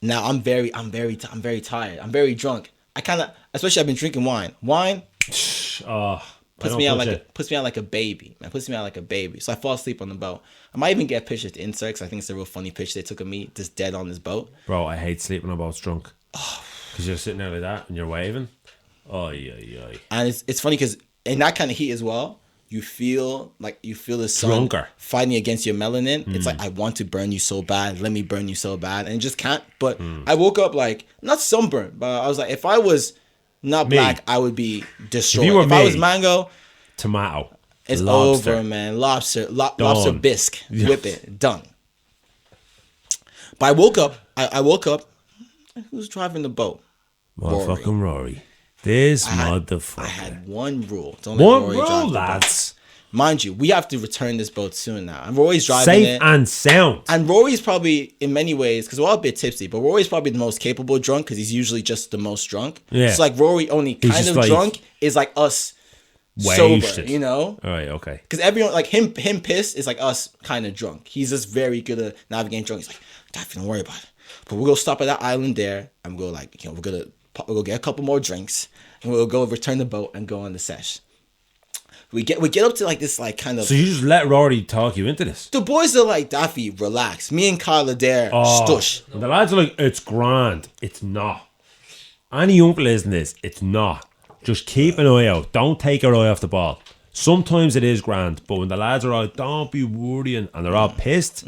now I'm very tired. I'm very drunk. Especially I've been drinking wine. Wine puts me out like a baby. Man, puts me out like a baby. So I fall asleep on the boat. I might even get pictures to insert because I think it's a real funny picture they took of me just dead on this boat. Bro, I hate sleeping on boats drunk. Because you're sitting there like that and you're waving. Oy. And it's funny because in that kind of heat as well, you feel the sun Drunker. fighting against your melanin. It's like, I want to burn you so bad. Let me burn you so bad. And it just can't. But I woke up not sunburned, but I was like, if I was not Me. black, I would be destroyed. If you were if I me, was mango, Tomato. it's Lobster. over, man. Lobster bisque. Yeah. Whip it. Done. But I woke up. Who's driving the boat? Motherfucking Rory. This I motherfucker. had one rule. Don't let One Rory drive rule, the boat. lads. Mind you, we have to return this boat soon now. And Rory's driving Safe it. and sound. And Rory's probably, in many ways, because we're all a bit tipsy, but Rory's probably the most capable drunk because he's usually just the most drunk. Yeah. It's Rory only He's kind just of drunk is us Wasted. sober, All right, okay. Because everyone, him pissed is us kind of drunk. He's just very good at navigating drunk. He's like, don't worry about it. But we'll go stop at that island there, and we'll go like, we're gonna get a couple more drinks, and we'll go return the boat and go on the sesh. We get up to like this like kind of. So you just let Rory talk you into this? The boys are like, Daffy, relax. Me and Kyle are there. Stush. And the lads are like, it's grand. It's not. Any uncle isn't this. It's not. Just keep an eye out. Don't take your eye off the ball. Sometimes it is grand, but when the lads are out, don't be worrying, and they're all pissed.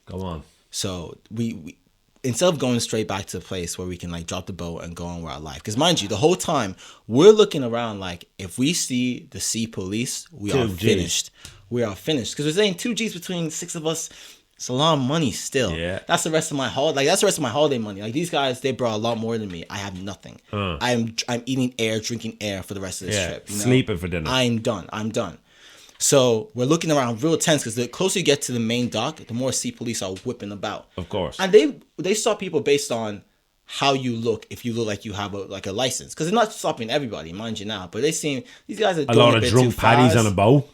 Go on. So we instead of going straight back to the place where we can like drop the boat and go on with our life, because mind you, the whole time we're looking around like, if we see the sea police, we are finished. We are finished, because we're saying 2 G's between 6 of us. It's a lot of money still. Yeah. That's the rest of my holiday money. Like, these guys, they brought a lot more than me. I have nothing. I'm eating air, drinking air for the rest of this trip. You know? Sleeping for dinner. I'm done. So we're looking around real tense, because the closer you get to the main dock, the more sea police are whipping about. Of course. And they stop people based on how you look, if you look like you have a license. Because they're not stopping everybody, mind you now. But they seem, these guys are doing a lot of bit drunk too paddies fast. on a boat.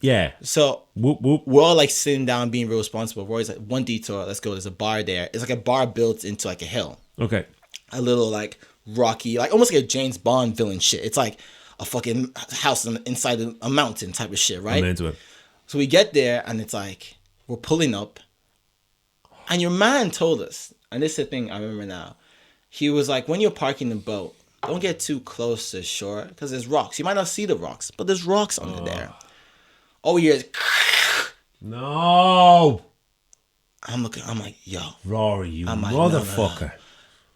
Yeah. So whoop, whoop. we're all like sitting down, being real responsible. Roy's like, one detour, let's go. There's a bar there. It's like a bar built into like a hill. Okay. A little like rocky, like almost like a James Bond villain shit. It's like a fucking house inside a mountain type of shit, right? I'm into it. So we get there, and it's like, we're pulling up. And your man told us, and this is the thing I remember now. He was like, when you're parking the boat, don't get too close to shore, because there's rocks. You might not see the rocks, but there's rocks under there. All we hear is, No. I'm like, yo. Rory, you I'm like, motherfucker. no.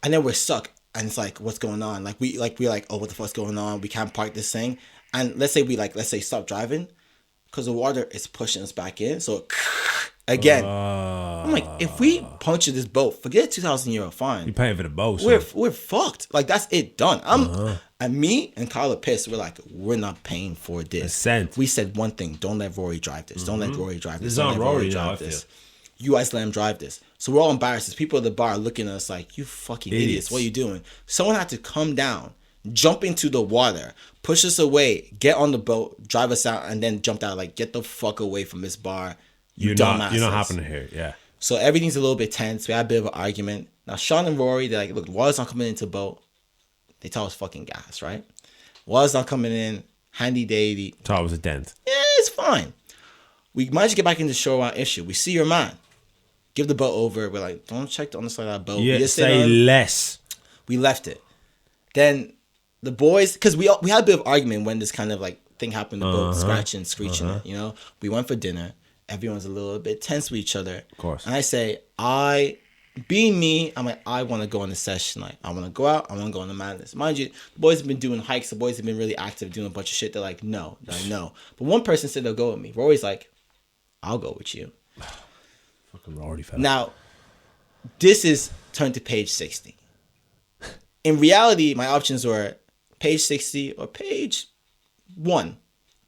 And then we're stuck. And it's like, what's going on? We're like, oh, what the fuck's going on? We can't park this thing. And let's say stop driving, because the water is pushing us back in. So again, I'm like, if we puncture this boat, forget a 2,000 euro fine. You're paying for the boat. We're fucked. Like, that's it, done. And me and Kyle are pissed. We're like, we're not paying for this. Cent. We said one thing: don't let Rory drive this. Don't let Rory drive this. This is Don't on let Rory now, drive I feel. this. You guys let him drive this. So we're all embarrassed. There's people at the bar looking at us like, you fucking idiots. What are you doing? Someone had to come down, jump into the water, push us away, get on the boat, drive us out, and then jumped out like, get the fuck away from this bar. You're not happening here. Yeah. So everything's a little bit tense. We had a bit of an argument. Now Sean and Rory, they're like, look, water's not coming into the boat. They tell us fucking gas, right? Water's not coming in. Handy dandy. Thought it was a dent. Yeah, it's fine. We managed to get back into shore without issue. We see your man. Give the boat over. We're like, don't check the underside of that boat. Yeah, We just say less. We left it. Then the boys, because we had a bit of argument when this kind of like thing happened. The boat scratching, screeching. It, you know, we went for dinner. Everyone's a little bit tense with each other. Of course. And I say, being me, I'm like, I want to go on the session tonight. I want to go out. I want to go on the madness. Mind you, the boys have been doing hikes. The boys have been really active, doing a bunch of shit. They're like, no, I know. But one person said they'll go with me. Rory's like, I'll go with you. Fucking Rory fella. Now, this is turned to page 60. In reality, my options were page 60 or page 1.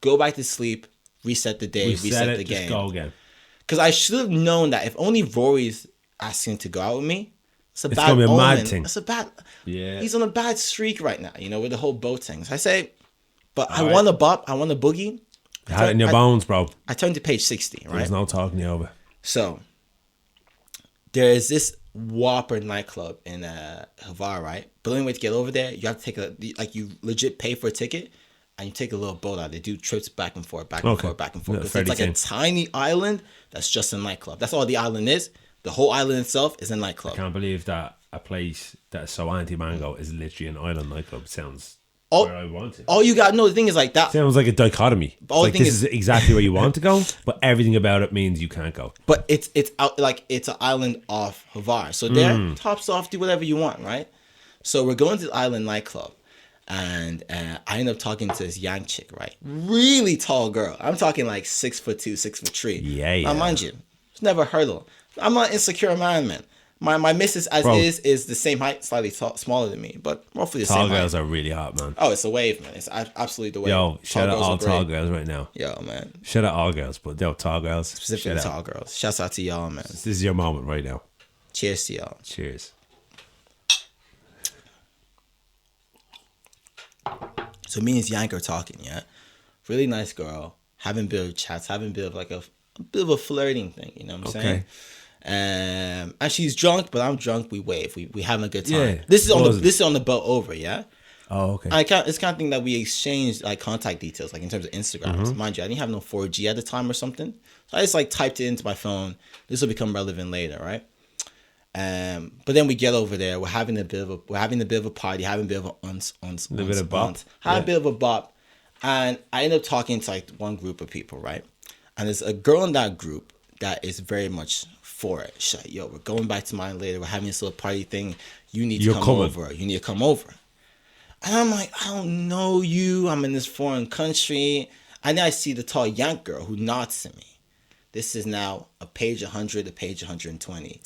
Go back to sleep, reset the day, reset the game. Just go again. Because I should have known that if only Rory's asking to go out with me, it's bad gonna be a omen. mad thing. It's a bad. Yeah. He's on a bad streak right now, you know, with the whole boat thing. So I say, but All I want a bop, I want a boogie. You had it in your bones, bro. I turned to page 60, right? There's no talking you over. So there is this Whopper nightclub in Havar, right? But the only way to get over there, you have to take you legit pay for a ticket, and you take a little boat out. They do trips back and forth, back and forth, back and forth. Yeah, It's like a tiny island that's just a nightclub. That's all the island is. The whole island itself is a nightclub. I can't believe that a place that is so anti-mango is literally an island nightclub. Sounds All, where I want it. all you got to know, the thing is like that. Sounds like a dichotomy. All Like the thing this is exactly where you want to go, but everything about it means you can't go. But it's out like it's an island off Havar. So there, tops off, do whatever you want, right? So we're going to the island nightclub, and I end up talking to this young chick, right? Really tall girl. I'm talking like 6'2", 6'3". Yeah. Now, mind you, it's never a hurdle. I'm not insecure man. My missus is the same height, slightly smaller than me, but roughly the Tall same height. girls are really hot, man. Oh, it's a wave, man. It's absolutely the wave. Yo, shout out girls all are tall great. girls right now. Yo, man. Shout out all girls, but yo, tall girls. Specifically shout out. tall girls. Shouts out to y'all, man. This is your moment right now. Cheers to y'all. Cheers. So me and this Yank are talking, yeah? Really nice girl. Having a bit of chats, having a bit of like a bit of a flirting thing, you know what I'm saying? And she's drunk, but I'm drunk. We wave. We having a good time. Yeah, This is buzzing. on the boat over. Yeah. Oh, okay. It's kind of thing that we exchanged like contact details, like in terms of Instagrams. Mind you, I didn't have no 4G at the time or something, so I just like typed it into my phone. This will become relevant later, right? But then we get over there. We're having a bit of a party, having a bit of a bit of bop. Having a bit of a bop, and I end up talking to like one group of people, right? And there's a girl in that group that is very much for it. She's like, yo, we're going back to mine later. We're having this little party thing. You need to come over. You need to come over. And I'm like, I don't know you. I'm in this foreign country. And then I see the tall Yank girl who nods to me. This is now a page 100, a page 120.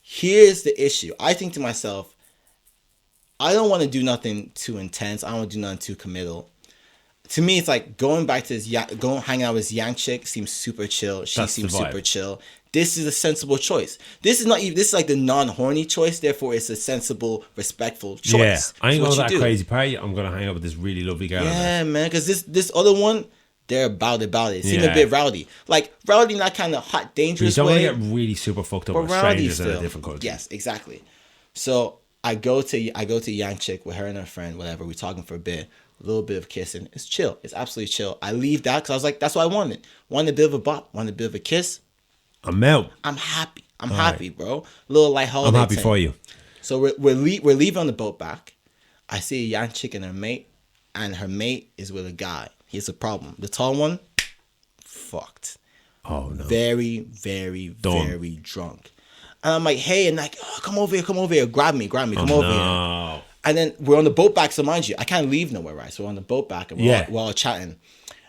Here's the issue. I think to myself, I don't want to do nothing too intense. I don't want to do nothing too committal. To me, it's like going back to this, going hang out with this Yank chick seems super chill. She seems super chill. This is a sensible choice. This is not even. This is like the non-horny choice. Therefore, it's a sensible, respectful choice. Yeah, I ain't It's going what to you that do. crazy party. I'm gonna hang out with this really lovely girl. Yeah, man. Because this other one, they're about it. It seemed a Yeah. bit rowdy. Like rowdy, in that kind of hot, You dangerous don't want way. to get really super fucked up But with rowdy strangers in a still. different country. Yes, exactly. So I go to Young Chick with her and her friend, whatever. We're talking for a bit, a little bit of kissing. It's chill. It's absolutely chill. I leave that because I was like, that's what I wanted. Wanted a bit of a bop. Wanted a bit of a kiss. I'm out. I'm happy. I'm happy, bro. A little light I'm holiday. happy thing. for you. So we're leaving on the boat back. I see a Young Chick and her mate, and her mate is with a guy. Here's the problem. The tall one, fucked. Oh no. Very, very, Done. very drunk. And I'm like, hey, and like, oh, come over here, grab me, come over here. No. And then we're on the boat back, so mind you, I can't leave nowhere, right? So we're on the boat back and we're all chatting.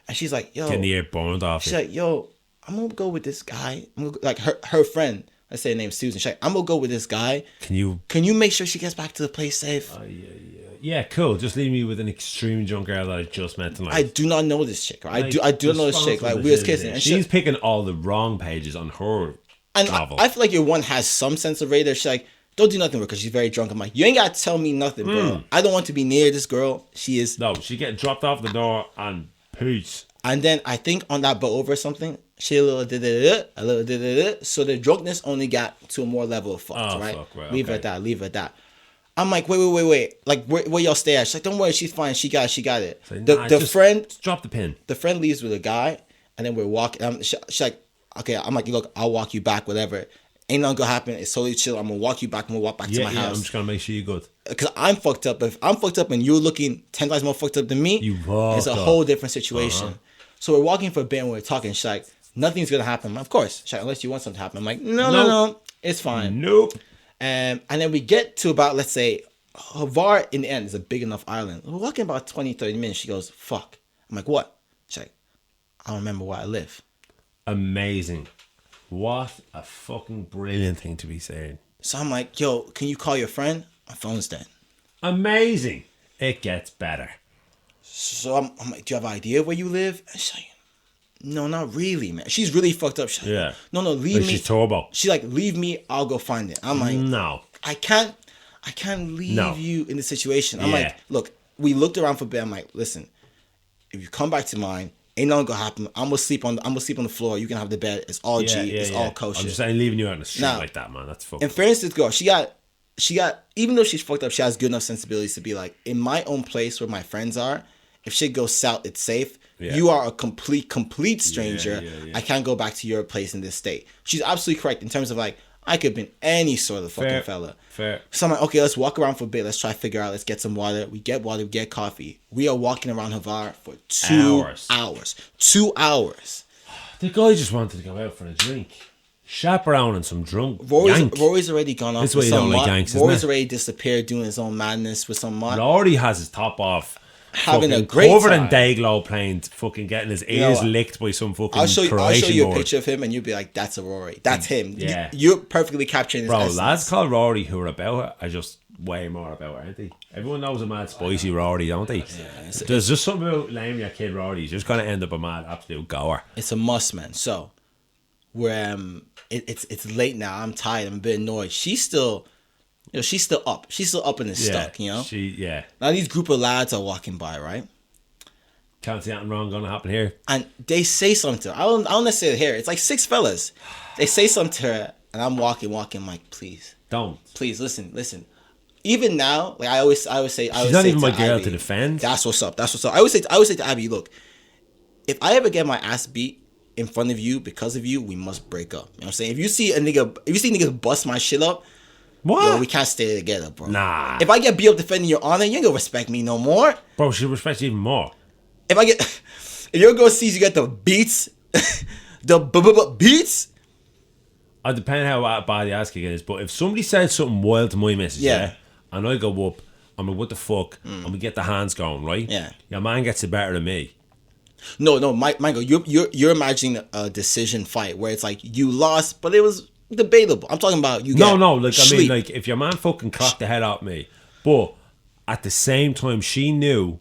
And she's like, yo, Getting the air burned off. she's you. like, yo, I'm gonna go with this guy. Like her friend, let's say her name's Susan. She's like, I'm gonna go with this guy. Can you? Can you make sure she gets back to the place safe? Yeah, cool. Just leave me with an extreme drunk girl that I just met tonight. I do not know this chick. Right? I do not know this chick. Like we was kissing, and She's picking all the wrong pages on her and novel. I feel like your one has some sense of radar. She's like, don't do nothing with her because she's very drunk. I'm like, you ain't gotta tell me nothing, bro. I don't want to be near this girl. She is. No, she get dropped off the door and peace. And then I think on that boat over or something, she a little da-da-da. So the drunkenness only got to a more level of fucked, Oh, right? fuck, right, Leave okay. it at that. I'm like, wait. Like, where y'all stay at? She's like, don't worry, she's fine. She got it. So, The just friend drop the pin. leaves with a guy, and then we're walking. She's like, okay. I'm like, look, I'll walk you back, whatever. Ain't nothing gonna happen. It's totally chill. I'm gonna walk you back. I'm gonna walk back to my I'm house. just gonna make sure you're good. Because I'm fucked up. If I'm fucked up and you're looking 10 times more fucked up than me, You it's a fucked up. whole different situation. So we're walking for a bit and we're talking. She's like, nothing's gonna happen. Of course. She's like, unless you want something to happen. I'm like, no. It's fine. Nope. And then we get to about, let's say, Havar in the end is a big enough island. We're walking about 20, 30 minutes. She goes, fuck. I'm like, what? She's like, I don't remember where I live. Amazing. What a fucking brilliant thing to be saying. So I'm like, yo, can you call your friend? My phone's dead. Amazing. It gets better. So I'm like, do you have an idea where you live? And she's like, no, not really, man. She's really fucked up. She's like, Yeah. No, leave me. She's turbo. She's like, leave me, I'll go find it. I'm like, No. I can't leave No. you in this situation. I'm Yeah. like, look, we looked around for a bit. I'm like, listen, if you come back to mine, ain't nothing gonna happen. I'm gonna sleep on the floor. You can have the bed. It's all It's all kosher. I'm just saying, leaving you out in the street Nah. like that, man. That's fucking. In fairness to the girl, she got even though she's fucked up, she has good enough sensibilities to be like, in my own place where my friends are, if shit goes south, it's safe. Yeah. You are a complete stranger. Yeah. I can't go back to your place in this state. She's absolutely correct in terms of like, I could have been any sort of fucking fella. Fair. So I'm like, okay, let's walk around for a bit. Let's try to figure out. Let's get some water. We get water. We get coffee. We are walking around Havar for 2 hours. 2 hours. The guy just wanted to go out for a drink. Chaperone and some drunk yank. Rory's already gone off. This is why with you don't some like mod. yanks, isn't Rory's it? already disappeared doing his own madness with some mod. Rory has his top off. Having a fucking great covered time. in Dayglow playing, fucking getting his ears licked by some fucking I'll show Croatian you a board. picture of him and you'll be like, that's a Rory. That's him. Yeah. You're perfectly capturing his Bro, essence. lads called Rory who are about it are just way more about it, aren't they? Everyone knows a mad spicy Rory, don't they? There's just something about laming your kid Rory. He's just going to end up a mad absolute goer. It's a must, man. So, we're, it's late now. I'm tired. I'm a bit annoyed. She's still up. She's still up in the stuck, you know? Yeah. Now these group of lads are walking by, right? Can't see anything wrong gonna happen here. And they say something to her. I don't necessarily hear it. It's like 6 fellas. They say something to her, and I'm walking. I'm like, please, please listen. Even now, like I always say, She's not even my girl to defend. That's what's up. I always say to Abby, look, if I ever get my ass beat in front of you because of you, we must break up. You know what I'm saying? If you see niggas bust my shit up, what? Yo, we can't stay together, bro. Nah. If I get beat up defending your honor, you ain't gonna respect me no more. Bro, she respects you even more. If your girl sees you get the beats, beats. I depend how bad the ass kick is, but if somebody said something wild to my missus, and I go up, I'm like, what the fuck? And we get the hands going, right? Yeah. Your man gets it better than me. No, Michael, you're imagining a decision fight where it's like you lost, but it was debatable. I'm talking about you. Like sleep. I mean, like if your man fucking cocked the head off me, but at the same time, she knew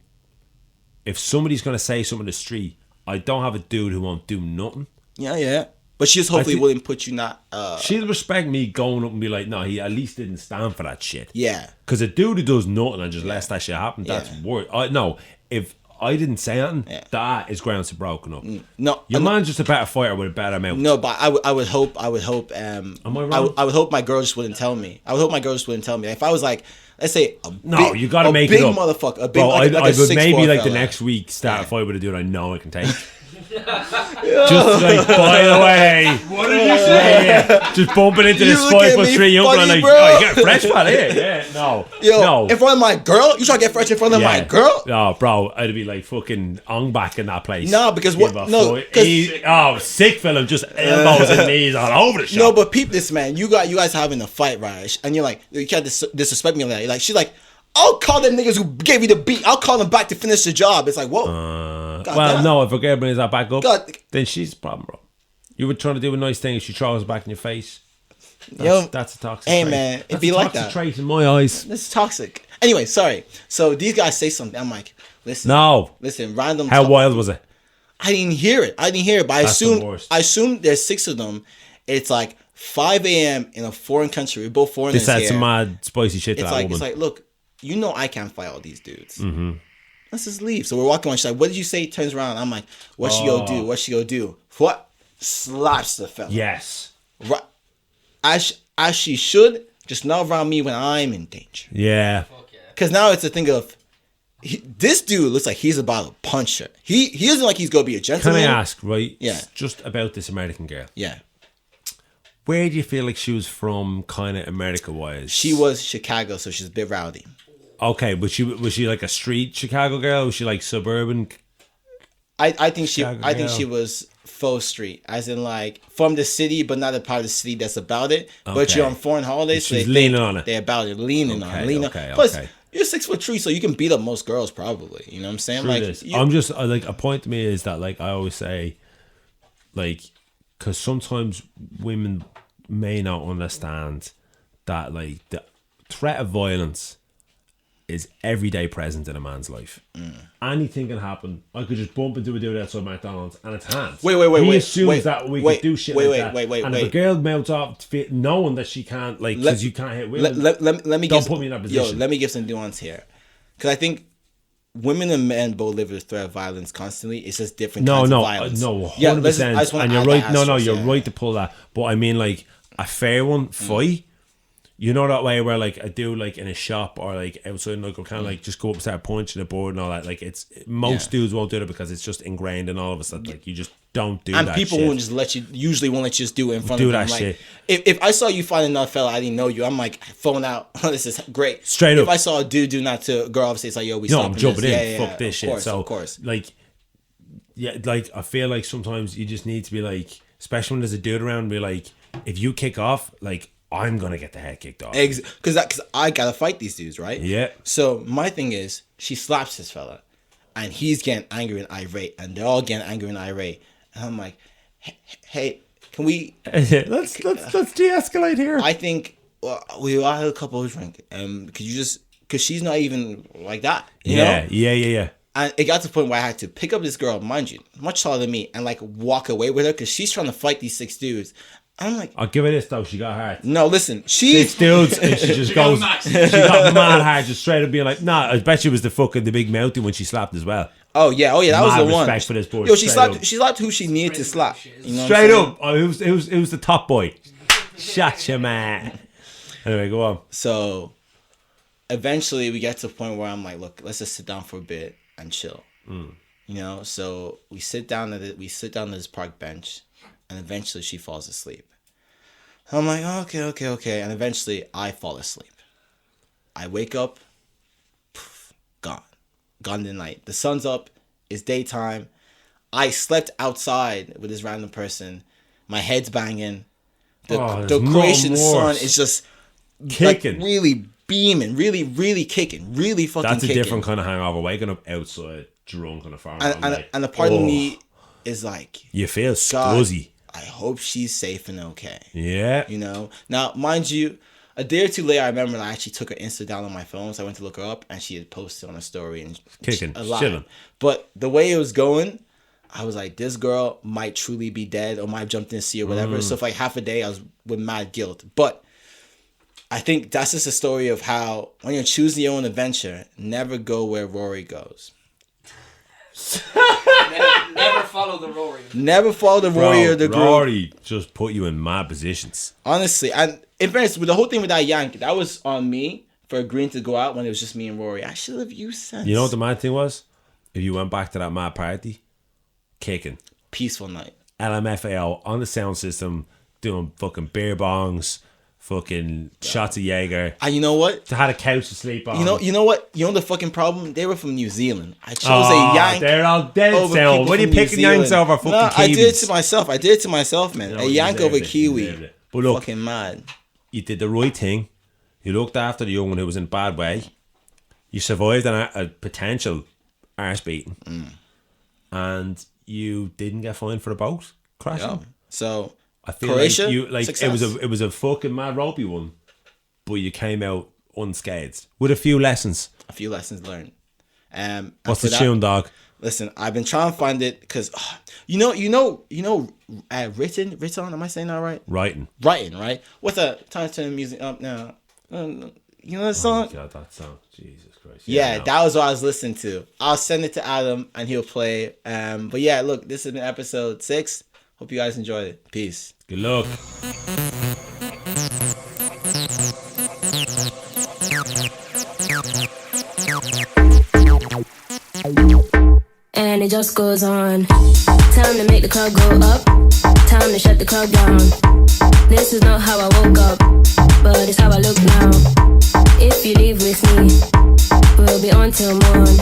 if somebody's gonna say something in the street, I don't have a dude who won't do nothing. Yeah. But she just hopefully wouldn't put you not. She'll respect me going up and be like, no, he at least didn't stand for that shit. Yeah. Because a dude who does nothing and just lets that shit happen, that's worse. No, if I didn't say anything, that is grounds to broken up. No, your man's just a better fighter with a better mouth. No, but I would hope. Am I wrong? I would hope my girl just wouldn't tell me. If I was like, let's say, you got to make it up. Motherfucker, a big Bro, like I would maybe like fella. the next week start a fight with a dude I know I can take. Just like, by the way, What did you say? yeah. Just bumping into this You look at 5'3" me young fella funny, like, bro. oh, you got a fresh fella here. Yeah, no. In front of my girl, you trying to get fresh in front of my girl? No, bro, I'd be like fucking on back in that place. No, because what? Give a No, fuck. Sick fella, just elbows and knees all over the shop. No, but peep this, man. You guys having a fight, right? And you're like, you can't disrespect me like that. You're like, she's like, I'll call them niggas who gave you the beat. I'll call them back to finish the job. It's like, whoa. No, if a girl brings that back up, God. then she's the problem, bro. You were trying to do a nice thing if she throws it back in your face. That's a toxic trait. Man, That's be a like toxic that. trait in my eyes. This is toxic. Anyway, sorry. So these guys say something. I'm like, listen. No. Listen, random. How wild was it? I didn't hear it. But That's the worst. I assume there's 6 of them. It's like 5 a.m. in a foreign country. We're both foreigners This had here. some mad spicy shit to It's that like, woman. it's like, look, you know I can't fight all these dudes. Mm-hmm. Let's just leave. So we're walking on. She's like, what did you say? Turns around. I'm like, what she gonna do? What she gonna do? What? Slaps the fella. Yes. Right. As she should, just not around me when I'm in danger. Yeah. Because now it's a thing of, this dude looks like he's about to punch her. He doesn't like he's gonna be a Can gentleman. I ask, right? Yeah. Just about this American girl. Yeah. Where do you feel like she was from, kind of America-wise? She was Chicago, so she's a bit rowdy. Okay, but was she like a street Chicago girl? Was she like suburban? I think Chicago girl. she was faux street, as in like from the city, but not a part of the city that's about it. But Okay. you're on foreign holidays, so She's they leaning think on it. they're about it, leaning on it. Okay. Plus, you're 6'3", so you can beat up most girls probably. You know what I'm saying? True like, this. I'm just like, a point to me is that, like, I always say, like, because sometimes women may not understand that, like, the threat of violence is everyday present in a man's life. Anything can happen. I could just bump into a dude outside McDonald's and it's hands. Wait, He assumes that we could do shit like that. Wait. And if a girl mouths off knowing that she can't, like, because you can't hit women, let me don't give, put me in that position. Yo, let me give some nuance here, because I think women and men both live with the threat of violence constantly. It's just different kinds of violence. 100%. And you're right. You're right to pull that. But I mean, like, a fair one fight. You know that way where, like, a dude, like, in a shop or, like, outside, like, kind of, like, just go up and start punching the board and all that. Like, most dudes won't do it because it's just ingrained in all of us that, like, you just don't do that and people shit. won't just let you. Usually, won't let you just do it in front Do of them. that Like, shit. If I saw you find another fella, I didn't know you. I'm like, phone out. Oh, this is great. Straight up. If I saw a dude do that to a girl, obviously it's like, yo, we. No, I'm stopping jumping this. in. Yeah, Fuck this shit. Course, so, of course. like, yeah, like, I feel like sometimes you just need to be like, especially when there's a dude around, be like, if you kick off, like, I'm gonna get the head kicked off. Because I gotta fight these dudes, right? Yeah. So my thing is, she slaps this fella, and he's getting angry and irate, and they're all getting angry and irate, and I'm like, hey, can we? let's de-escalate here. I think we all had a couple of drinks, because she's not even like that, you know? Yeah. And it got to the point where I had to pick up this girl, mind you, much taller than me, and like walk away with her because she's trying to fight these 6 dudes. I'm like, I'll give her this though. She got heart. no, listen, 6 she's dudes, and she just goes. She got mad hard, just straight up being like, nah. I bet she was the big mouthy when she slapped as well. Oh yeah, that was Mad the one. respect for this boy, Yo, she straight slapped. up. She slapped who she needed to slap. You know what I'm Straight saying? up. Oh, it was the top boy. Shut your man. Anyway, go on. So eventually we get to a point where I'm like, look, let's just sit down for a bit and chill. You know, so we sit down at this park bench, and eventually she falls asleep. I'm like, okay, and eventually I fall asleep. I wake up, poof, gone in the night. The sun's up, it's daytime. I slept outside with this random person. My head's banging. The there's Croatian nothing sun worse. is just Kicking. like really beaming, really kicking, really fucking That's a kicking. different kind of hangover. Waking up outside, drunk on a farm. And the part of me is like, you feel God, scuzzy. I hope she's safe and okay. Yeah. You know? Now, mind you, a day or two later, I remember I actually took her Insta down on my phone, so I went to look her up, and she had posted on a story and Kicking, a lot. chilling. But the way it was going, I was like, this girl might truly be dead or might have jumped in the sea or whatever. So for like half a day, I was with mad guilt. But I think that's just a story of how when you're choosing your own adventure, never go where Rory goes. Never follow the Rory. Never follow the Rory or the group. Rory just put you in mad positions. Honestly, and in fairness, with the whole thing with that yank, that was on me for agreeing to go out when it was just me and Rory. I should have used sense. You know what the mad thing was? If you went back to that mad party, kicking. Peaceful night. LMFAO on the sound system, doing fucking beer bongs, fucking shots of Jaeger. And you know what? They had a couch to sleep on. You know what? You know the fucking problem? They were from New Zealand. I chose a yank. They're all dead over sound. people When are you from New picking yanks Zealand. over fucking No, Kiwis? I did it to myself, man. No, a you yank deserved over it. You Kiwi. deserved it. But look, Fucking mad. you did the right thing. You looked after the young one who was in a bad way. You survived a potential arse beating. And you didn't get fined for the boat crashing. Yeah. So I feel Croatia, like you success. it was a fucking mad ropey one, but you came out unscathed with a few lessons. A few lessons learned. And What's for the that- tune, dog? Listen, I've been trying to find it because, written. Am I saying that right? Writing. Writing, right? What's that? Time to turn the music up now. You know that song? Oh my God, that song. Jesus Christ. Yeah, no. that was what I was listening to. I'll send it to Adam and he'll play. But yeah, look, this has been episode 6. Hope you guys enjoyed it. Peace. Good luck. And it just goes on. Time to make the club go up. Time to shut the club down. This is not how I woke up, but it's how I look now. If you leave with me, we'll be on till morn.